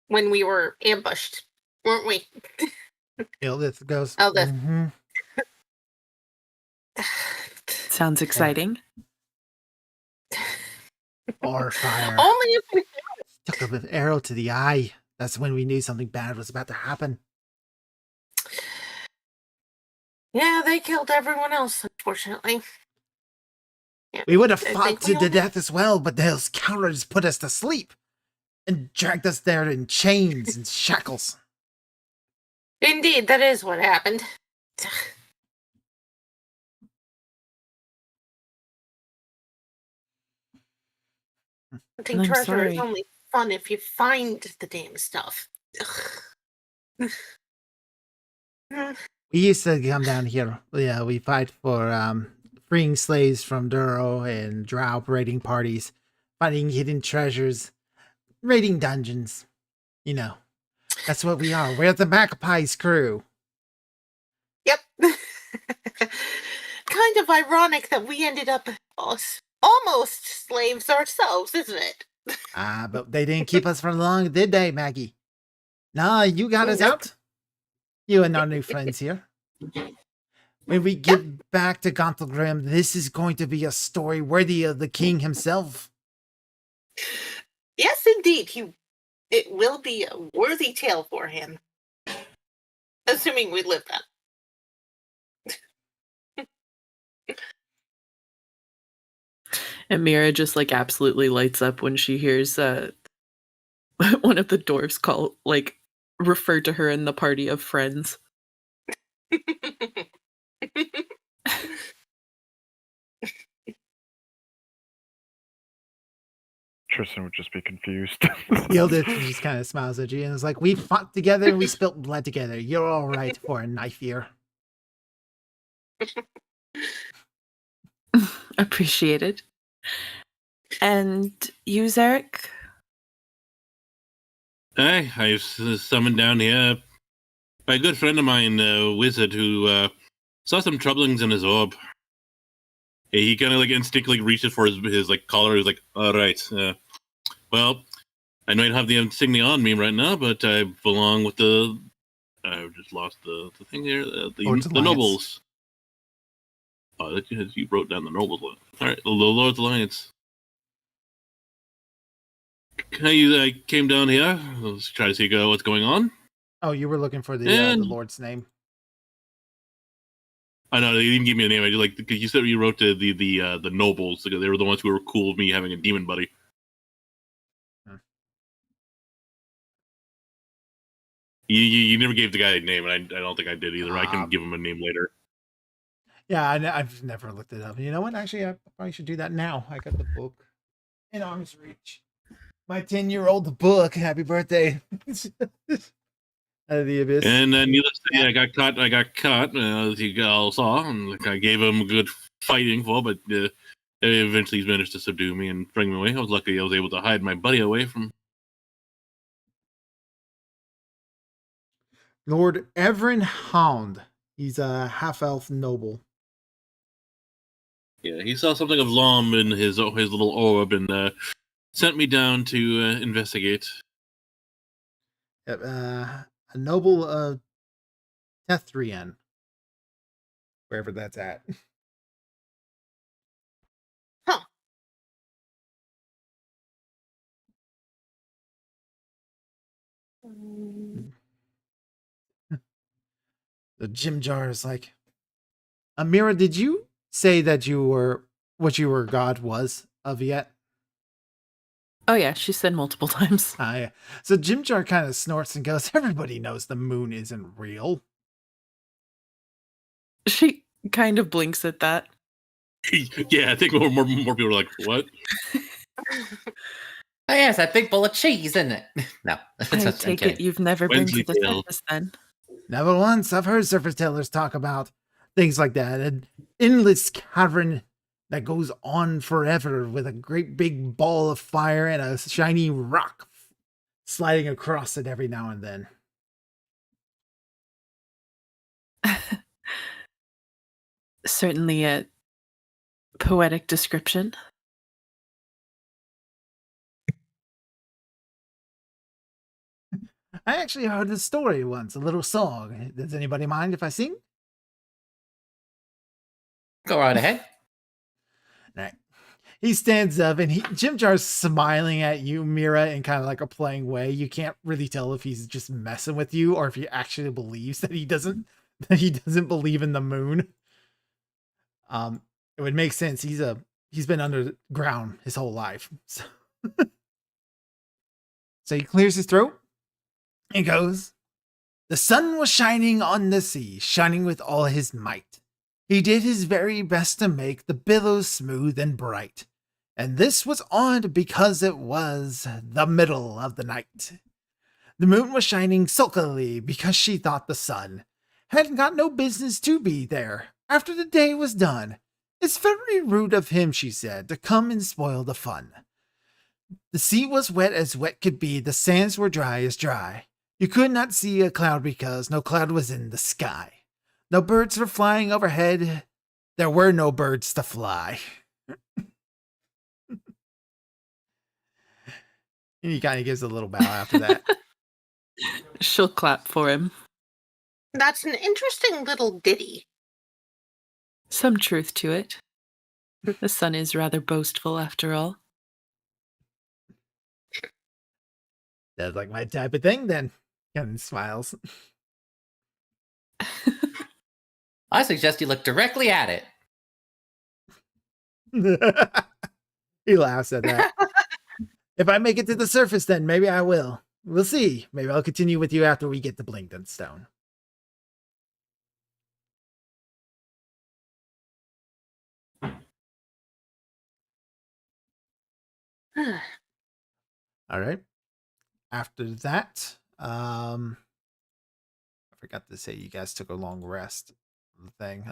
when we were ambushed, weren't we? Ildith goes, Ildith. "Mhm." Sounds exciting. Or fire. Only if we Took an arrow to the eye. That's when we knew something bad was about to happen. Yeah, they killed everyone else, unfortunately. We would have I fought think to we the all- death as well, but those cowards put us to sleep and dragged us there in chains and shackles. Indeed, that is what happened. I think I'm treasure is sorry. only fun if you find the damn stuff. Ugh. We used to come down here. Yeah, we fight for freeing slaves from Duro and Drow raiding parties, finding hidden treasures, raiding dungeons. You know, that's what we are. We're the Magpie's crew. Yep. Kind of ironic that we ended up almost slaves ourselves, isn't it? Ah, but they didn't keep us for long, did they, Maggie? Nah, you got us Nope. out. You and our new friends here. When we get back to Gauntlgrim, this is going to be a story worthy of the king himself. Yes, indeed. It will be a worthy tale for him. Assuming we live that. And Mira just like absolutely lights up when she hears one of the dwarves refer to her in the party of friends. Tristan would just be confused. Yielded just kind of smiles at you and is like, we fought together and we spilt blood together. You're all right for a knife here. Appreciated. And you, Zarek? I've summoned down here my good friend of mine, Wizard, who saw some troublings in his orb. He kind of like instinctively reaches for his like collar. He's like, "All right, well, I might have the insignia on me right now, but I belong with the. I just lost the thing here. Lord's The Alliance. nobles. Oh, you wrote down the nobles. All right, the Lord's Alliance. I came down here. Let's try to see what's going on. Oh, you were looking for the And- Lord's name. I know you didn't give me a name. I just like because you said you wrote the nobles. Because they were the ones who were cool with me having a demon buddy. Hmm. You never gave the guy a name, and I don't think I did either. I can give him a name later. Yeah, I've never looked it up. You know what? Actually, I probably should do that now. I got the book in arm's reach. My 10-year-old book. Happy birthday. Out of the abyss. And needless to say, I got caught, as you all saw, and I gave him a good fighting for, but eventually he's managed to subdue me and bring me away. I was lucky I was able to hide my buddy away from. Lord Everin Hound. He's a half-elf noble. Yeah, he saw something of Lom in his little orb and sent me down to investigate. A noble of Tethrien. Wherever that's at. The Jim Jar is like, Amira, did you say that you were what your god was of yet? Oh yeah, she said multiple times. Yeah. So Jim Jar kind of snorts and goes, everybody knows the moon isn't real. She kind of blinks at that. Yeah, I think more people are like, what? Oh yes, that big bowl of cheese, isn't it? No, I I'm take kidding. it you've never been to the Wensleydale. surface then. Never once. I've heard surface tellers talk about things like that. An endless cavern that goes on forever with a great big ball of fire and a shiny rock sliding across it every now and then. Certainly a poetic description. I actually heard the story once, a little song. Does anybody mind if I sing? Go right ahead. Right. He stands up and Jim Jar's smiling at you, Mira, in kind of like a playing way. You can't really tell if he's just messing with you or if he actually believes that he doesn't believe in the moon. It would make sense. He's he's been underground his whole life. So, so he clears his throat and goes, "The sun was shining on the sea, shining with all his might. He did his very best to make the billows smooth and bright. And this was odd because it was the middle of the night. The moon was shining sulkily because she thought the sun had got no business to be there after the day was done. It's very rude of him, she said, to come and spoil the fun. The sea was wet as wet could be, the sands were dry as dry. You could not see a cloud because no cloud was in the sky. No birds were flying overhead. There were no birds to fly." And he kind of gives a little bow after that. She'll clap for him. That's an interesting little ditty. Some truth to it. The sun is rather boastful after all. That's like my type of thing then. Ken smiles. I suggest you look directly at it. He laughs at that. "If I make it to the surface, then maybe I will. We'll see. Maybe I'll continue with you after we get to Blinkton Stone." All right. After that, I forgot to say you guys took a long rest thing.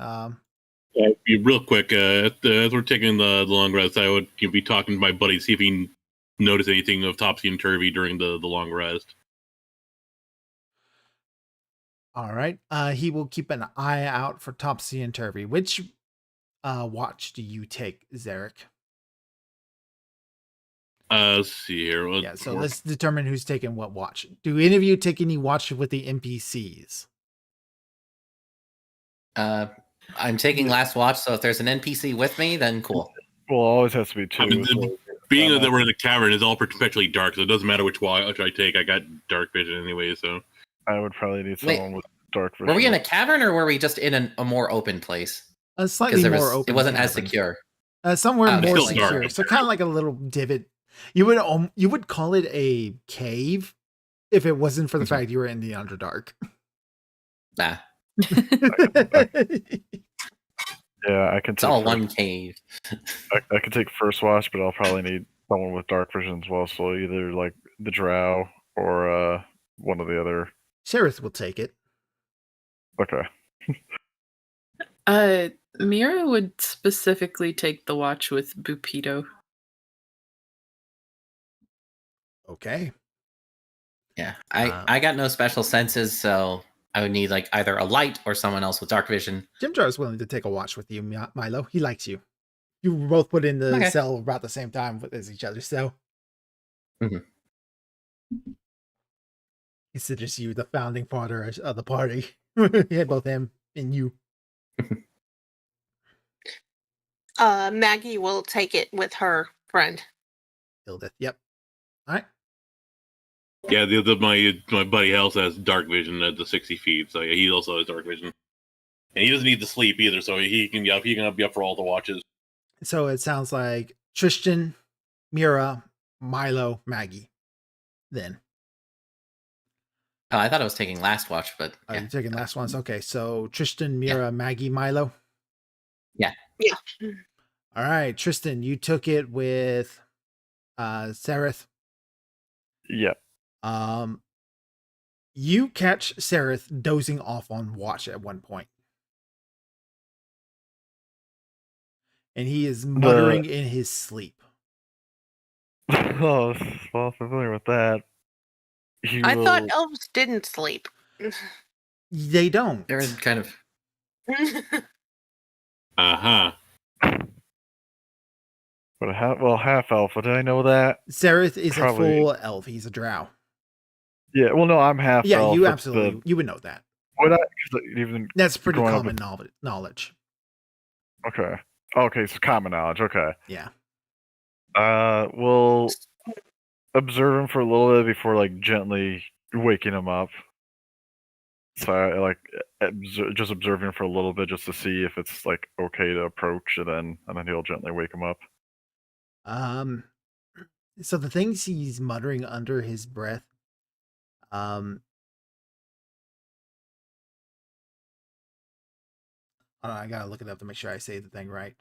Be real quick, as we're taking the long rest, I would be talking to my buddy, see if he can notice anything of Topsy and Turvy during the long rest. All right. He will keep an eye out for Topsy and Turvy. Which watch do you take, Zarek? Let's see here. Yeah, so let's determine who's taking what watch. Do any of you take any watch with the NPCs? I'm taking last watch, so if there's an NPC with me, then cool. Well, it always has to be two. I mean, being that we're in the cavern is all perpetually dark, so it doesn't matter which watch I take. I got dark vision anyway, so I would probably need someone with dark vision. Were we in a cavern or were we just in a more open place? Slightly more open. It wasn't as cavern. secure. Somewhere more still secure. dark. So kind of like a little divot. You would call it a cave if it wasn't for the fact you were in the Underdark. Nah, Yeah, I can. it's all one cave. I can take first watch, but I'll probably need someone with dark vision as well. So either like the Drow or one of the other. Sheriff will take it. Okay. Mira would specifically take the watch with Bupito. Okay. Yeah, I got no special senses, so I would need like either a light or someone else with dark vision. Jimjar is willing to take a watch with you, Milo. He likes you. You were both put in the Okay. cell about the same time as each other, so. Mhm. He considers you the founding father of the party. Yeah, both him and you. Maggie will take it with her friend. Hildeth. Yep. All right. yeah, my buddy also has dark vision at the 60 feet, so yeah, he also has dark vision, and he doesn't need to sleep either, so he can be up for all the watches. So it sounds like Tristan, Mira, Milo, Maggie. Then. Oh, I thought I was taking last watch, but Are yeah. you taking last ones? Okay, so Tristan, Mira, Maggie, Milo. Yeah. Yeah. All right, Tristan, you took it with Sereth. Yeah. You catch Sereth dozing off on watch at one point. And he is muttering in his sleep. Oh, well, familiar with that. I thought elves didn't sleep. They don't. They're kind of Uh-huh. But half elf. Did I know that? Sereth is Probably. a full elf. He's a drow. Yeah. Well, no, I'm half Yeah, elf. you but absolutely you would know that. Would I? 'Cause even That's pretty growing up common knowledge. okay. Okay, so common knowledge. Okay. Yeah. We'll observe him for a little bit before like gently waking him up. So I like just observing him for a little bit just to see if it's like okay to approach, and then he'll gently wake him up. Um, so the things he's muttering under his breath, um, I gotta look it up to make sure I say the thing right.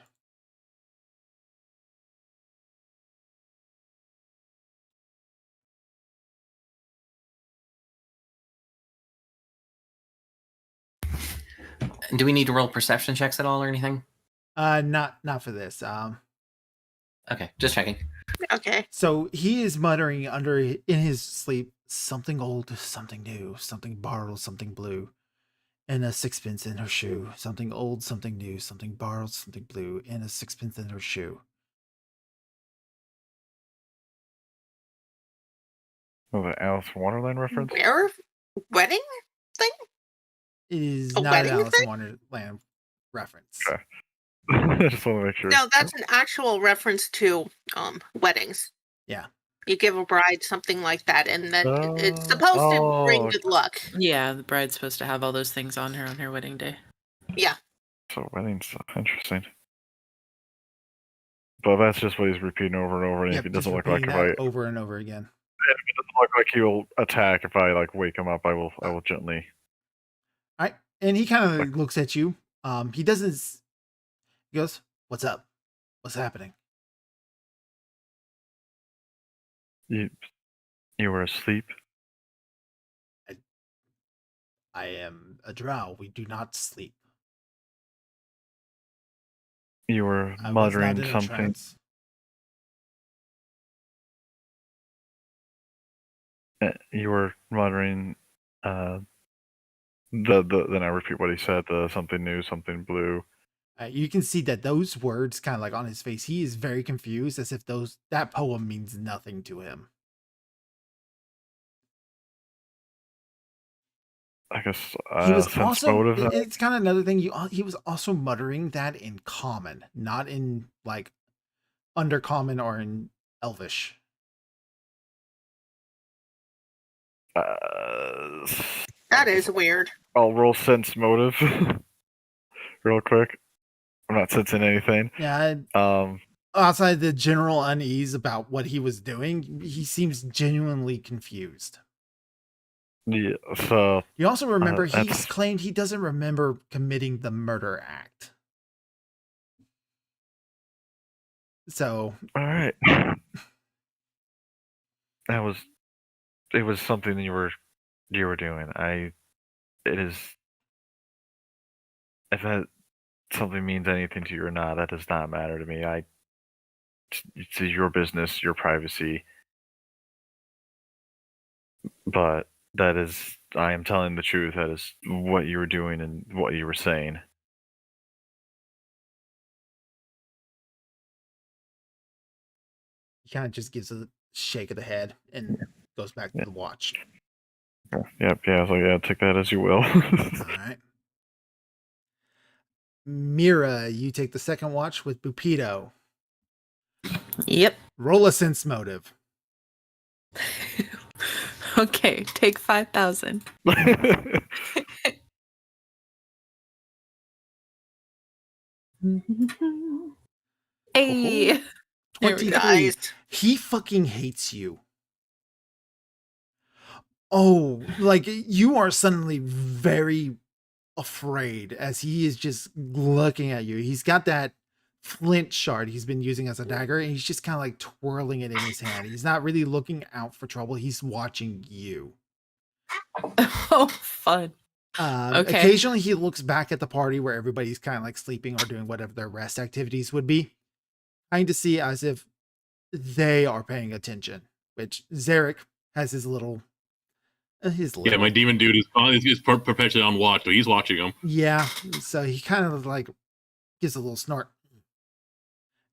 Do we need to roll perception checks at all or anything? Not for this. Okay, just checking. Okay. So he is muttering in his sleep, something old, something new, something borrowed, something blue, and a sixpence in her shoe. Something old, something new, something borrowed, something blue, and a sixpence in her shoe. Oh, the Alice in Wonderland reference? Where? Wedding thing? It is A not an wedding Alice in thing? Wonderland reference. Okay. I just want to make sure. No, that's an actual reference to weddings. Yeah. You give a bride something like that, and then it's supposed to bring good luck. Yeah, the bride's supposed to have all those things on her wedding day. Yeah. So wedding stuff. Interesting. But that's just what he's repeating over and over. And if Yep, it just doesn't look like repeating if I that over and over again. if it doesn't look like he'll attack if I like wake him up, I will gently. All right. And he kind of looks at you. He doesn't. He goes, "What's up? What's happening?" You were asleep. I am a drow. We do not sleep. You were I was not muttering in a something. trance. You were muttering. Then I repeat what he said. The something new, something blue. You can see that those words kind of like on his face. He is very confused, as if that poem means nothing to him. I guess He was sense also. motive. It's kind of another thing. He was also muttering that in common, not in like undercommon or in Elvish. That is weird. I'll roll sense motive real quick. I'm not sensing anything. Yeah. Outside the general unease about what he was doing, he seems genuinely confused. Yeah. So You also remember he's that's- claimed he doesn't remember committing the murder act. So all right. It was something you were doing. It is. If that something means anything to you or not, that does not matter to me. It's your business, your privacy. But that is, I am telling the truth. That is what you were doing and what you were saying. he kind of just gives a shake of the head and goes back to the watch. Yep. Yeah. So yeah, take that as you will. All right. Mira, you take the second watch with Bupito. Yep. Roll a sense motive. Okay, take 5,000. Hey. There we 23. go. Guys. He fucking hates you. Oh, like you are suddenly very afraid as he is just looking at you. He's got that flint shard he's been using as a dagger, and he's just kind of like twirling it in his hand. He's not really looking out for trouble. He's watching you. Oh, fun. Okay. Occasionally he looks back at the party where everybody's kind of like sleeping or doing whatever their rest activities would be, trying to see as if they are paying attention, which Zarek has his little Yeah, my demon dude is perpetually on watch, so he's watching him. Yeah, so he kind of like gives a little snort,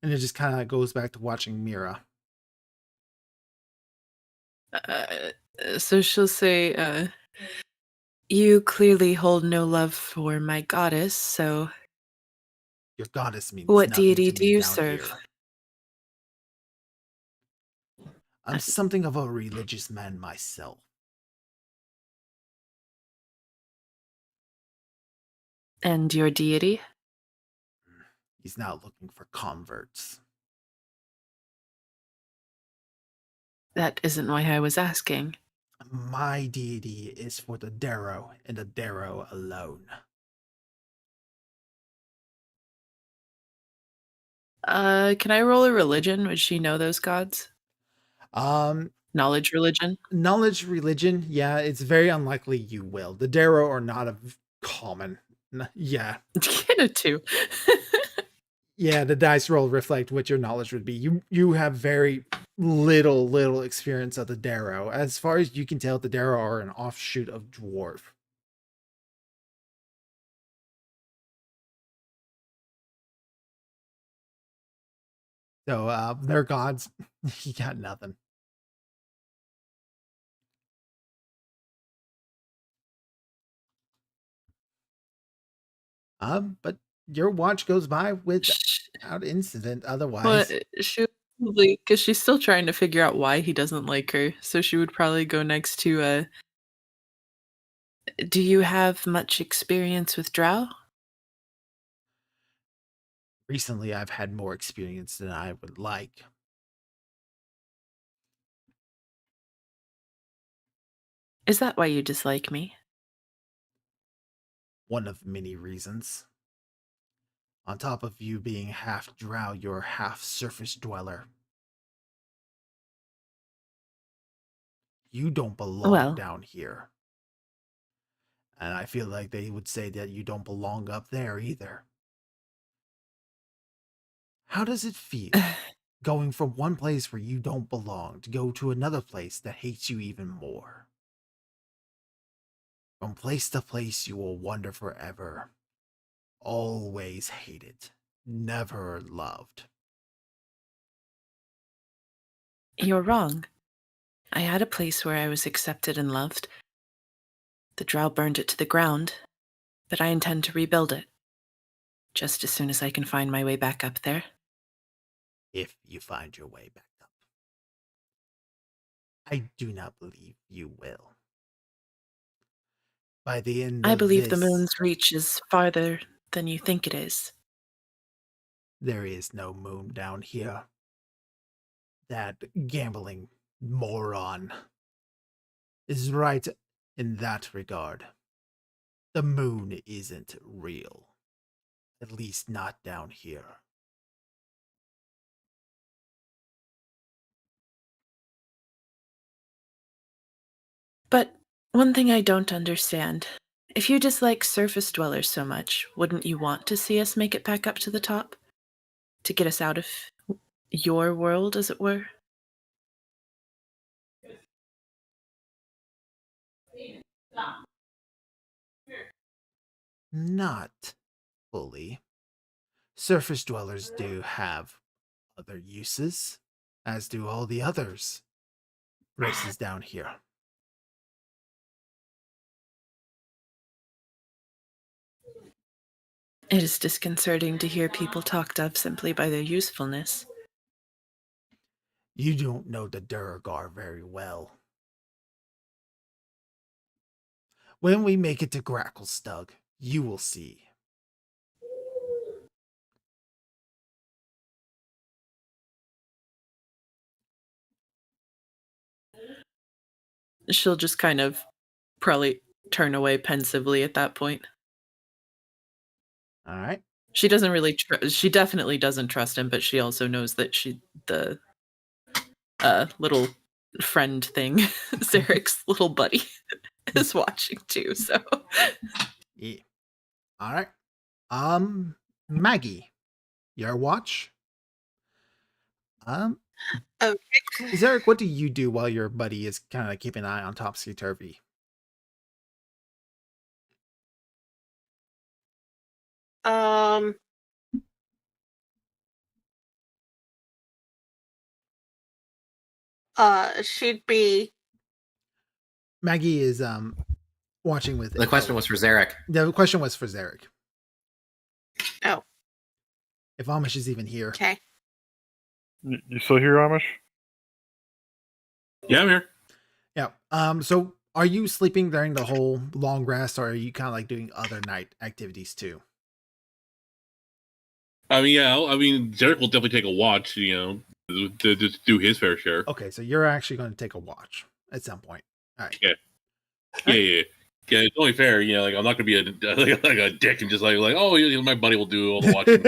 and it just kind of goes back to watching Mira. So she'll say, you clearly hold no love for my goddess, so Your goddess means what nothing deity to do me you down serve? here. I'm something of a religious man myself. And your deity? He's not looking for converts. That isn't why I was asking. My deity is for the Darrow and the Darrow alone. Can I roll a religion? Would she know those gods? Um, Knowledge religion? knowledge religion, yeah, it's very unlikely you will. The Darrow are not a common. Yeah. Get a 2. Yeah, the dice roll reflect what your knowledge would be. You have very little experience of the Darrow. As far as you can tell, the Darrow are an offshoot of dwarf. So they're gods. You got nothing. But your watch goes by without incident Well, otherwise. she would probably, because she's still trying to figure out why he doesn't like her. So she would probably go next to, do you have much experience with drow? Recently, I've had more experience than I would like. Is that why you dislike me? One of many reasons. On top of you being half drow, you're half surface dweller. You don't belong Well. down here. And I feel like they would say that you don't belong up there either. How does it feel going from one place where you don't belong to go to another place that hates you even more? From place to place, you will wander forever. Always hated, never loved. You're wrong. I had a place where I was accepted and loved. The drow burned it to the ground, but I intend to rebuild it. Just as soon as I can find my way back up there. If you find your way back up. I do not believe you will. By the end I of believe the this, moon's reach is farther than you think it is. there is no moon down here. That gambling moron is right in that regard. The moon isn't real. At least not down here. But one thing I don't understand. If you dislike surface dwellers so much, wouldn't you want to see us make it back up to the top? To get us out of your world, as it were? Not fully. Surface dwellers do have other uses, as do all the others races down here. It is disconcerting to hear people talked of simply by their usefulness. You don't know the Duragar very well. When we make it to Gracklestug, you will see. She'll just kind of probably turn away pensively at that point. All right. She doesn't really she definitely doesn't trust him, but she also knows that the little friend thing, Zarek's little buddy, is watching too, so. Yeah. All right. Maggie, your watch. Okay. Zarek, what do you do while your buddy is kind of keeping an eye on Topsy Turvy? She'd be Maggie is watching with. The question was for Zarek. The question was for Zarek. Oh. If Amish is even here. okay. You still here, Amish? Yeah, I'm here. Yeah. So are you sleeping during the whole long rest, or are you kind of like doing other night activities too? I mean, yeah. I mean, Zarek will definitely take a watch. You know, to do his fair share. Okay, so you're actually going to take a watch at some point. All right. Yeah. Yeah. It's only fair, like I'm not gonna be a like a dick and just like oh my buddy will do all the watching.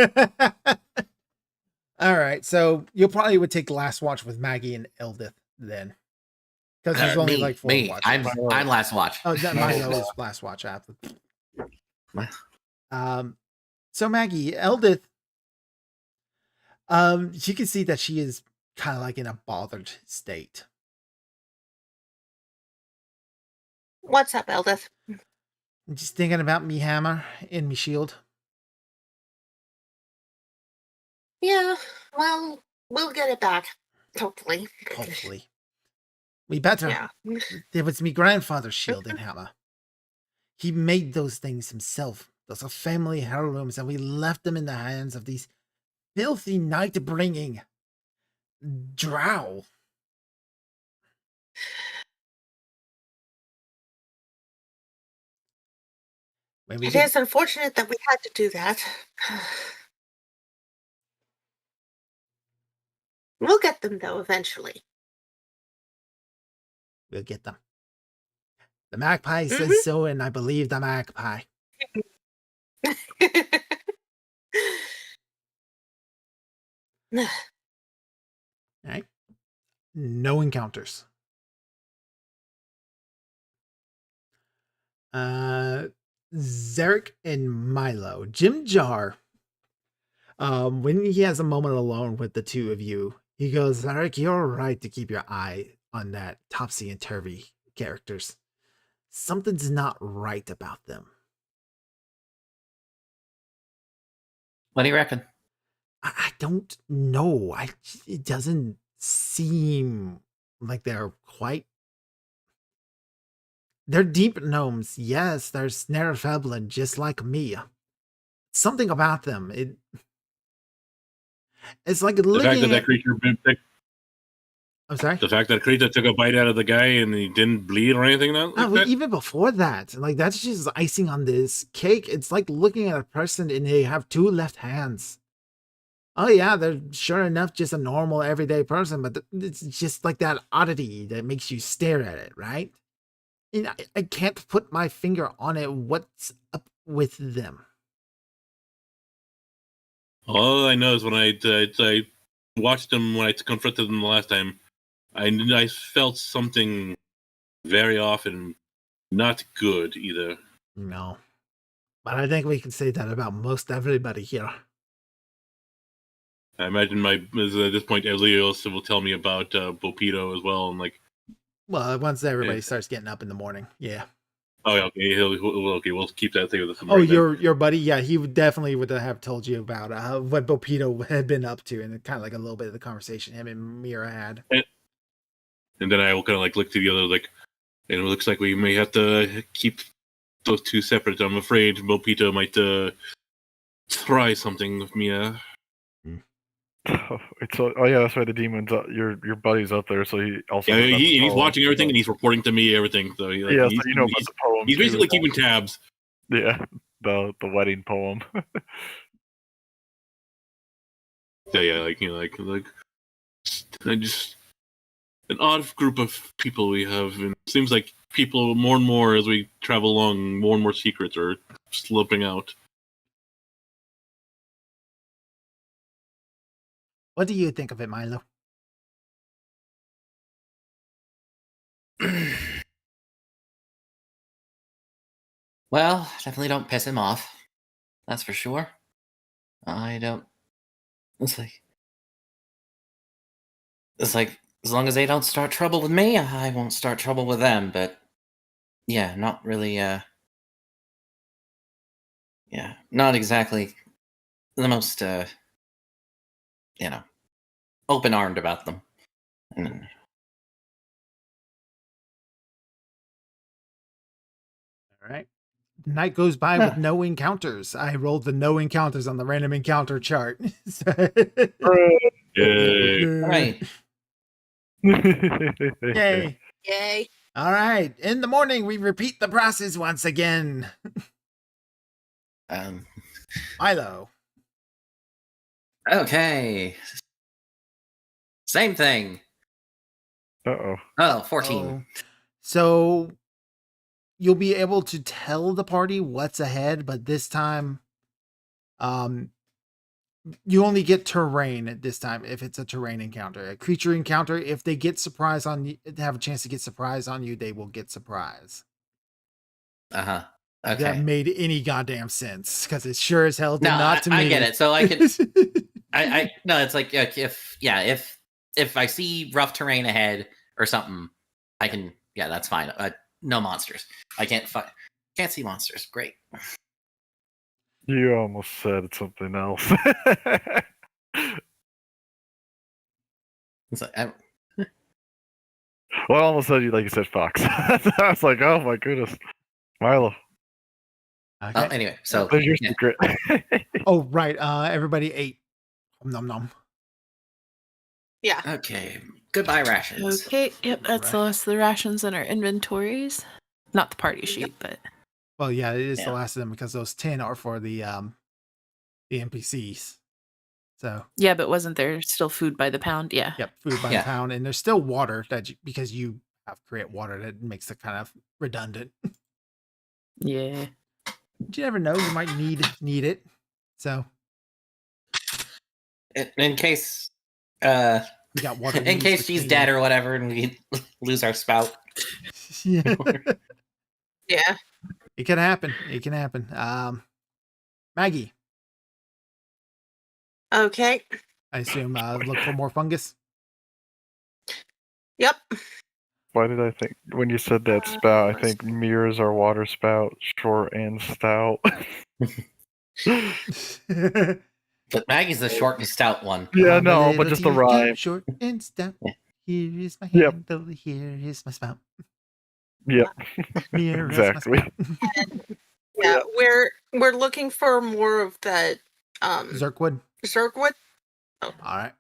All right, so you'll probably would take last watch with Maggie and Eldith then, because there's only like 4 me. watches. I'm last watch. Oh, that Milo is last watch after. So Maggie, Eldith, you can see that she is kind of like in a bothered state. What's up, Eldith? Just thinking about me hammer and me shield. Yeah, well, we'll get it back. Hopefully. Hopefully, we better. Yeah. There was me grandfather's shield and hammer. He made those things himself. Those are family heirlooms, and we left them in the hands of these filthy night-bringing drow. It is unfortunate that we had to do that. We'll get them, though, eventually. We'll get them. The magpie says so, and I believe the magpie. Right? No encounters. Zarek and Milo. Jim Jar. When he has a moment alone with the two of you, he goes, Zarek, you're right to keep your eye on that topsy and turvy characters. Something's not right about them. What do you reckon? I don't know. It doesn't seem like they're quite. They're deep gnomes. Yes, they're Snarefeblin, just like me. Something about them. It's like The looking fact that at. creature I'm sorry. The fact that creature took a bite out of the guy and he didn't bleed or anything. Even before that, like that's just icing on this cake. It's like looking at a person and they have 2 left hands. Oh yeah, they're sure enough just a normal everyday person, but it's just like that oddity that makes you stare at it, right? And I can't put my finger on it. What's up with them? All I know is when I watched them when I confronted them the last time, I felt something very often not good either. No, but I think we can say that about most everybody here. I imagine at this point Elios will tell me about Bopito as well, and like. Well, once everybody starts getting up in the morning, yeah. Oh, yeah, okay. We'll keep that thing with us. Oh, your buddy, yeah, he would have told you about what Bopito had been up to, and kind of like a little bit of the conversation him and Mira had. And then I will kind of like look to the other, like, and it looks like we may have to keep those 2 separate. I'm afraid Bopito might try something with Mia. Oh yeah, that's why the demon's your buddy's up there, so he also he's watching everything and he's reporting to me everything. So so you know about the poem. He's basically keeping tabs. Yeah, the wedding poem. Yeah, like I just an odd group of people we have, and it seems like people more and more as we travel along, more and more secrets are slipping out. What do you think of it, Milo? Well, definitely don't piss him off. That's for sure. I don't. It's like as long as they don't start trouble with me, I won't start trouble with them. But yeah, not really. Yeah, not exactly the most. Open-armed about them. And all right. Night goes by with no encounters. I rolled the no encounters on the random encounter chart. Yay. right. Yay. Yay. All right. In the morning, we repeat the process once again. Milo. Okay. Same thing. Uh-oh. Oh, 14. Oh. So you'll be able to tell the party what's ahead, but this time, you only get terrain at this time if it's a terrain encounter. A creature encounter, if they get surprise on you, have a chance to get surprise on you, they will get surprise. Uh-huh. If that Okay. made any goddamn sense, because it sure as hell did No, not to me. I get it. So I can no, it's like if I see rough terrain ahead or something, I can that's fine. No monsters. I can't see monsters. Great. You almost said something else. It's like, Well, I almost said you said fox. I was like, oh my goodness, Milo. Okay. well, anyway, so There's your yeah. secret. Oh, right. Everybody ate. Nom nom. Yeah. Okay. Goodbye rations. Okay, yep, that's the Right. last of the rations in our inventories. Not the party sheet, but Well, yeah, it is Yeah. the last of them because those 10 are for the NPCs. So, yeah, but wasn't there still food by the pound? Yeah. yep, food by the Yeah. pound, and there's still water because you have to create water that makes it kind of redundant. Yeah. But you never know, you might need it. So, In case you got water. in case she's dead or whatever and we lose our spout. Yeah. Yeah. It can happen. It can happen. Maggie, Okay. I assume look for more fungus. Yep. Why did I think when you said that spout? I think mirrors are water spout, short and stout. But Maggie's the short and stout one. Yeah, I'm a no, little but just the teacup, rhyme. Short and stout. Yeah. Here is my Yep. handle. Here is my spout. Yep, Here is my exactly. spout. Yeah. We're looking for more of that Zerkwood. Zergwood All right.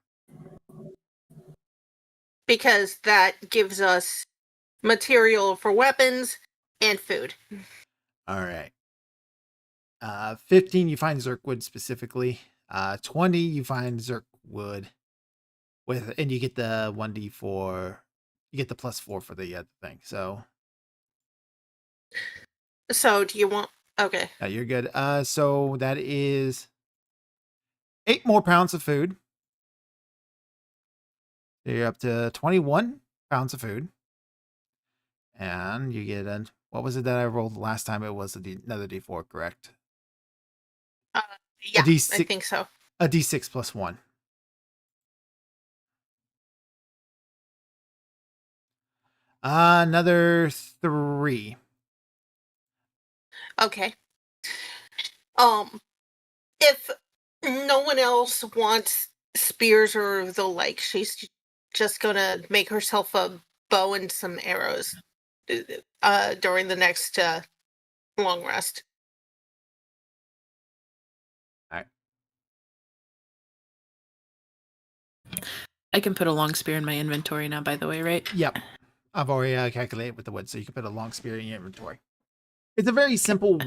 because that gives us material for weapons and food. All right. 15, you find Zerkwood specifically. 20, you find Zerkwood and you get the 1d4. You get the +4 for the other thing. So So do you want? Okay. you're good. So that is 8 more pounds of food. So you're up to 21 pounds of food. And you get what was it that I rolled last time? It was another d4, correct? Yeah, D6 I think so. A d6 plus 1. Another 3. Okay. If no one else wants spears or the like, she's just gonna make herself a bow and some arrows during the next long rest. I can put a long spear in my inventory now, by the way, right? Yep. I've already calculated with the wood, so you can put a long spear in your inventory. It's a very simple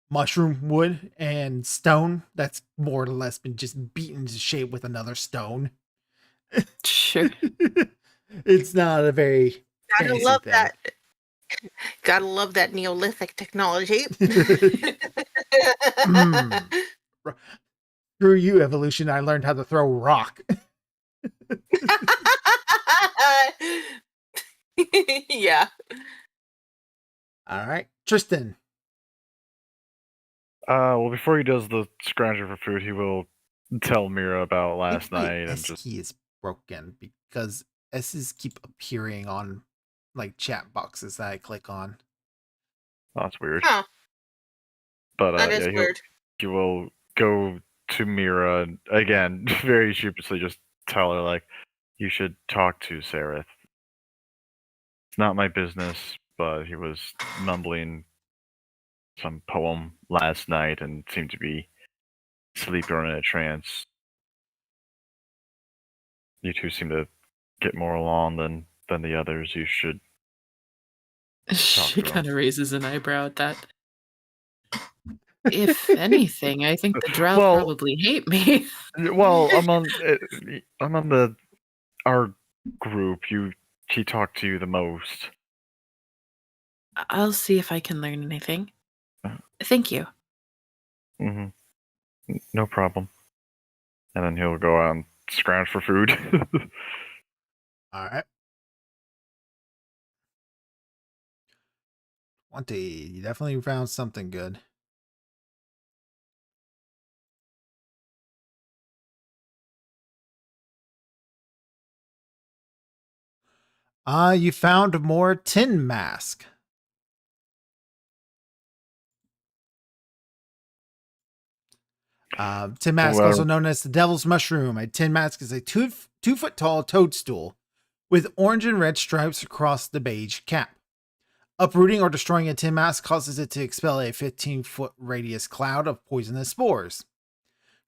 mushroom wood and stone that's more or less been just beaten into shape with another stone. Sure. It's not a very Gotta fancy love thing. that. Gotta love that Neolithic technology. Through you, evolution, I learned how to throw rock. Yeah. All right, Tristan. Well, before he does the scrounging for food, he will tell Mira about I last think my night and S just key is broken because S's keep appearing on like chat boxes that I click on. oh, that's weird. Huh. But That is yeah, weird. he will go to Mira and again, very sheepishly, just tell her like, you should talk to Sereth. It's not my business, but he was mumbling some poem last night and seemed to be sleeping or in a trance. You two seem to get more along than the others. You should. She to him. kind of raises an eyebrow at that. If anything, I think the Drow Well- probably hate me. Well, I'm on the our group, he talked to you the most. I'll see if I can learn anything. Uh. Thank you. Hmm. No problem. And then he'll go out and scrounge for food. All right. 20. You definitely found something good. You found more tin mask. Tin mask, Well- also known as the devil's mushroom. A tin mask is a 2 foot tall toadstool with orange and red stripes across the beige cap. Uprooting or destroying a tin mask causes it to expel a 15-foot radius cloud of poisonous spores.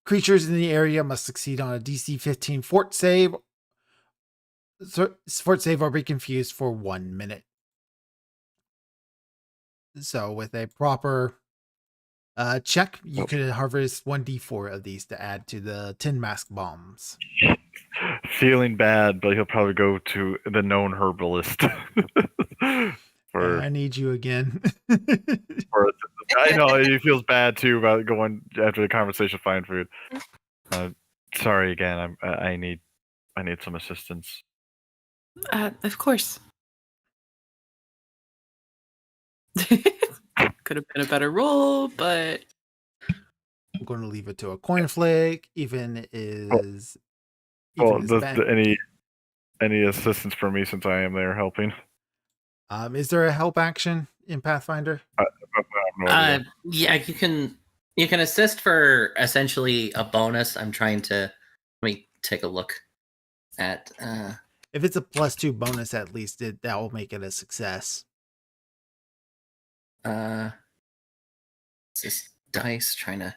Creatures in the area must succeed on a DC 15 fort save or be confused for 1 minute. So with a proper check, you could harvest 1d4 of these to add to the tin mask bombs. Feeling bad, but he'll probably go to the known herbalist. I need you again. I know he feels bad too about going after the conversation, find food. Sorry again. I need some assistance. Of course. Could have been a better roll, but I'm going to leave it to a coin flick. Even is Well, even is does bad. any assistance from me since I am there helping? Is there a help action in Pathfinder? I have no idea. Yeah, you can assist for essentially a bonus. I'm trying to let me take a look at If it's a +2 bonus, at least that will make it a success. is this dice trying to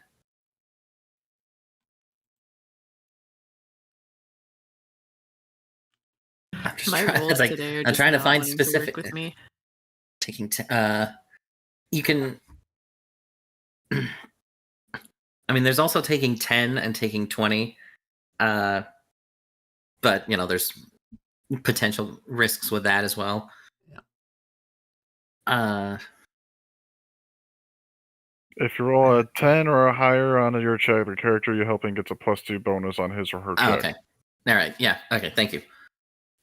I'm just my trying, rolls it's like, today are I'm just trying to not find wanting to work specific with me. taking you can I mean there's also taking 10 and taking 20 but there's potential risks with that as well. If you roll a 10 or higher on your check, the character you're helping gets a +2 bonus on his or her check. Okay, all right, yeah, okay, thank you.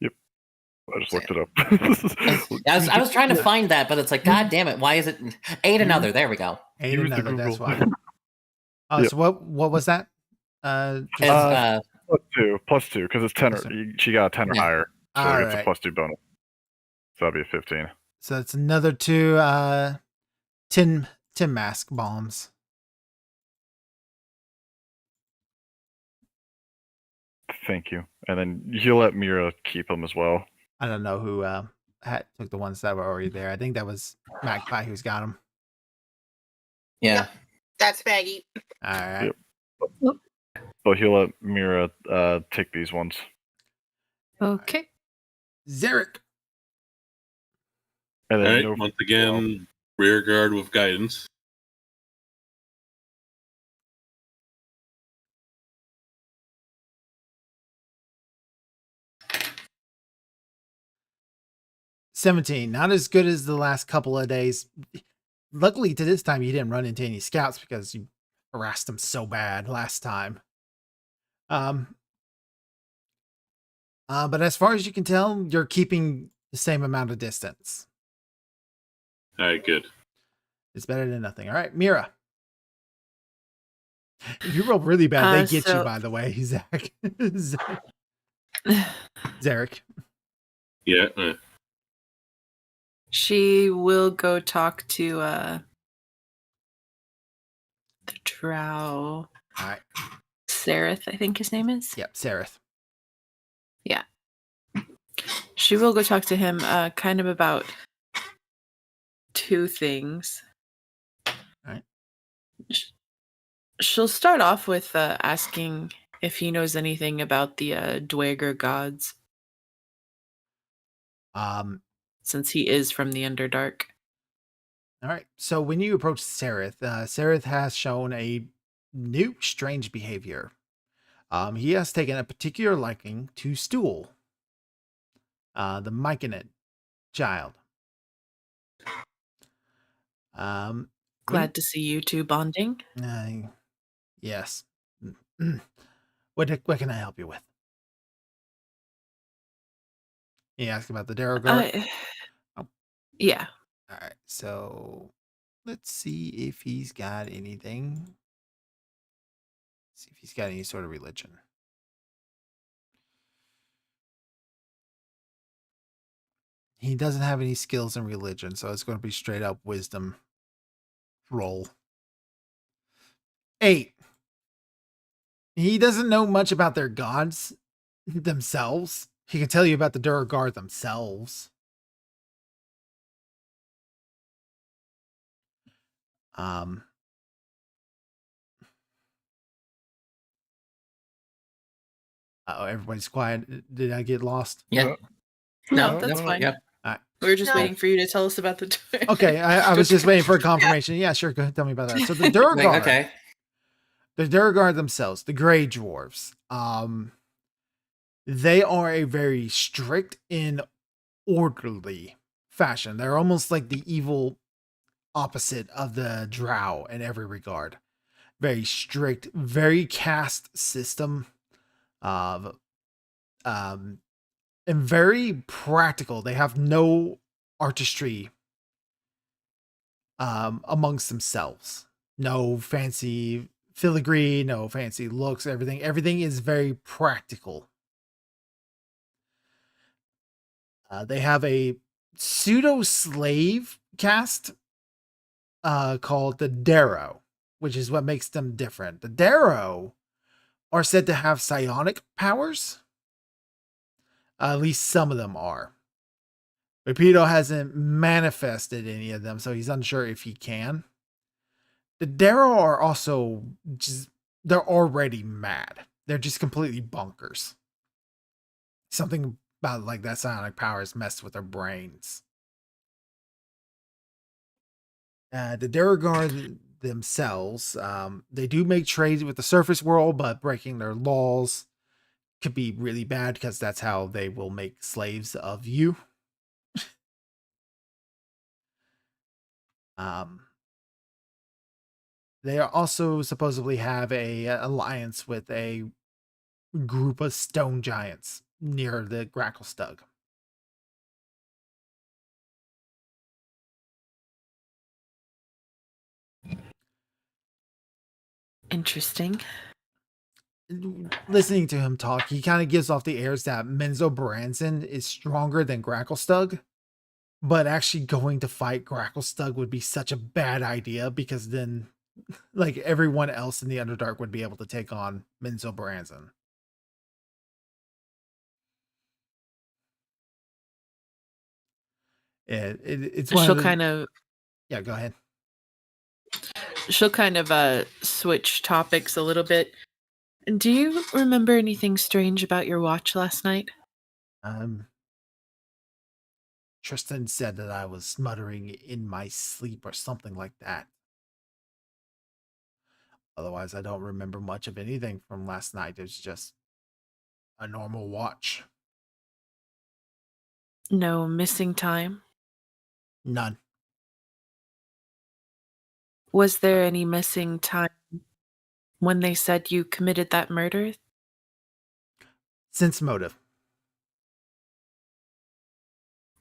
I just looked it up. I was trying to find that, but it's like, god damn it, why is it another? There we go. Ain't Use the another, that's Google. why. Yep. So what was that? It's, +2 because it's 10 or she got a 10 or Yeah. higher, so All it gets right. a +2 bonus. So that'd be a 15. So it's another 2 tin mask bombs. Thank you. And then you'll let Mira keep them as well. I don't know who took the ones that were already there. I think that was Magpie who's got them. yeah. That's Maggie. All right. Yep. But he'll let Mira take these ones. Okay. Zarek. And All then right, no once again, rear guard with guidance. $17. Not as good as the last couple of days. Luckily, to this time, you didn't run into any scouts because you harassed them so bad last time. But as far as you can tell, you're keeping the same amount of distance. All right, good. It's better than nothing. All right, Mira. If you roll really bad, they get you, by the way, Zach. Zarek. Yeah. She will go talk to the drow. All right. Sareth, I think his name is. Yep, Sareth. Yeah. She will go talk to him kind of about 2 things. All right. She'll start off with asking if he knows anything about the Dweger gods. Since he is from the Underdark. All right. So when you approach Sareth, Sareth has shown a new strange behavior. He has taken a particular liking to stool. the Myconid child. Glad to see you two bonding. Yes. What can I help you with? You ask about the Darrowguard? Oh. Yeah. All right, so let's see if he's got anything. See if he's got any sort of religion. He doesn't have any skills in religion, so it's going to be straight up wisdom roll. 8. He doesn't know much about their gods themselves. He can tell you about the Darrowguard themselves. Oh, everybody's quiet. Did I get lost? Yeah. No, that's fine. Yep. We were just No. waiting for you to tell us about the. Okay, I was just waiting for a confirmation. Yeah, sure. Go ahead, tell me about that. So the Darrowguard, Like, okay. the Darrowguard themselves, the Grey Dwarves, they are a very strict and orderly fashion. They're almost like the evil opposite of the Drow in every regard. Very strict, very caste system, of and very practical. They have no artistry amongst themselves. No fancy filigree, no fancy looks, everything is very practical. They have a pseudo slave caste called the Darrow, which is what makes them different. The Darrow are said to have psionic powers. At least some of them are. Rapido hasn't manifested any of them, so he's unsure if he can. The Darrow are also just, they're already mad. They're just completely bonkers. Something about like that psionic powers messed with their brains. The Darrowguard themselves, they do make trades with the surface world, but breaking their laws could be really bad because that's how they will make slaves of you. They are also supposedly have a alliance with a group of stone giants near the Gracklstug. Interesting. Listening to him talk, he kind of gives off the airs that Menzoberranzan is stronger than Gracklstug, but actually going to fight Gracklstug would be such a bad idea because then, like, everyone else in the Underdark would be able to take on Menzoberranzan. It's one She'll of the, kind of yeah. Go ahead. she'll kind of switch topics a little bit. Do you remember anything strange about your watch last night? Tristan said that I was muttering in my sleep or something like that. Otherwise, I don't remember much of anything from last night. It was just a normal watch. No missing time? None. Was there any missing time when they said you committed that murder? Sense motive.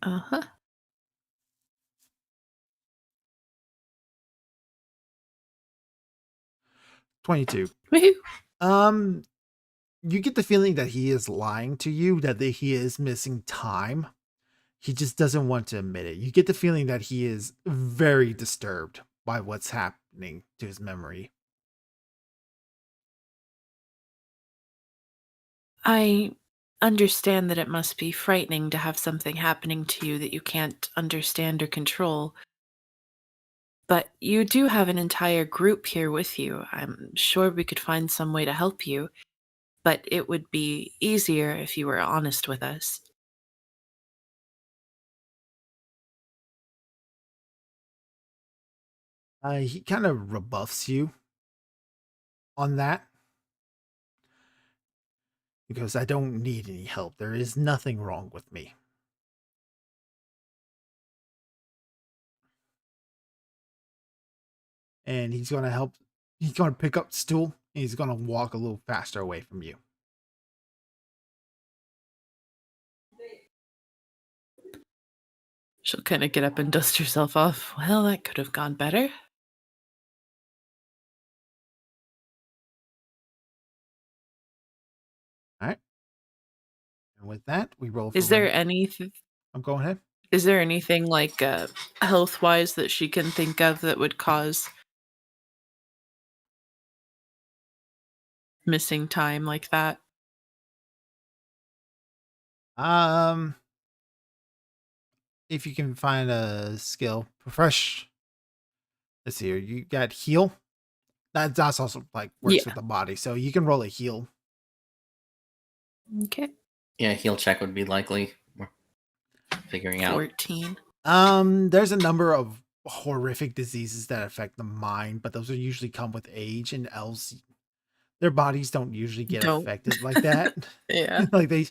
Uh-huh. 22. Woohoo. You get the feeling that he is lying to you, that he is missing time. He just doesn't want to admit it. You get the feeling that he is very disturbed by what's happening to his memory. I understand that it must be frightening to have something happening to you that you can't understand or control. But you do have an entire group here with you. I'm sure we could find some way to help you, but it would be easier if you were honest with us. He kind of rebuffs you on that. Because I don't need any help. There is nothing wrong with me. and he's going to help. He's going to pick up the stool, and he's going to walk a little faster away from you. She'll kind of get up and dust herself off. Well, that could have gone better. And with that, we roll. Is there anything? I'm going ahead. Is there anything like health-wise that she can think of that would cause missing time like that? If you can find a skill, refresh. Let's see here. You got heal. That's also like works Yeah. with the body, so you can roll a heal. Okay. Yeah, heal check would be likely. We're figuring out. 14. There's a number of horrific diseases that affect the mind, but those are usually come with age, and elves, their bodies don't usually get Don't. affected like that. Yeah. Like they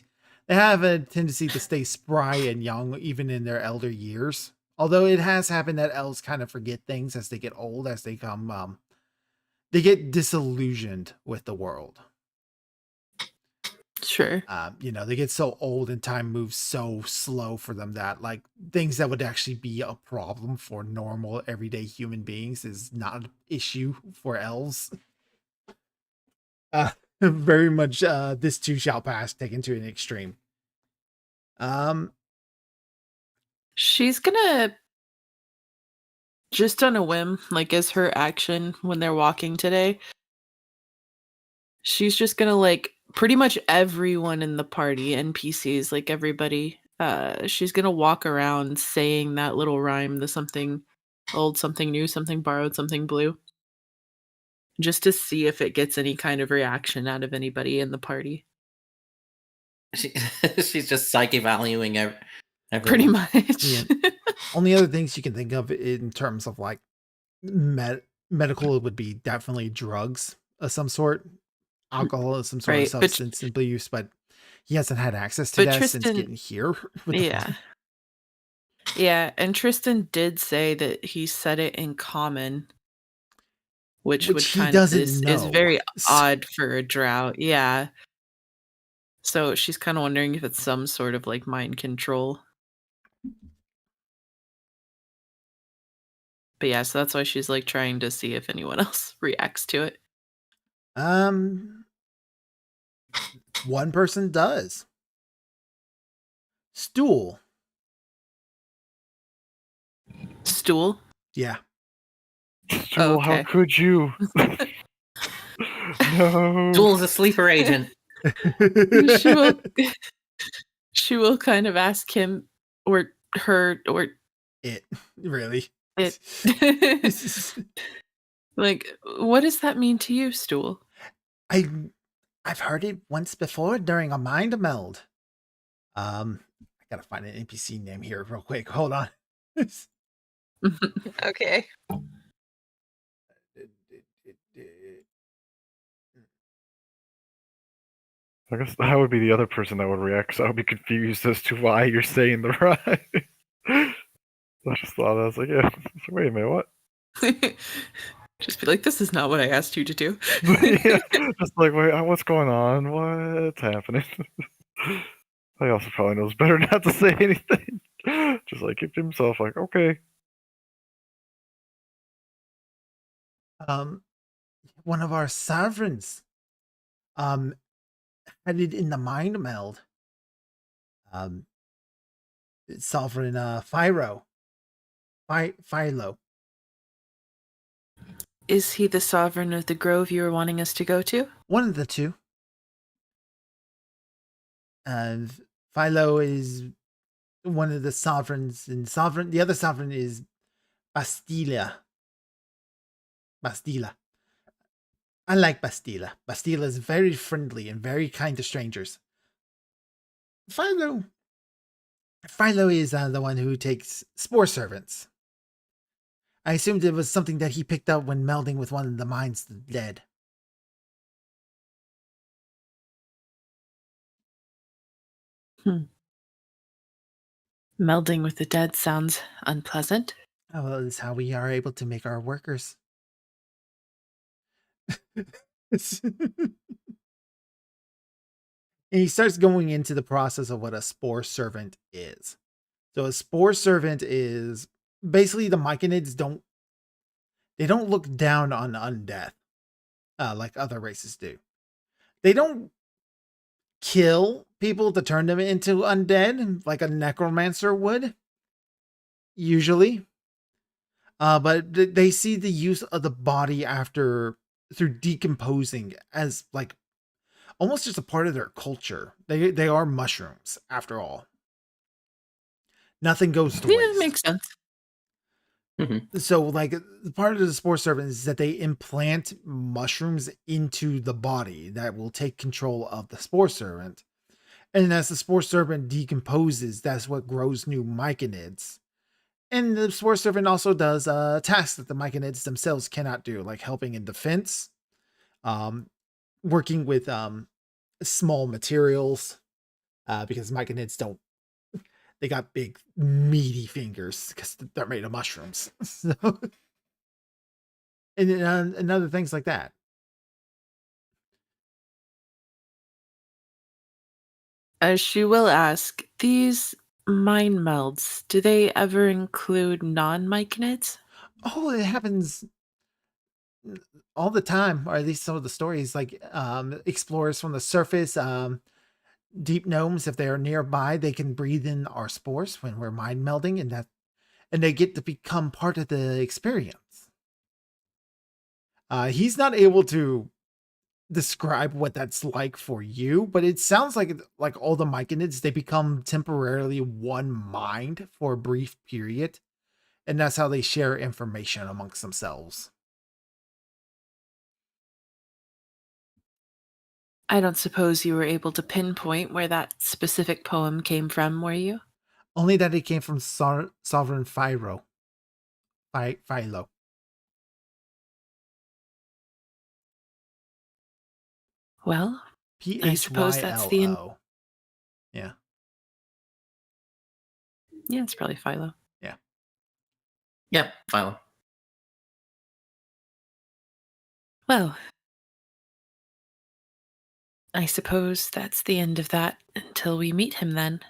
have a tendency to stay spry and young even in their elder years. Although it has happened that elves kind of forget things as they get old, as they come they get disillusioned with the world. Sure. They get so old and time moves so slow for them that like things that would actually be a problem for normal everyday human beings is not an issue for elves. Very much this too shall pass, taken to an extreme. She's gonna, just on a whim, like as her action when they're walking today, she's just gonna like pretty much everyone in the party, NPCs, like everybody, she's gonna walk around saying that little rhyme, the something old, something new, something borrowed, something blue, just to see if it gets any kind of reaction out of anybody in the party. She's just psyche valuing everyone. Pretty much. Yeah. Only other things you can think of in terms of like medical would be definitely drugs of some sort, alcohol of some sort Right, of but- substance abuse, but he hasn't had access to But that since Tristan- getting here. with the- Yeah. Yeah, and Tristan did say that he said it in common, which would he kind of doesn't is know. very So- odd for a drought. Yeah. So she's kind of wondering if it's some sort of like mind control. But yeah, so that's why she's like trying to see if anyone else reacts to it. One person does. Stool. Stool? Yeah. Stool, how Okay. could you? No. Duel's a sleeper agent. She will she will kind of ask him or her or It really. it like, what does that mean to you, Stool? I've heard it once before during a mind meld. I gotta find an NPC name here real quick. Hold on. Okay. I guess that would be the other person that would react, because I would be confused as to why you're saying the rhyme. I just thought, I was like, yeah, wait a minute, what? Just be like, this is not what I asked you to do. Yeah, just like, wait, what's going on? What's happening? He also probably knows better not to say anything. Just like keep to himself, like, okay. One of our sovereigns had it in the mind meld. Sovereign Philo. Philo. Is he the sovereign of the grove you were wanting us to go to? One of the two. Philo is one of the sovereigns, and the other sovereign is Bastila. I like Bastila. Bastila is very friendly and very kind to strangers. Philo is the one who takes spore servants. I assumed it was something that he picked up when melding with one of the minds of the dead. Melding with the dead sounds unpleasant. Oh, well, it's how we are able to make our workers And he starts going into the process of what a spore servant is. So a spore servant is basically the Myconids don't look down on undeath like other races do. They don't kill people to turn them into undead like a necromancer would usually. But they see the use of the body after through decomposing as like almost just a part of their culture. They are mushrooms after all. Nothing goes to Yeah, waste. it makes sense. So like part of the spore servant is that they implant mushrooms into the body that will take control of the spore servant. And as the spore servant decomposes, that's what grows new myconids. And the spore servant also does tasks that the myconids themselves cannot do, like helping in defense, working with small materials, because myconids don't. They got big, meaty fingers because they're made of mushrooms. So, and other things like that. She will ask, these mind melds, do they ever include non-myconids? Oh, it happens all the time, or at least some of the stories, like explorers from the surface, deep gnomes, if they are nearby, they can breathe in our spores when we're mind melding, and they get to become part of the experience. He's not able to describe what that's like for you, but it sounds like all the myconids, they become temporarily one mind for a brief period, and that's how they share information amongst themselves. I don't suppose you were able to pinpoint where that specific poem came from, were you? Only that it came from Sovereign Philo. Philo. Well, I suppose that's the Phylo. Yeah. Yeah, it's probably Philo. Yep, Philo. Well, I suppose that's the end of that until we meet him then.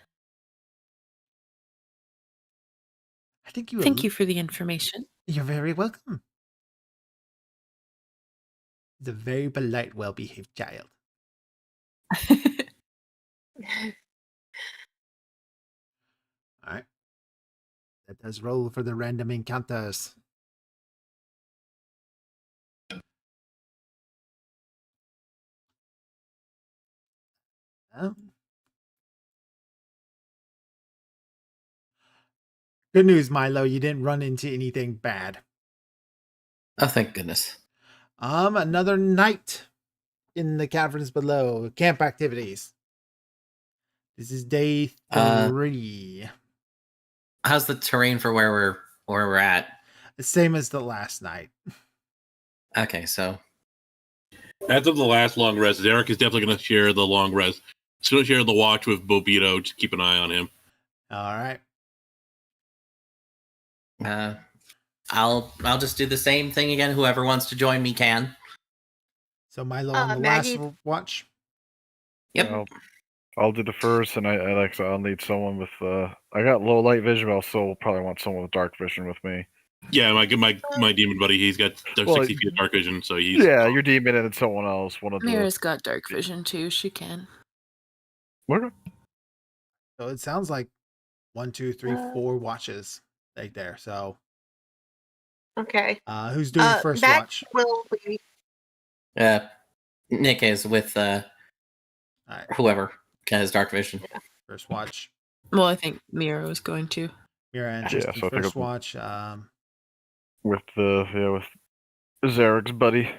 I think Thank you for the information. You're very welcome. He's a very polite, well-behaved child. All right. Let us roll for the random encounters. Oh. Good news, Milo. You didn't run into anything bad. Oh, thank goodness. Another night in the caverns below. Camp activities. This is day 3. How's the terrain for where we're at? The same as the last night. Okay, so After the last long rest, Derek is definitely going to share the long rest. He's going to share the watch with Bobito. Just keep an eye on him. All right. I'll just do the same thing again. Whoever wants to join me can. So Milo on the Maggie. last watch. Yep. I'll do the first, and I like I said, I'll need someone with. I got low light vision, but I'll still probably want someone with dark vision with me. Yeah, my demon buddy, he's got 60 feet of dark vision, so he's Yeah, your demon and then someone else. One of the. Mira's got dark vision too. She can. What? So it sounds like 1, 2, 3, 4 watches right there. So Okay. who's doing the first watch? Will be Nick is with All right. whoever has dark vision. First watch. Well, I think Mira was going to. Mira and Yeah, Tristan so I think first I'll- watch. With with Zarek's buddy.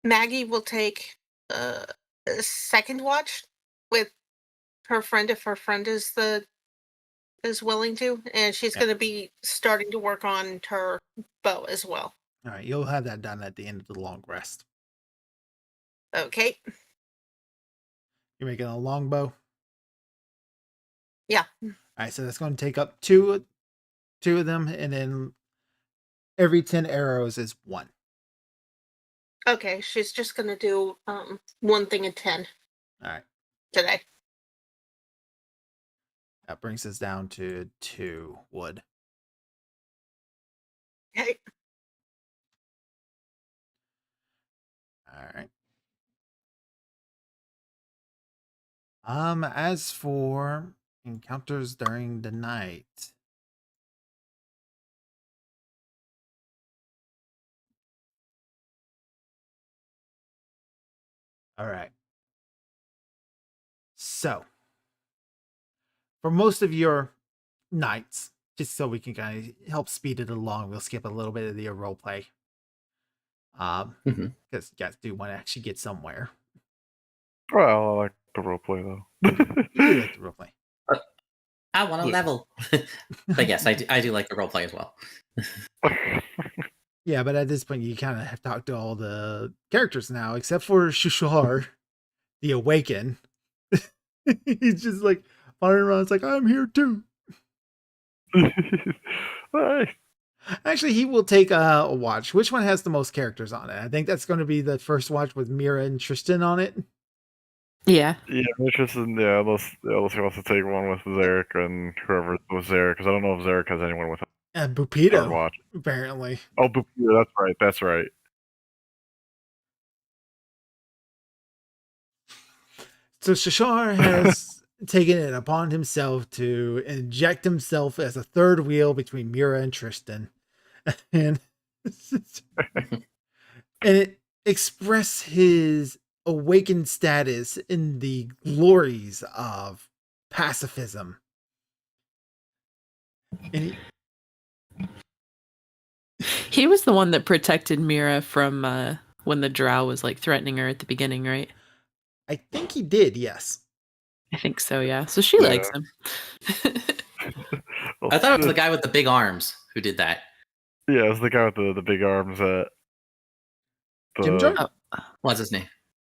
Maggie will take a second watch with her friend if her friend is willing to, and she's Yeah. going to be starting to work on her bow as well. All right, you'll have that done at the end of the long rest. Okay. You're making a longbow. Yeah. All right, so that's going to take up two of them, and then every 10 arrows is 1. Okay, she's just gonna do one thing in 10 All right. today. That brings us down to 2 wood. Okay. All right. As for encounters during the night. All right. So, for most of your nights, just so we can kind of help speed it along, we'll skip a little bit of the role play. Because Mhm. you guys do want to actually get somewhere. Well, I like the roleplay though. You do like the role play. I want a Yeah. level. But yes, I do like the roleplay as well. Yeah, but at this point, you kind of have talked to all the characters now, except for Shushar, the Awaken. He's just like wandering around. It's like, I'm here too. Hey. Actually, he will take a watch. Which one has the most characters on it? I think that's going to be the first watch with Mira and Tristan on it. Yeah. Yeah, I'm interested in, unless he wants to take one with Zarek and whoever was Zarek, because I don't know if Zarek has anyone with And Hard Bupito, Watch. apparently. Oh, Bupito, that's right. So Shashar has taken it upon himself to inject himself as a third wheel between Mira and Tristan. And it express his awakened status in the glories of pacifism. And He was the one that protected Mira from when the drow was like threatening her at the beginning, right? I think he did, yes. I think so, yeah. So she Yeah. likes him. Well, I thought it was the guy with the big arms who did that. Yeah, it was the guy with the big arms. Jim Jar? Oh, What's his name?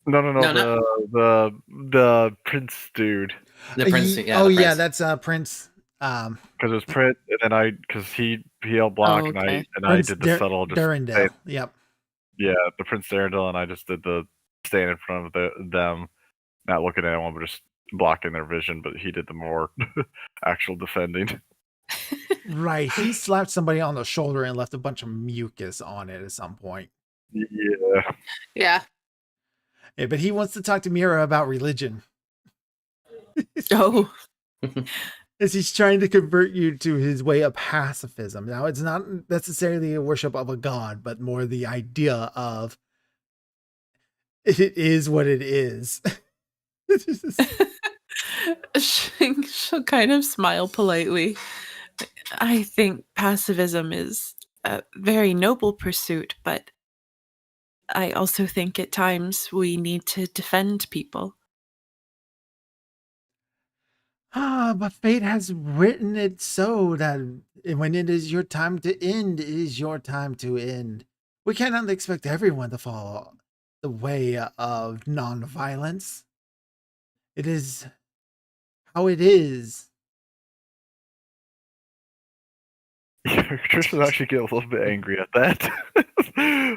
No, No, the Prince dude. The prince. Yeah, oh the yeah, prince. that's Prince. Because it was Prince, and then because he held block, Oh, and okay. I Prince did the subtle just Durandal. Yep. yeah, the Prince Darendil, and I just did the stand in front of them, not looking at anyone, but just blocking their vision. But he did the more actual defending. Right. He slapped somebody on the shoulder and left a bunch of mucus on it at some point. Yeah. Yeah. Yeah, but he wants to talk to Mira about religion. Oh, As he's trying to convert you to his way of pacifism. Now, it's not necessarily a worship of a god, but more the idea of it is what it is. she'll kind of smile politely. I think pacifism is a very noble pursuit, but I also think at times we need to defend people. But fate has written it so that when it is your time to end, it is your time to end. We cannot expect everyone to follow the way of non-violence. It is how it is. Tristan's actually getting a little bit angry at that.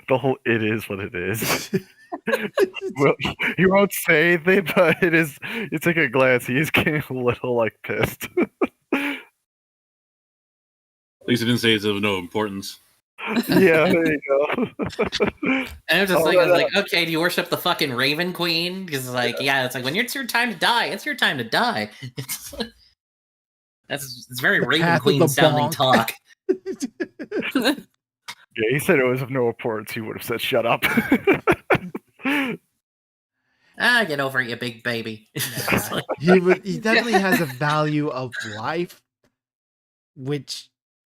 The whole "it is what it is." Well, he won't say anything, but it is. You take a glance, he is getting a little like pissed. At least it didn't say it's of no importance. Yeah, there you go. And I was just Oh, like, I was no. like, okay, do you worship the fucking Raven Queen? Because like, yeah, it's like when it's your time to die, it's your time to die. It's very The Raven path of Queen the sounding bonk. talk. Yeah, he said it was of no importance. He would have said, "Shut up." Ah, get over it, you big baby. It's Nah, like- he definitely has a value of life, which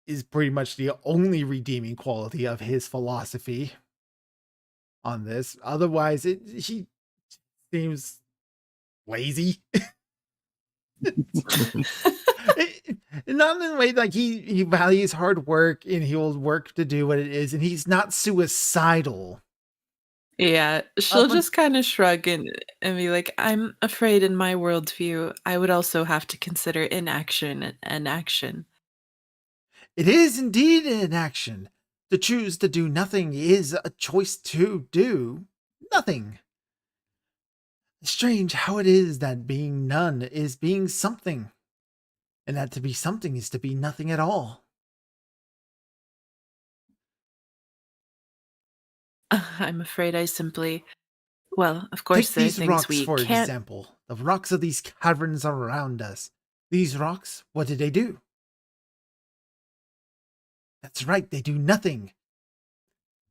is pretty much the only redeeming quality of his philosophy on this. Otherwise, he seems lazy. Not in a way like he values hard work and he will work to do what it is, and he's not suicidal. Yeah, she'll but- just kind of shrug and be like, I'm afraid in my worldview, I would also have to consider inaction and action. It is indeed an action, To choose to do nothing is a choice to do nothing. Strange how it is that being none is being something, and that to be something is to be nothing at all. I'm afraid I simply. Well, of course, Take there are these things rocks we for can't. example. The rocks of these caverns around us. These rocks, what did they do? That's right, they do nothing.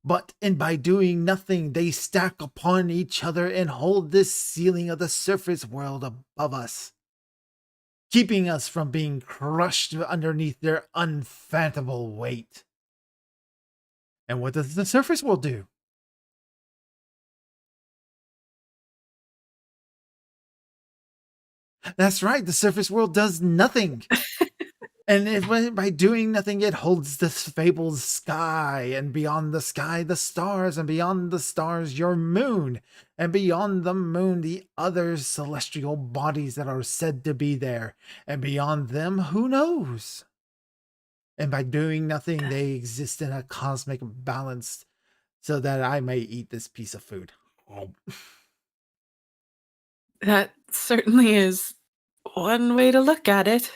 But and by doing nothing, they stack upon each other and hold this ceiling of the surface world above us, keeping us from being crushed underneath their unfathomable weight. And what does the surface world do? That's right, the surface world does nothing. And by doing nothing, it holds this fabled sky, and beyond the sky, the stars, and beyond the stars, your moon, and beyond the moon, the other celestial bodies that are said to be there, and beyond them, who knows? And by doing nothing, they exist in a cosmic balance so that I may eat this piece of food. Oh. That certainly is one way to look at it.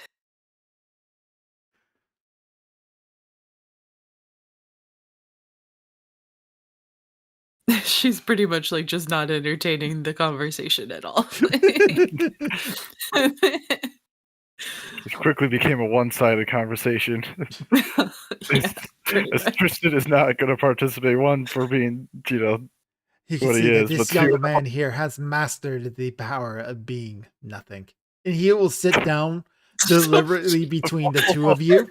She's pretty much like just not entertaining the conversation at all. It quickly became a one-sided conversation. Yeah, pretty As much. Tristan is not going to participate. One for being, You can what he see that is, this but young two- man here has mastered the power of being nothing. And he will sit down deliberately between the two of you.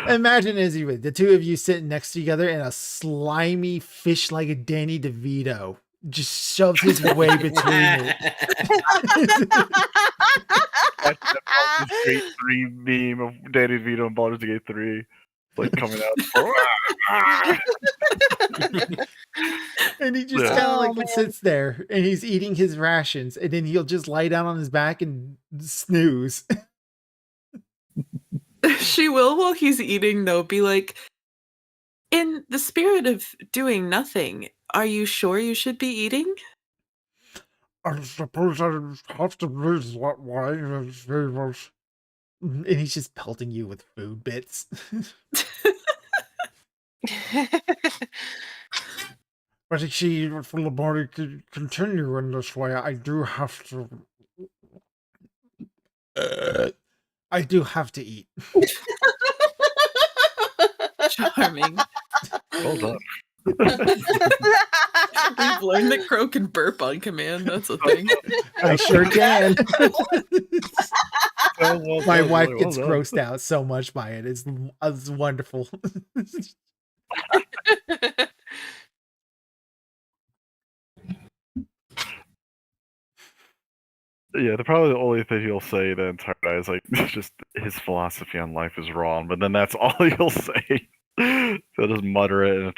Imagine as you would, the two of you sitting next to each other, and a slimy fish like Danny DeVito just shoves his way between it. That's the Baldur's Gate 3 meme of Danny DeVito and Baldur's Gate 3. Like coming out. And he just Yeah. kind of Oh, like man. sits there and he's eating his rations, and then he'll just lie down on his back and snooze. She will, while he's eating, though, be like, in the spirit of doing nothing, are you sure you should be eating? I suppose I have to be that way. And he's just pelting you with food bits. But if she for the body to continue in this way, I do have to. I do have to eat. Charming. Well done. We've learned that Crow can burp on command. That's a thing. I sure can. Well My done, wife well gets done. grossed out so much by it. It's wonderful. Yeah, probably the only thing he'll say the entire night is like just his philosophy on life is wrong, but then that's all he'll say. He'll just mutter it,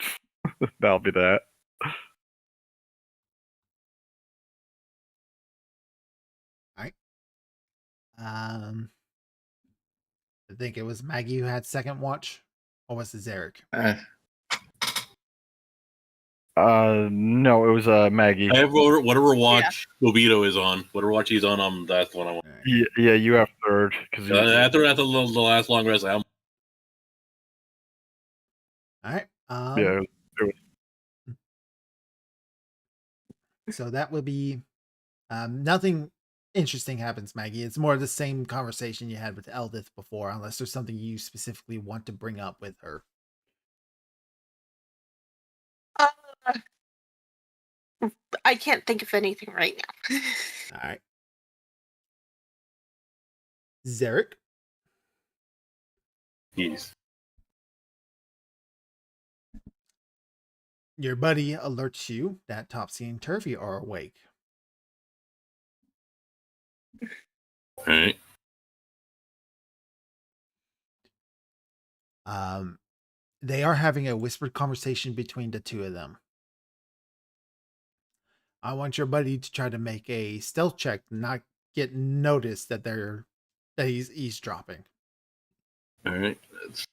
and that'll be that. I think it was Maggie who had second watch, or was it Zarek? No, it was Maggie. I have whatever watch Bobito is on. Whatever watch he's on, that's the one I want. Yeah, you have third because After the last long rest, I'm All right. yeah. So that will be nothing interesting happens, Maggie. It's more of the same conversation you had with Eldith before, unless there's something you specifically want to bring up with her. I can't think of anything right now. All right. Zarek, Yes. your buddy alerts you that Topsy and Turvy are awake. All right. They are having a whispered conversation between the two of them. I want your buddy to try to make a stealth check, not get noticed that he's eavesdropping. All right,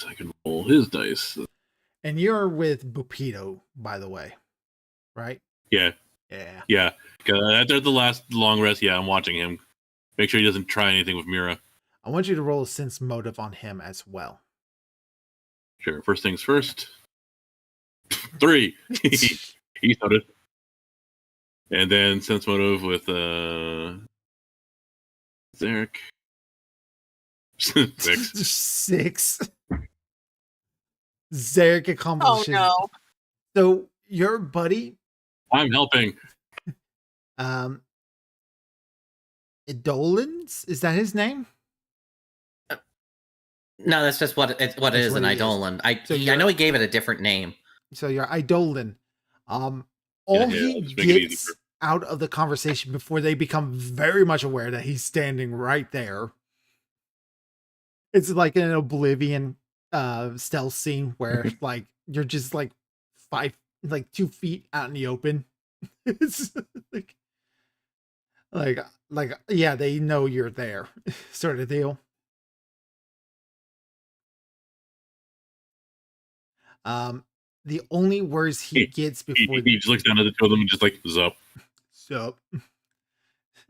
I can roll his dice. And you're with Bupito, by the way, right? Yeah, Yeah. yeah. After the last long rest, yeah, I'm watching him. Make sure he doesn't try anything with Mira. I want you to roll a sense motive on him as well. Sure. First things first. 3. He started. And then sense motive with Zarek. 6. 6. Zarek Oh accomplishes. no. So your buddy, I'm helping. Idolins, is that his name? No, that's just what it That's is, what an it is. Eidolon. So I know he gave it a different name. So you're Idolin. All Yeah, he let's make it easy gets for- out of the conversation before they become very much aware that he's standing right there. It's like an Oblivion stealth scene where like you're just like 2 feet out in the open. It's like yeah, they know you're there, sort of deal. The only words he gets before He just looks down at the two of them and just like, zup. so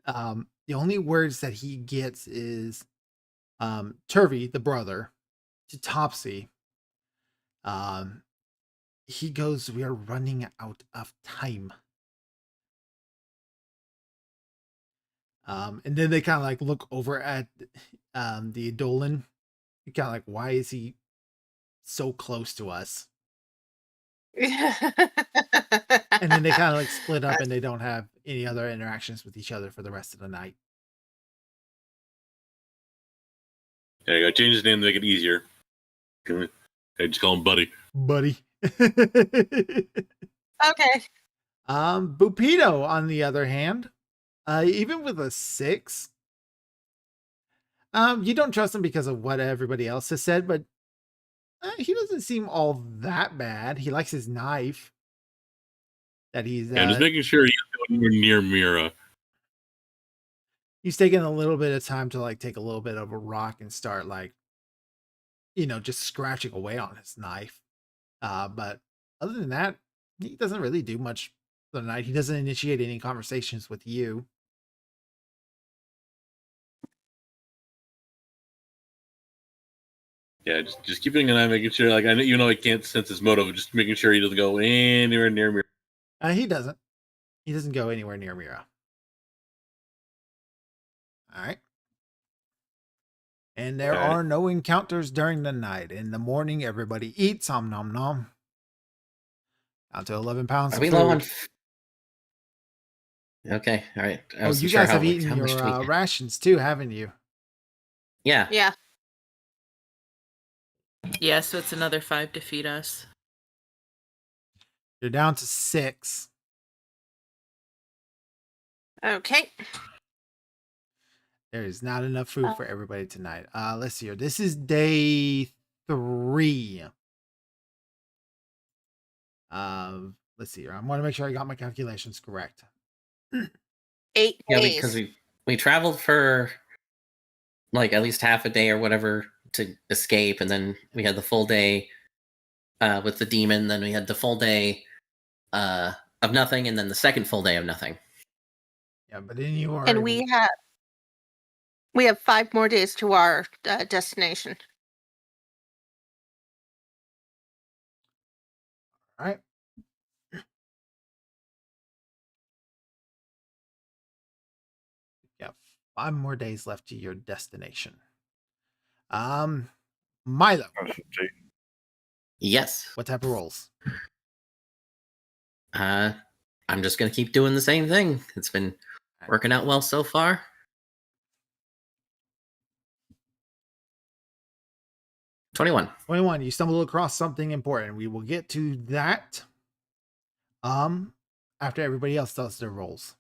the only words that he gets is Turvy, the brother, to Topsy. He goes, "We are running out of time." And then they kind of like look over at the Dolan, kind of like, why is he so close to us? And then they kind of like split up and they don't have any other interactions with each other for the rest of the night. Yeah, I gotta change his name to make it easier. I just call him Buddy. Buddy. Okay. Bupito, on the other hand, even with a 6, you don't trust him because of what everybody else has said, but he doesn't seem all that bad. He likes his knife. That he's Yeah, just making sure he's anywhere near Mira. he's taking a little bit of time to like take a little bit of a rock and start like, just scratching away on his knife. But other than that, he doesn't really do much for the night. He doesn't initiate any conversations with you. Yeah, just keeping an eye, making sure. Like I know, I can't sense his motive. Just making sure he doesn't go anywhere near Mira. He doesn't. He doesn't go anywhere near Mira. All right. And there Okay. are no encounters during the night. In the morning, everybody eats. Om nom nom. Down to 11 pounds Are of we food. low on? Okay, all right. I Oh, wasn't you sure guys how have much- eaten how much do your we- rations too, haven't you? Yeah. Yeah. Yeah, so it's another 5 to feed us. You're down to 6. Okay. There is not enough food for everybody tonight. Let's see here. This is day 3. Let's see here. I want to make sure I got my calculations correct. 8 Yeah, days. because we traveled for like at least half a day or whatever to escape, and then we had the full day with the demon. Then we had the full day of nothing, and then the second full day of nothing. Yeah, but then you are And we have 5 more days to our destination. all right. Yeah, 5 more days left to your destination. Milo, Yes. what type of rolls? I'm just gonna keep doing the same thing. It's been working out well so far. 21. 21. You stumble across something important. We will get to that after everybody else does their rolls.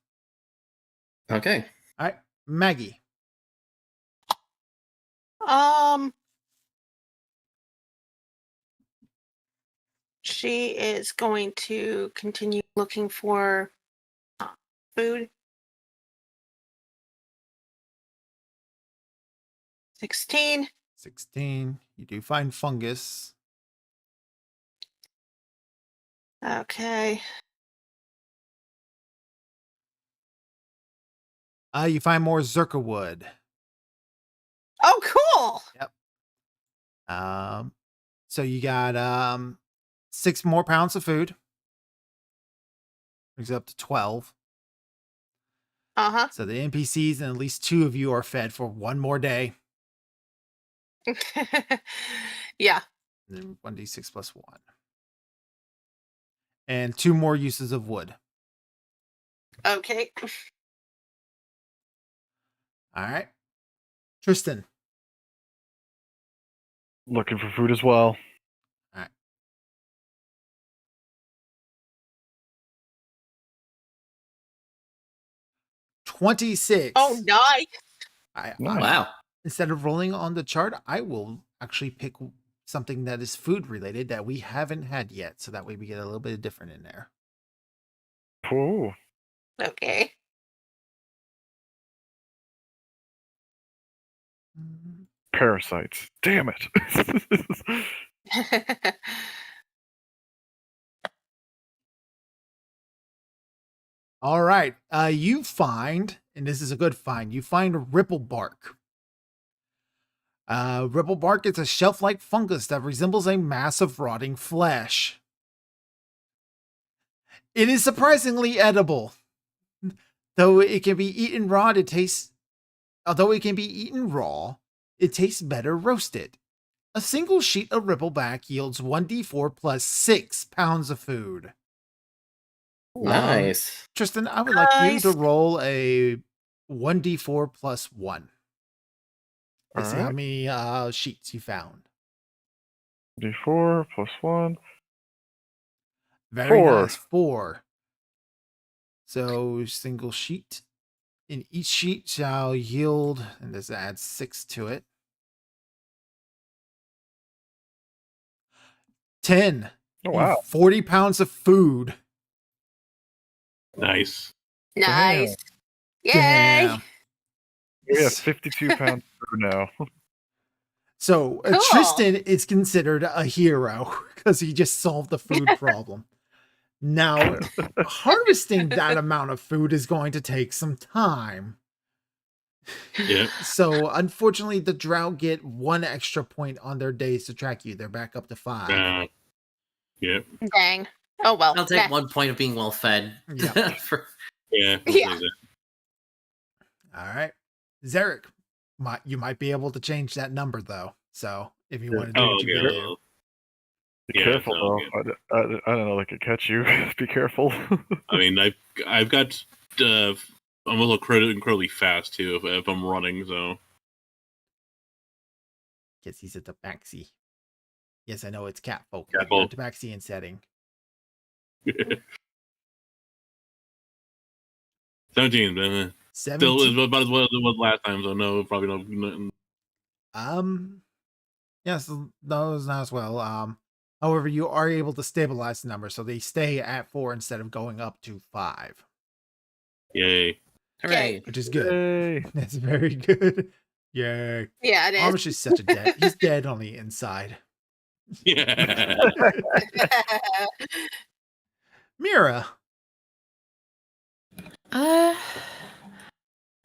Okay. All right, Maggie. She is going to continue looking for food. 16. 16. You do find fungus. Okay. You find more Zerka wood. Oh, cool. So you got 6 more pounds of food. Brings it up to 12. Uh So the NPCs and at least 2 of you are fed for 1 more day. huh. Yeah. And then 1d6 plus 1. And 2 more uses of wood. Okay. All right. Tristan. Looking for food as well. 26. Oh, nice. Nice. Wow. Instead of rolling on the chart, I will actually pick something that is food related that we haven't had yet. So that way we get a little bit different in there. Ooh. Okay. Parasites. Damn it. All right. You find, and this is a good find, you find ripple bark. Ripple bark is a shelf-like fungus that resembles a mass of rotting flesh. It is surprisingly edible. Though it can be eaten raw, it tastes better roasted. A single sheet of rippleback yields 1d4 plus 6 pounds of food. Nice. Tristan, I would like you Nice. to roll a 1d4 plus 1. Let's see how Alright. many sheets you found. D4 plus 1. Very 4. nice. 4. So single sheet. In each sheet shall yield, and this adds 6 to it. 10. Oh, You wow. 40 pounds of food. Nice. Nice. Yay. Damn. We have 52 pounds of food now. So Cool. Tristan is considered a hero because he just solved the food problem. Now, harvesting that amount of food is going to take some time. Yeah. So unfortunately, the Drow get 1 extra point on their days to track you. They're back up to 5. Yeah. Dang. Oh, well. I'll take Nah. 1 point of being well fed. Yeah. For- Yeah. Yeah. All right. Zarek, you might be able to change that number though. So if you want to do Oh, what you yeah. can do. Be Yeah, careful, no, though. I don't know, they could catch you. Be careful. I mean, I've got I'm also incredibly fast too if I'm running. So Guess he's a tabaxi. Yes, I know it's catfolk. Catfolk. You're a tabaxian setting. 17, man. Still 17. is about as well as it was last time. So no, probably no. Yes, those not as well. However, you are able to stabilize the number, so they stay at 4 instead of going up to 5, Yay. Hooray. which is good. Yay. That's very good. Yay. Yeah, it is. Amish is such a dead. He's dead on the inside. Yeah. Mira.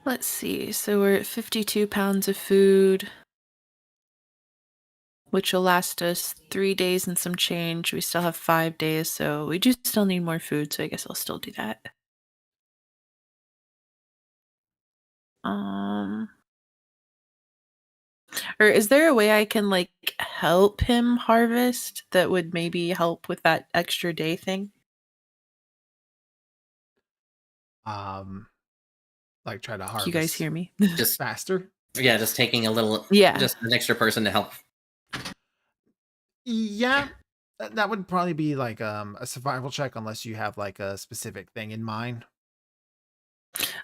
Let's see. So we're at 52 pounds of food, which will last us 3 days and some change. We still have 5 days, so we do still need more food, so I guess I'll still do that. Or is there a way I can like help him harvest that would maybe help with that extra day thing? Like try to Can harvest you guys hear me? Just faster. yeah, just taking a little. Yeah. Just an extra person to help. Yeah, that would probably be like a survival check unless you have like a specific thing in mind.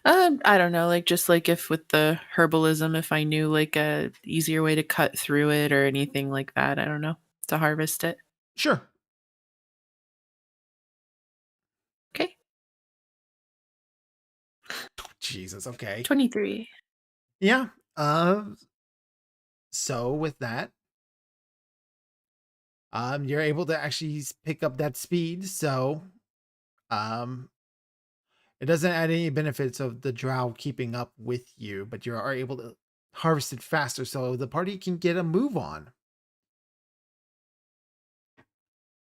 I don't know, like just like if with the herbalism, if I knew like a easier way to cut through it or anything like that, I don't know, to harvest it. Sure. Okay. Jesus. Okay. 23. Yeah. So with that, you're able to actually pick up that speed. So, it doesn't add any benefits of the drow keeping up with you, but you are able to harvest it faster, so the party can get a move on.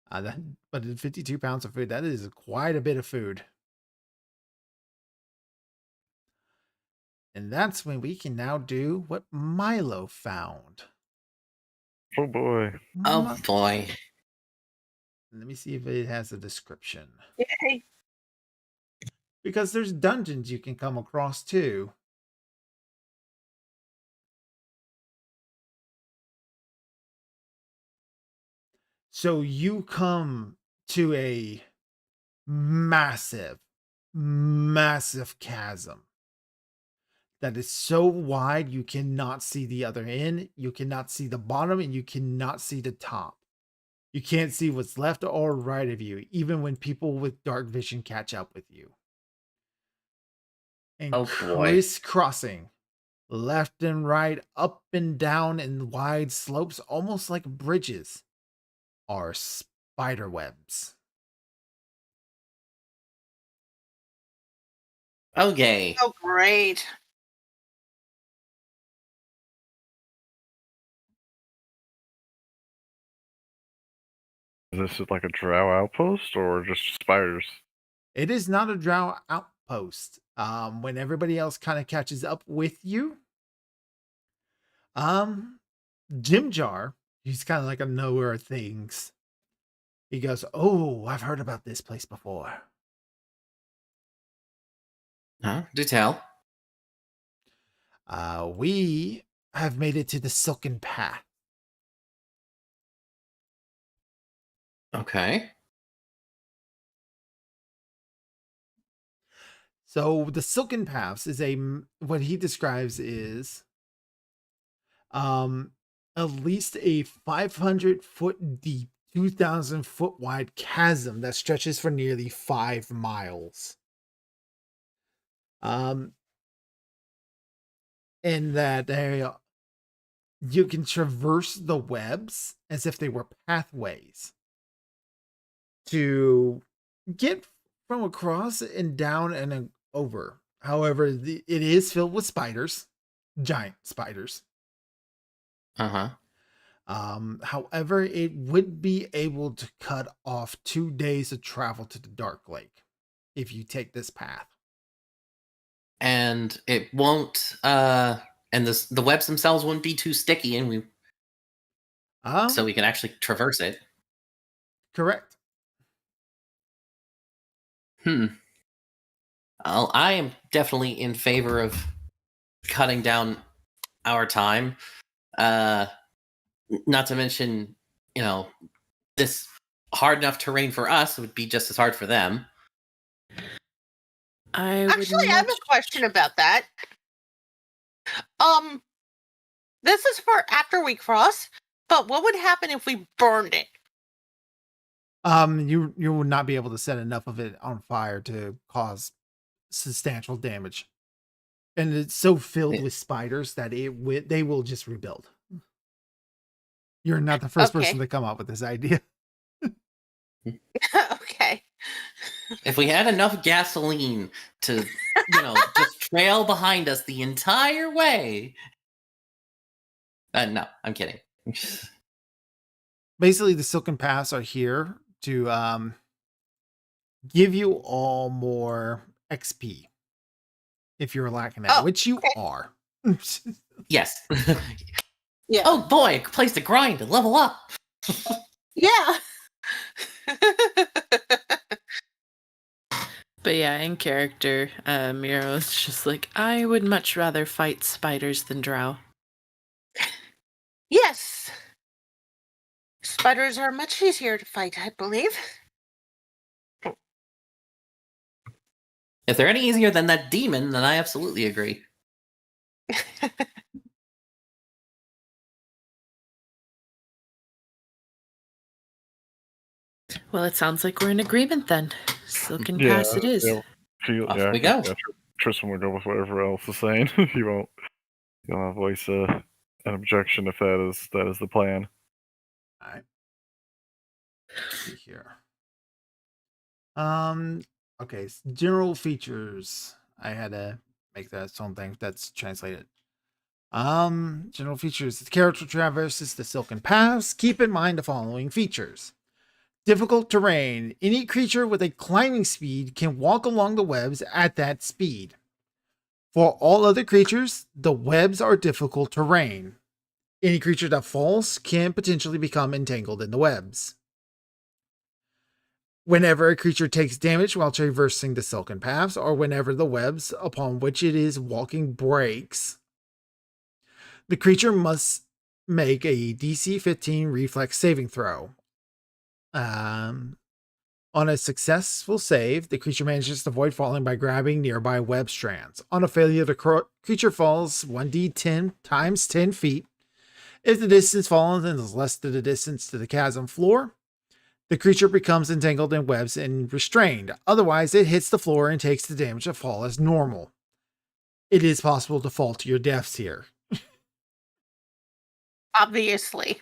But 52 pounds of food, that is quite a bit of food. And that's when we can now do what Milo found. Oh boy. Oh Mi- boy. Let me see if it has a description. Yay. Because there's dungeons you can come across too. So you come to a massive, massive chasm that is so wide you cannot see the other end, you cannot see the bottom, and you cannot see the top. You can't see what's left or right of you, even when people with dark vision catch up with you. And Oh, boy. crisscrossing left and right, up and down in wide slopes, almost like bridges, are spider webs. Okay. Oh, great. Is this like a drow outpost or just spiders? It is not a drow outpost. When everybody else kind of catches up with you, Jim Jar, he's kind of like a knower of things. He goes, "Oh, I've heard about this place before. Huh? Do tell. We have made it to the Silken Path. Okay. So the Silken Paths is what he describes is at least a 500-foot deep, 2,000-foot wide chasm that stretches for nearly 5 miles. In that area, you can traverse the webs as if they were pathways to get from across and down and over. However, it is filled with spiders, giant spiders. Uh-huh. However, it would be able to cut off 2 days of travel to the Dark Lake if you take this path. And it won't and the webs themselves wouldn't be too sticky, and so we can actually traverse it. Correct. Well, I am definitely in favor of cutting down our time. Not to mention, this hard enough terrain for us would be just as hard for them. Actually, I have a question about that. This is for after we cross, but what would happen if we burned it? You would not be able to set enough of it on fire to cause substantial damage. And it's so filled with spiders that they will just rebuild. You're not the first person to come up with this idea. Okay. If we had enough gasoline to, just trail behind us the entire way. No, I'm kidding. Basically, the Silken Paths are here to give you all more XP if you're lacking that, which you are. Yes. Yeah. Oh boy, place to grind and level up. Yeah. But yeah, in character, Miro is just like, I would much rather fight spiders than drow. Yes. Spiders are much easier to fight, I believe. If they're any easier than that demon, then I absolutely agree. Well, it sounds like we're in agreement then. Silken Pass it is. Yeah, Off we go. Tristan will go with whatever else is saying. You'll have voice an objection if that is the plan. All right. Let's see here. Okay, general features. I had to make that something that's translated. General features. The character traverses the Silken Paths. Keep in mind the following features. Difficult terrain. Any creature with a climbing speed can walk along the webs at that speed. For all other creatures, the webs are difficult terrain. Any creature that falls can potentially become entangled in the webs. Whenever a creature takes damage while traversing the Silken Paths, or whenever the webs upon which it is walking breaks, the creature must make a DC 15 reflex saving throw. On a successful save, the creature manages to avoid falling by grabbing nearby web strands. On a failure, the creature falls 1d10 times 10 feet. If the distance fallen is less than the distance to the chasm floor, the creature becomes entangled in webs and restrained. Otherwise, it hits the floor and takes the damage of fall as normal. It is possible to fall to your deaths here. Obviously.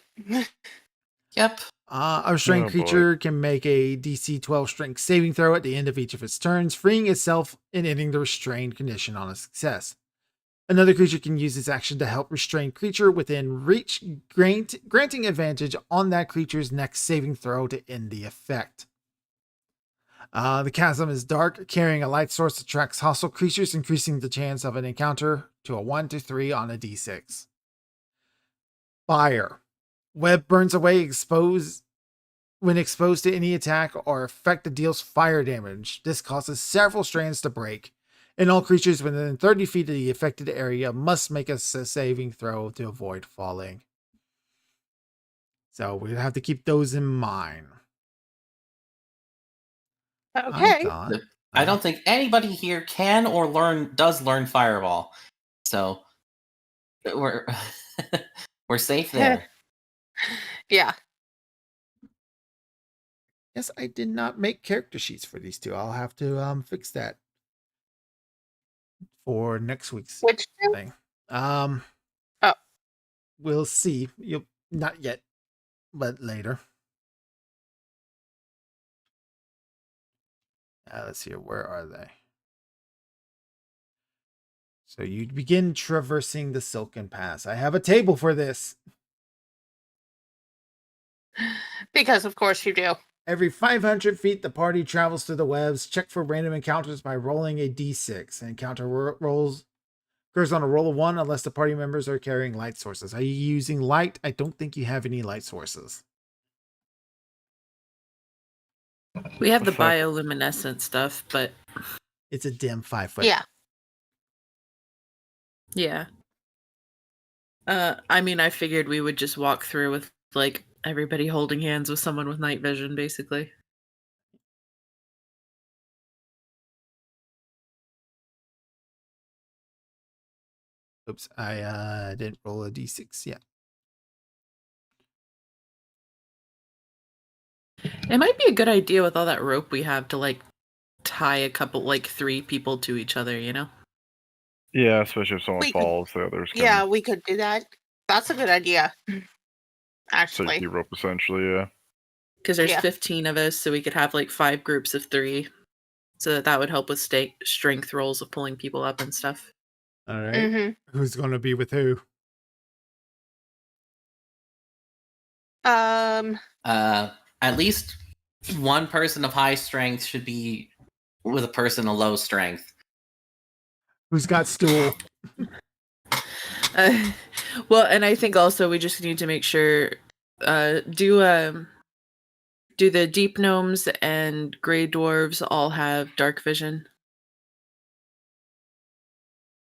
Yep. A restrained Oh, boy. creature can make a DC 12 strength saving throw at the end of each of its turns, freeing itself and ending the restrained condition on a success. Another creature can use its action to help restrained creature within reach, granting advantage on that creature's next saving throw to end the effect. The chasm is dark. Carrying a light source attracts hostile creatures, increasing the chance of an encounter to a 1 to 3 on a d6. Fire. Web burns away when exposed to any attack or effect that deals fire damage. This causes several strands to break, and all creatures within 30 feet of the affected area must make a saving throw to avoid falling. So we have to keep those in mind. Okay. I don't think anybody here can or does learn Fireball. So we're we're safe there. Yeah. Yes, I did not make character sheets for these two. I'll have to fix that for next week's Which two? thing. Oh. We'll see. You'll not yet, but later. Let's see. Where are they? So you begin traversing the Silken Pass. I have a table for this. Because of course you do. Every 500 feet, the party travels through the webs. Check for random encounters by rolling a d6. An encounter rolls occurs on a roll of 1 unless the party members are carrying light sources. Are you using light? I don't think you have any light sources. We have the What's that? bioluminescent stuff, but It's a dim 5 foot. Yeah. yeah. I mean, I figured we would just walk through with like everybody holding hands with someone with night vision, basically. Oops, I didn't roll a d6 yet. It might be a good idea with all that rope we have to like tie a couple, like 3 people to each other, you know? Yeah, especially if someone We could- falls, the others can Yeah, we could do that. That's a good idea. Actually. safety rope essentially. Yeah. Because there's Yeah. 15 of us, so we could have like 5 groups of 3. So that would help with strength rolls of pulling people up and stuff. All right. Mm-hmm. Who's going to be with who? At least one person of high strength should be with a person of low strength. Who's got stool? Well, and I think also we just need to make sure do the deep gnomes and gray dwarves all have dark vision?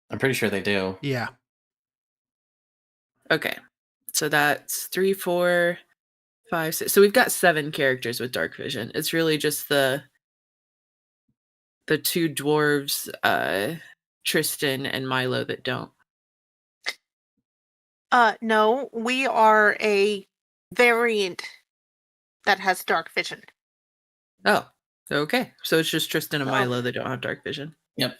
I'm pretty sure they do. Yeah. Okay. So that's 3, 4, 5, 6. So we've got 7 characters with dark vision. It's really just the 2 dwarves, Tristan and Milo, that don't. No, we are a variant that has dark vision. Oh, okay. So it's just Tristan and Oh. Milo that don't have dark vision. Yeah.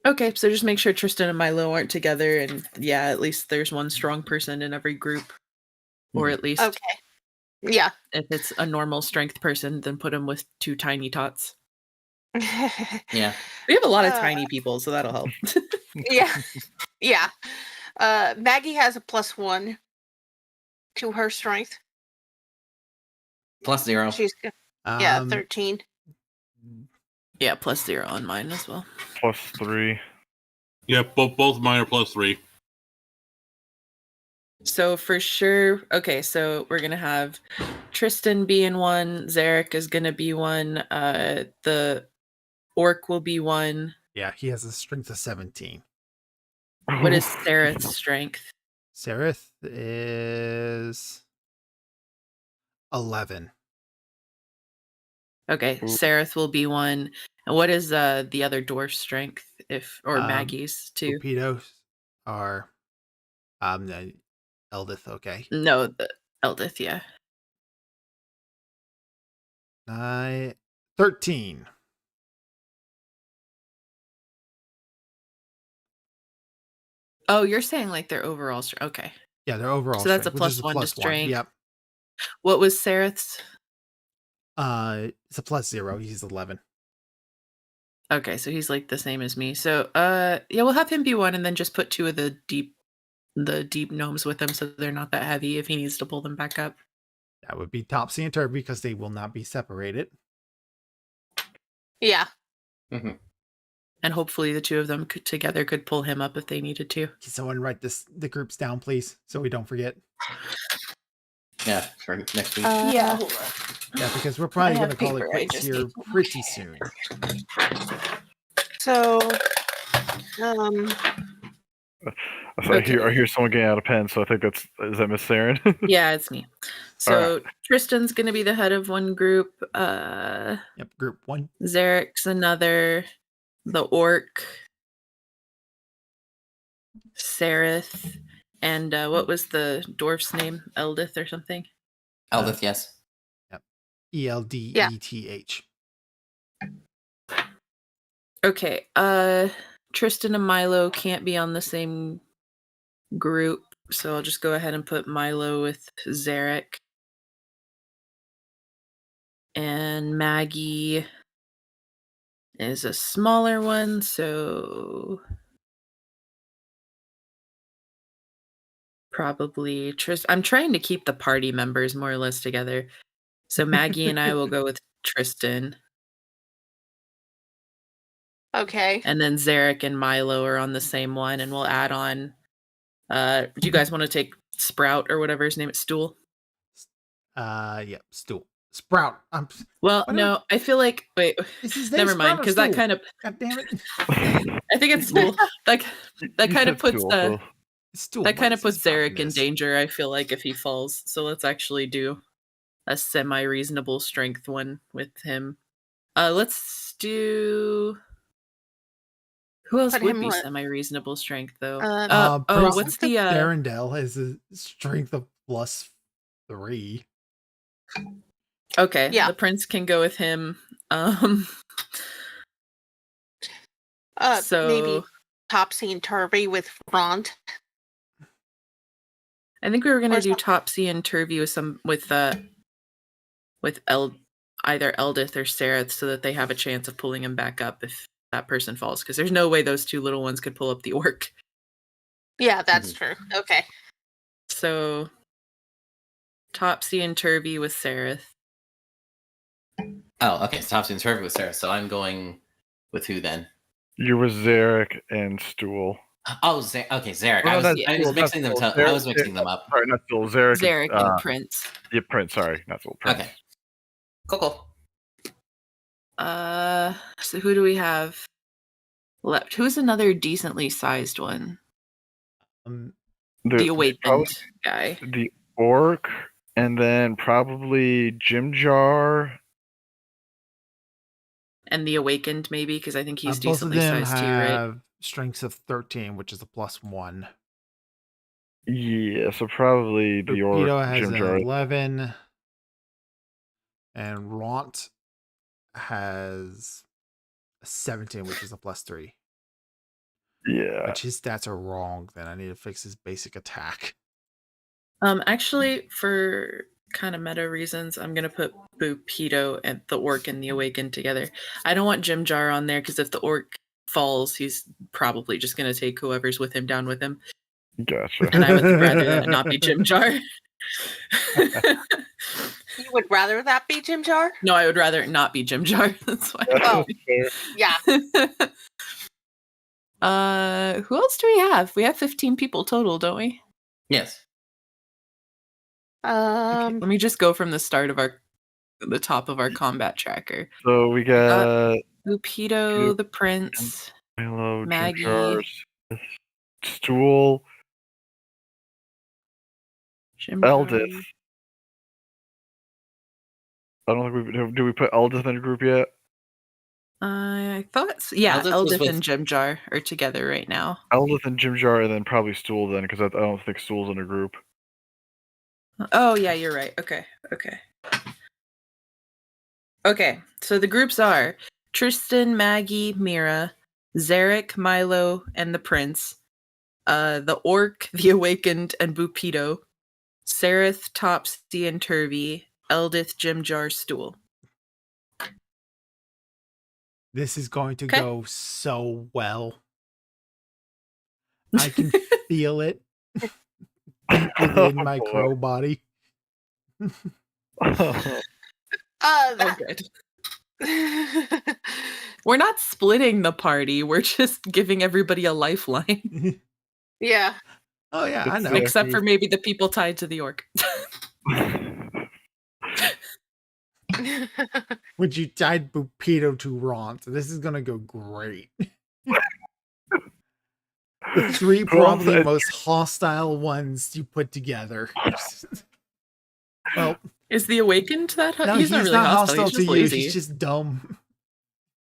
Okay, so just make sure Tristan and Milo aren't together, and yeah, at least there's one strong person in every group, or at least Okay. Yeah. if it's a normal strength person, then put him with 2 tiny tots. Yeah. We have a lot of Uh, tiny people, so that'll help. Yeah. Yeah. Maggie has a +1 to her strength. +0. She's yeah, 13. Yeah, +0 on mine as well. +3. Yeah, both mine are +3. So for sure, okay, so we're gonna have Tristan be in one, Zarek is gonna be one, the orc will be one. Yeah, he has a strength of 17. What is Sareth's strength? Sereth is 11. Okay, Ooh. Sareth will be one. And what is the other dwarf's strength? Or Maggie's too? Torpedoes are no, Eldith, okay. No, the Eldith, yeah. 13. Oh, you're saying like their overall strength. Okay. Yeah, their overall So that's a strength, which is +1 to strength. Yep. What was Sareth's? It's a +0. He's 11. Okay, so he's like the same as me. So yeah, we'll have him be one and then just put 2 of the deep gnomes with him so they're not that heavy if he needs to pull them back up. That would be Topsy and Turvy because they will not be separated. Yeah. And hopefully the 2 of them together could pull him up if they needed to. Can someone write the groups down, please, so we don't forget? Yeah, for next week. Yeah. Yeah, because we're probably I going have to call it paper, I quits just here need- pretty soon. So, I hear someone getting out of pen, so I think is that Miss Saren? Yeah, it's me. So Tristan's gonna be the head of one group. Yep, group 1. Zarek's another. The orc, Sareth, and what was the dwarf's name? Eldith or something? Eldith, yes. Eldeth. Okay. Tristan and Milo can't be on the same group, so I'll just go ahead and put Milo with Zarek. And Maggie is a smaller one, so probably I'm trying to keep the party members more or less together. So Maggie and I will go with Tristan. okay. And then Zarek and Milo are on the same one, and we'll add on. Do you guys want to take Sprout or whatever his name is? Stool? Yep, Stool. Sprout. Well, Why no, I feel like wait, Is his name never mind, Sprout or because that Stool? kind of God damn it. I think it's Stool. that kind of puts the It's Stool. that kind of What is puts his problem Zarek in is? danger. I feel like if he falls, so let's actually do a semi-reasonable strength one with him. Let's do. Who else Put would him be what? semi-reasonable strength though? Prince What's the Arendelle has a strength of +3. Okay, Yeah. the prince can go with him. So Maybe Topsy and Turvy with Front. I think we were gonna Or do something. Topsy and Turvy with either Eldith or Sareth so that they have a chance of pulling him back up if that person falls, because there's no way those 2 little ones could pull up the orc. Yeah, that's true. Okay. So Topsy and Turvy with Sareth. Oh, okay. So Topsy and Turvy with Sarah. So I'm going with who then? You were Zarek and Stool. Oh, okay, Zarek. Well, I was that's mixing them. Stool. I was mixing them up. Sorry, not Stool. Zarek. Zarek and Prince. Yeah, Prince. Sorry, not Stool. Prince. Okay. Cool. So who do we have left? Who's another decently sized one? The awakened probably guy. the orc, and then probably Jim Jar. And the awakened maybe, because I think he's Both of decently them sized too, right? have strengths of 13, which is a +1. Yeah, so probably the Torpedo orc, has Jim an Jar. 11. And Ront has a 17, which is a +3. Yeah. Which his stats are wrong. Then I need to fix his basic attack. Actually, for kind of meta reasons, I'm gonna put Bupedo and the orc and the awakened together. I don't want Jim Jar on there because if the orc falls, he's probably just gonna take whoever's with him down with him, Gotcha. and I would rather that not be Jim Jar. You would rather that be Jim Jar? No, I would rather it not be Jim Jar. That's why. Oh. Yeah. Who else do we have? We have 15 people total, don't we? Yes. Okay, let me just go from the start of the top of our combat tracker. So we got Bupedo, the prince, Milo, Maggie. Jim Jar, Stool, Jim Jar. Eldith. I don't think do we put Eldith in a group yet? I thought, yeah, Eldith was Eldith with- and Jim Jar are together right now. Eldith and Jim Jar, and then probably Stool then, because I don't think Stool's in a group. Oh, yeah, you're right. Okay. Okay, so the groups are Tristan, Maggie, Mira, Zarek, Milo, and the prince, the orc, the awakened, and Bupedo, Sereth, Topsy, and Turvy, Eldith, Jim Jar, Stool. This is going to Okay. go so well. I can feel it deep within my boy. crow body. Oh, That, good. We're not splitting the party. We're just giving everybody a lifeline. yeah. Oh yeah, I It's know. like- Except for maybe the people tied to the orc. Would you tied Bupedo to Ron? So this is gonna go great. The three probably said- most hostile ones you put together. Well, Is the awakened that? no, He's not really hostile. He's to just you. lazy. He's just dumb.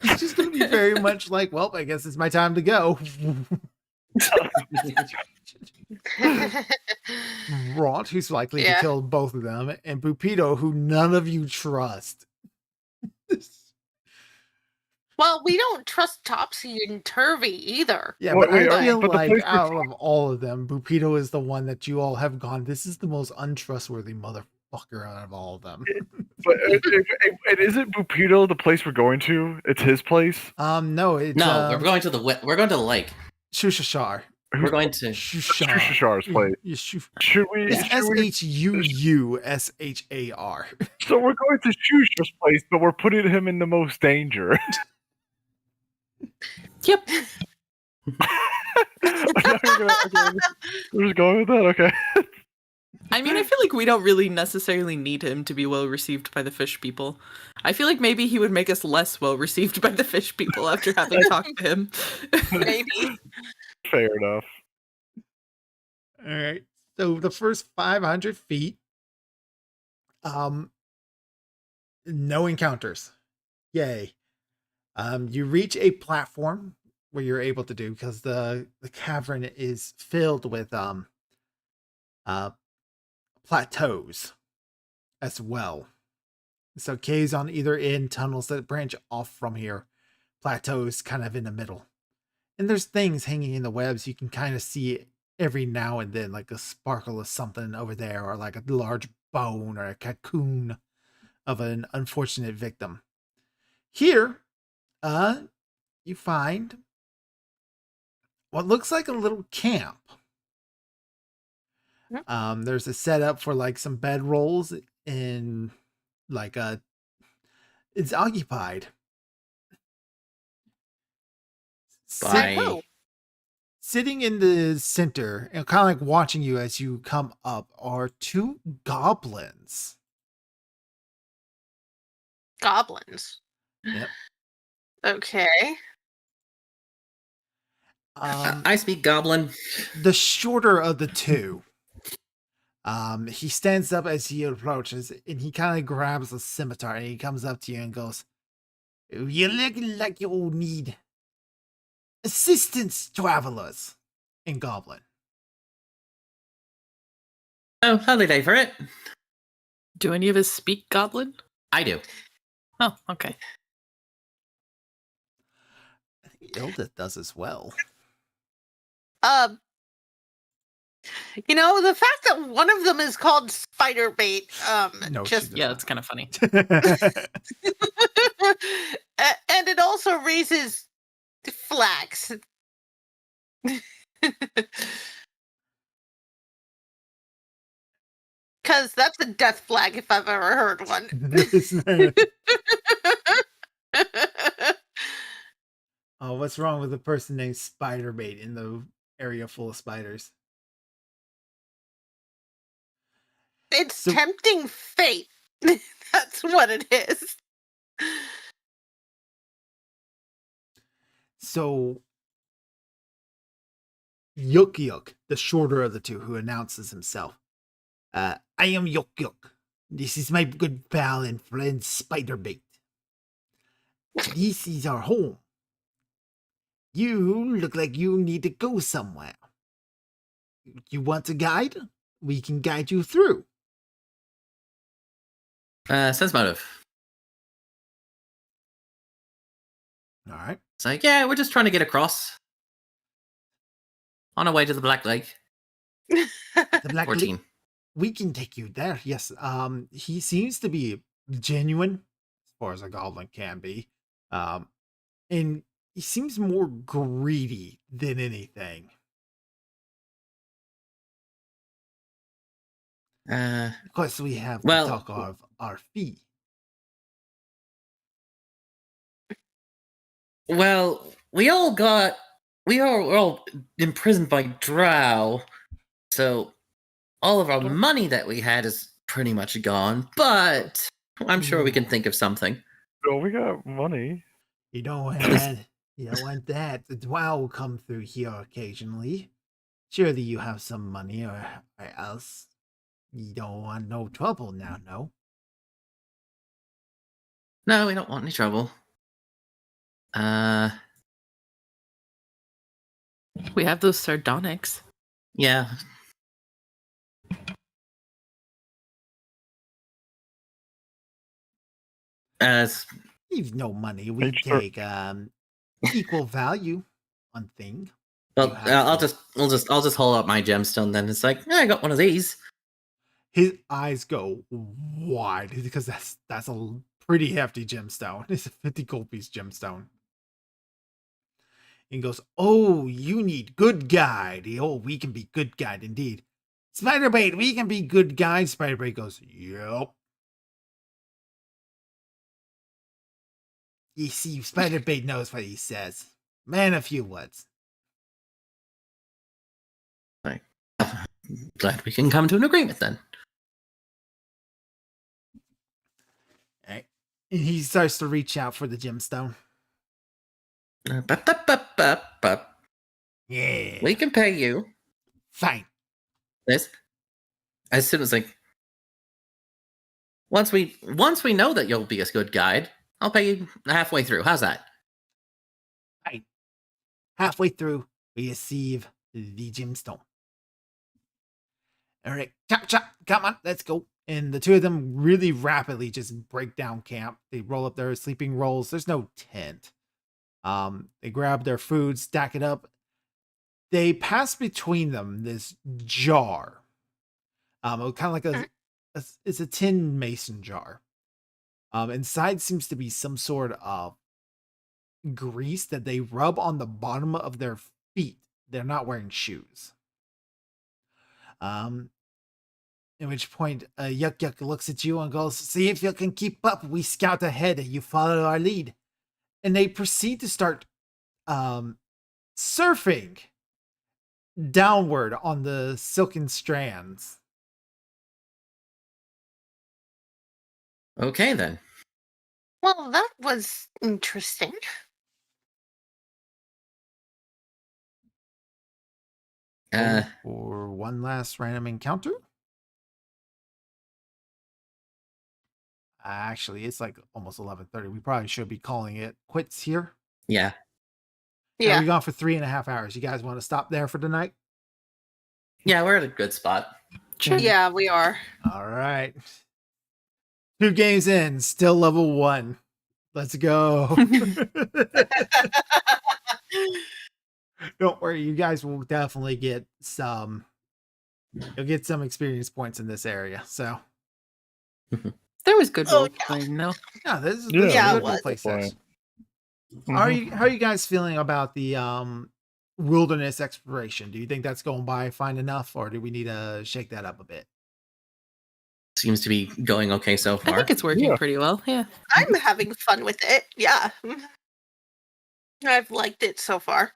He's just gonna be very much like, well, I guess it's my time to go. Ront, who's likely to Yeah. kill both of them, and Bupedo, who none of you trust. Well, we don't trust Topsy and Turvy either. Yeah, Wait, but wait, I feel but the like place we're out of all of them, Bupedo is the one that you all have gone, this is the most untrustworthy motherfucker out of all of them. But and isn't Bupedo the place we're going to? It's his place. No, it's No, we're going to the lake. Shushashar. We're going to. Shushar's place. Should we? It's should we- SHUUSHAR. So we're going to Shushar's place, but we're putting him in the most danger. Yep. We're just going with that. Okay. I mean, I feel like we don't really necessarily need him to be well received by the fish people. I feel like maybe he would make us less well received by the fish people after having talked to him. Maybe. Fair enough. All right. So the first 500 feet, no encounters. Yay. You reach a platform where you're able to do, because the cavern is filled with plateaus as well. So caves on either end, tunnels that branch off from here, plateaus kind of in the middle. And there's things hanging in the webs. You can kind of see it every now and then, like a sparkle of something over there, or like a large bone or a cocoon of an unfortunate victim. Here, you find what looks like a little camp. There's a setup for like some bedrolls and like it's occupied. By- Oh. Sitting in the center and kind of like watching you as you come up are two goblins. Goblins. Yep. Okay. I speak goblin. The shorter of the two. He stands up as he approaches and he kind of grabs a scimitar and he comes up to you and goes, "You look like you all need assistance, travelers," in Goblin. Oh, howdy day for it. Do any of us speak Goblin? I do. Oh, okay. I think Ildith does as well. Um, the fact that one of them is called spider bait, No, she just does Yeah, not. that's kind of funny. and it also raises flags. Because that's a death flag if I've ever heard one. Oh, what's wrong with a person named Spiderbait in the area full of spiders? It's So- tempting fate. That's what it is. So, Yuk Yuk, the shorter of the two, who announces himself. I am Yuk Yuk. This is my good pal and friend Spiderbait. This is our home. You look like you need to go somewhere. You want a guide? We can guide you through. Sense motive. All right. It's like, yeah, we're just trying to get across. On our way to the Black Lake. The Black 14. Lake, we can take you there. Yes. He seems to be genuine, as far as a goblin can be. And he seems more greedy than anything. Of course, we have to Well- talk of our fee. Well, we're all imprisoned by Drow, so all of our money that we had is pretty much gone, but I'm sure we can think of something. Oh, we got money. You don't want that. You don't want that. The Drow will come through here occasionally. Surely you have some money, or else you don't want no trouble now, no? No, we don't want any trouble. We have those sardonyx. Yeah. As Leave no money. We Hey, sure. take equal value on thing. well, You have to- I'll just hold up my gemstone. Then it's like, I got one of these. His eyes go wide because that's a pretty hefty gemstone. It's a 50 gold piece gemstone. And goes, oh, you need good guide. Oh, we can be good guide indeed. Spiderbait, we can be good guide. Spiderbait goes, yep. You see, Spiderbait knows what he says. Man, a few words. Glad we can come to an agreement then. Right. And he starts to reach out for the gemstone. Yeah. We can pay you Fine. this as soon as once we know that you'll be a good guide, I'll pay you halfway through. How's that? Halfway through, we receive the gemstone. All right, chop, chop, come on, let's go. And the two of them really rapidly just break down camp. They roll up their sleeping rolls. There's no tent. They grab their food, stack it up. They pass between them this jar. Kind of like it's a tin mason jar. Inside seems to be some sort of grease that they rub on the bottom of their feet. They're not wearing shoes. At which point, Yuk Yuk looks at you and goes, see if you can keep up. We scout ahead. You follow our lead. And they proceed to start surfing downward on the silken strands. Okay then. Well, that was interesting. For one last random encounter. Actually, it's like almost 11:30. We probably should be calling it quits here. Yeah. Yeah. Yeah. We've gone for 3.5 hours. You guys want to stop there for tonight? Yeah, we're at a good spot. Sure. Yeah, we are. All right. 2 games in, still level 1. Let's go. Don't worry, you guys will definitely get some. You'll get some experience points in this area. So There was good Oh, role playing, though. yeah, this is Yeah, a it good was. roleplay Point. session. How are you guys feeling about the wilderness exploration? Do you think that's going by fine enough, or do we need to shake that up a bit? Seems to be going okay so I far. think it's working Yeah. pretty well. Yeah. I'm having fun with it. Yeah. I've liked it so far.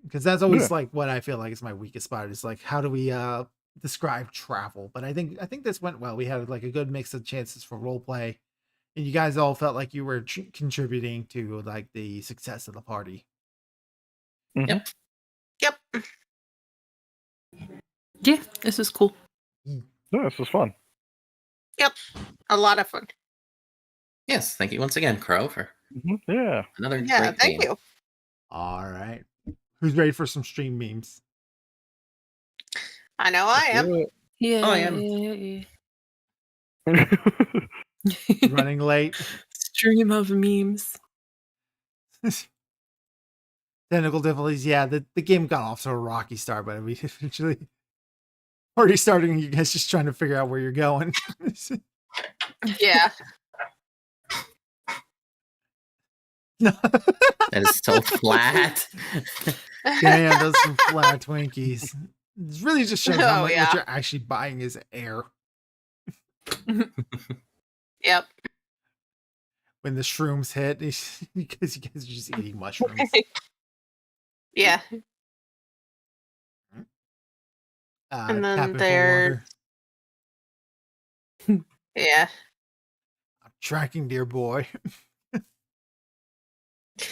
Because that's always Yeah. like what I feel like is my weakest spot. Is like how do we describe travel? But I think this went well. We had like a good mix of chances for role play, and you guys all felt like you were contributing to like the success of the party. Yep. Yep. Yeah, this is cool. Yeah, this was fun. Yep. A lot of fun. Yes, thank you once again, Crow, for Yeah. another Yeah, great thank game. you. All right, who's ready for some stream memes? I know I am. Yeah. Oh, I am. Running late. Stream of memes. Technical difficulties. Yeah, the game got off to a rocky start, but we eventually already starting. You guys just trying to figure out where you're going. Yeah. No. That is so flat. Damn, those some flat Twinkies. It really just shows how Oh, much yeah. what you're actually buying is air. Yep. When the shrooms hit, because you guys are just eating mushrooms. Yeah. And then tapping for there- water. Yeah. I'm tracking, dear boy.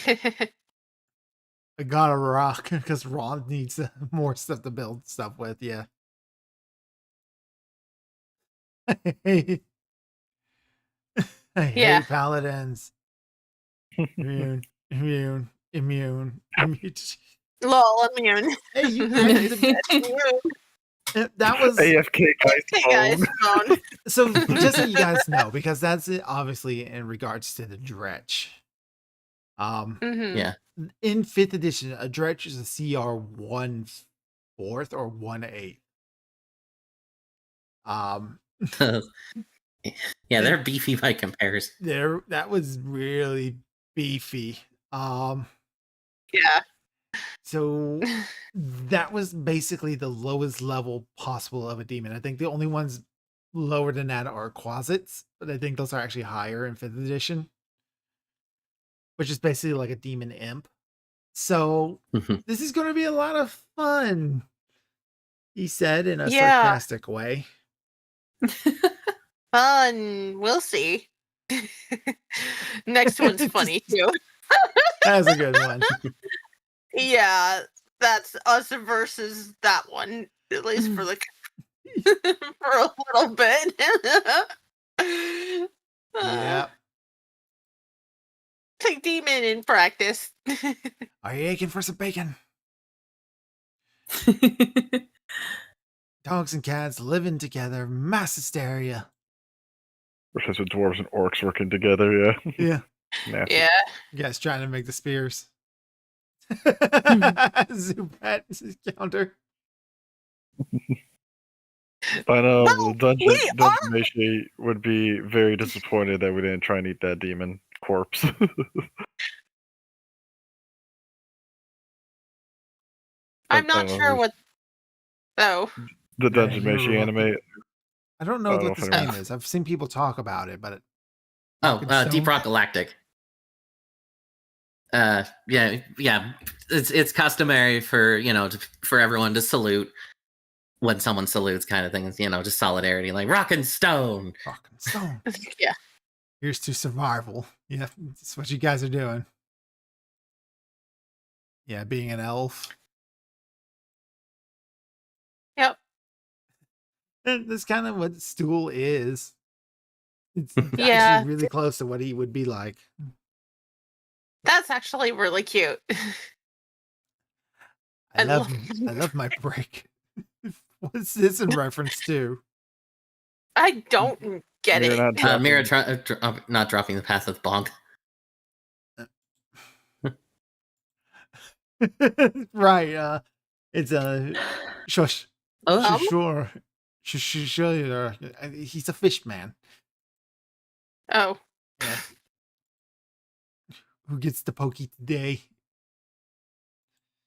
I got a rock because Ron needs more stuff to build stuff with. Yeah. I hate Yeah. paladins. Immune. Lol, immune. Hey, you guys, that was AFK guys. Hey guys, phone. so just so you guys know, because that's it, obviously in regards to the dretch. Mhm. Yeah. In 5th edition, a dretch is a CR 1/4 or 1/8. Yeah, they're beefy by comparison. That was really beefy. Yeah. So that was basically the lowest level possible of a demon. I think the only ones lower than that are quasits, but I think those are actually higher in 5th edition, which is basically like a demon imp. So Mhm. this is going to be a lot of fun, he said in a Yeah. sarcastic way. Fun. We'll see. Next one's funny too. That was a good one. Yeah, that's us versus that one, at least for the for a little bit. Yeah. Take demon in practice. Are you aching for some bacon? Dogs and cats living together, mass hysteria. Versus with dwarves and orcs working together, yeah. Yeah. Nasty. Yeah. You guys trying to make the spears. Zubat counter. I know Well, the dungeon we are- Mashi would be very disappointed that we didn't try and eat that demon corpse. I'm not know sure who's- what. Oh, the dungeon you're Mashi welcome. anime. I don't know Oh, what this okay. game is. I've seen people talk about it, but Oh, Good Deep stone. Rock Galactic. Yeah. It's customary for for everyone to salute when someone salutes, kind of thing. It's just solidarity, like rock and stone. fucking stone. yeah. Here's to survival. Yeah, that's what you guys are doing. Yeah, being an elf. Yep. And that's kind of what Stool is. It's Yeah. actually really close to what he would be like. That's actually really cute. I I love my break. What's this in reference to? I don't get You're it. not dropping- Mira not dropping the path of Bonk. Right. It's a shush. Oh, Sure. Sure. He's a fish man Oh, who gets the pokey today.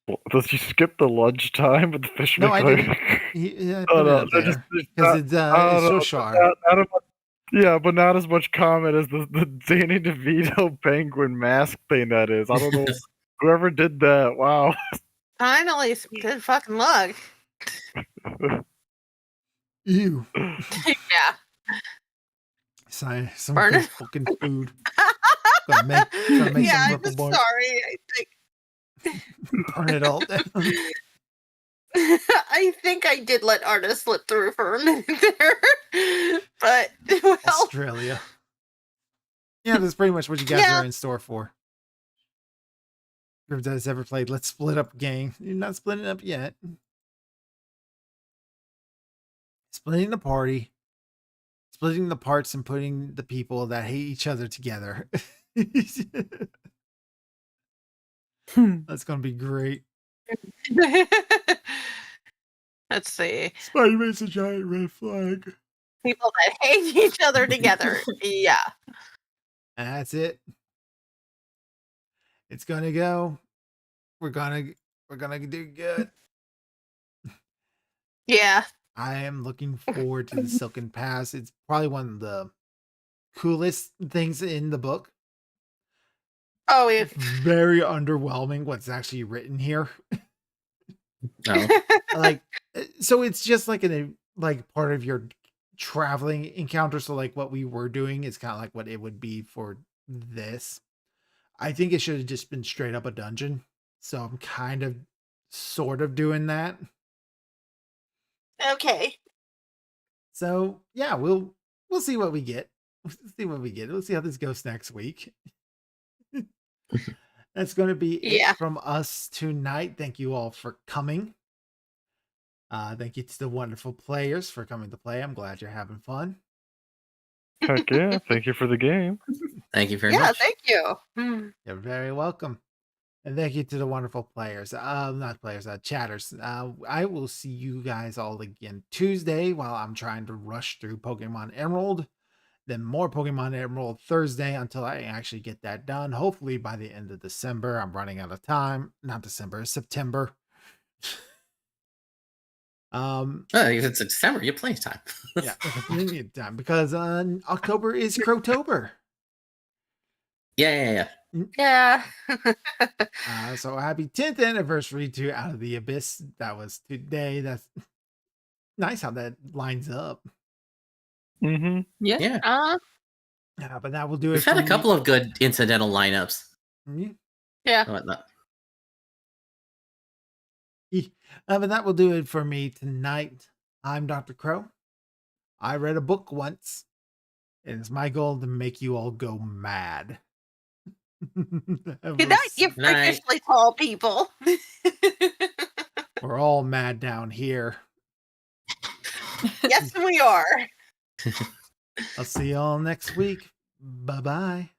Well, does he skip the lunch time with the fish? No, I McLean? didn't. I Oh put it no, up there just because it's I don't know, Shoshar. not as much- yeah, but not as much comment as the Danny DeVito penguin mask thing that is. I don't know whoever did that. Wow. finally, some good fucking luck. Ew. Yeah. Some Burn good it. fucking food. Gonna make some Yeah, I'm Ripple Boy. sorry. Burn it all down. I think I did let Arda slip through for a minute there. But, well, Australia. Yeah, that's pretty much what you guys Yeah. are in store for. If that's ever played Let's Split Up Gang. You're not splitting up yet. Splitting the party. Splitting the parts and putting the people that hate each other together. That's gonna be great. let's see. Spider-Man's a giant red flag. People that hate each other together. Yeah. And that's it. It's gonna go. We're gonna do good. Yeah. I am looking forward to the Silken Pass. It's probably one of the coolest things in the book. Oh, yeah. Very underwhelming what's actually written here. Oh. Like, so it's just like like part of your traveling encounter. So like what we were doing is kind of like what it would be for this. I think it should have just been straight up a dungeon. So I'm kind of sort of doing that. Okay. So yeah, we'll see what we get. We'll see what we get. We'll see how this goes next week. That's going to be Yeah. it from us tonight. Thank you all for coming. Thank you to the wonderful players for coming to play. I'm glad you're having fun. Heck yeah! Thank you for the game. Thank you very Yeah, much. thank you. Hmm. You're very welcome. And thank you to the wonderful players. Not players, chatters. I will see you guys all again Tuesday while I'm trying to rush through Pokemon Emerald. Then more Pokemon Emerald Thursday until I actually get that done. Hopefully by the end of December. I'm running out of time. Not December, September. Oh, if it's December, you have plenty of time. Yeah, plenty of time because October is Crowtober. Yeah. Yeah. So happy 10th anniversary to Out of the Abyss. That was today. That's nice how that lines up. Mm-hmm. yeah. Yeah. Yeah, but that will do it. We've had for a couple of good incidental lineups. me. Yeah. and whatnot. But that will do it for me tonight. I'm Dr. Crow. I read a book once, and it's my goal to make you all go mad. Good night, you Good night. freakishly tall people. We're all mad down here. Yes, we are. I'll see you all next week. Bye bye.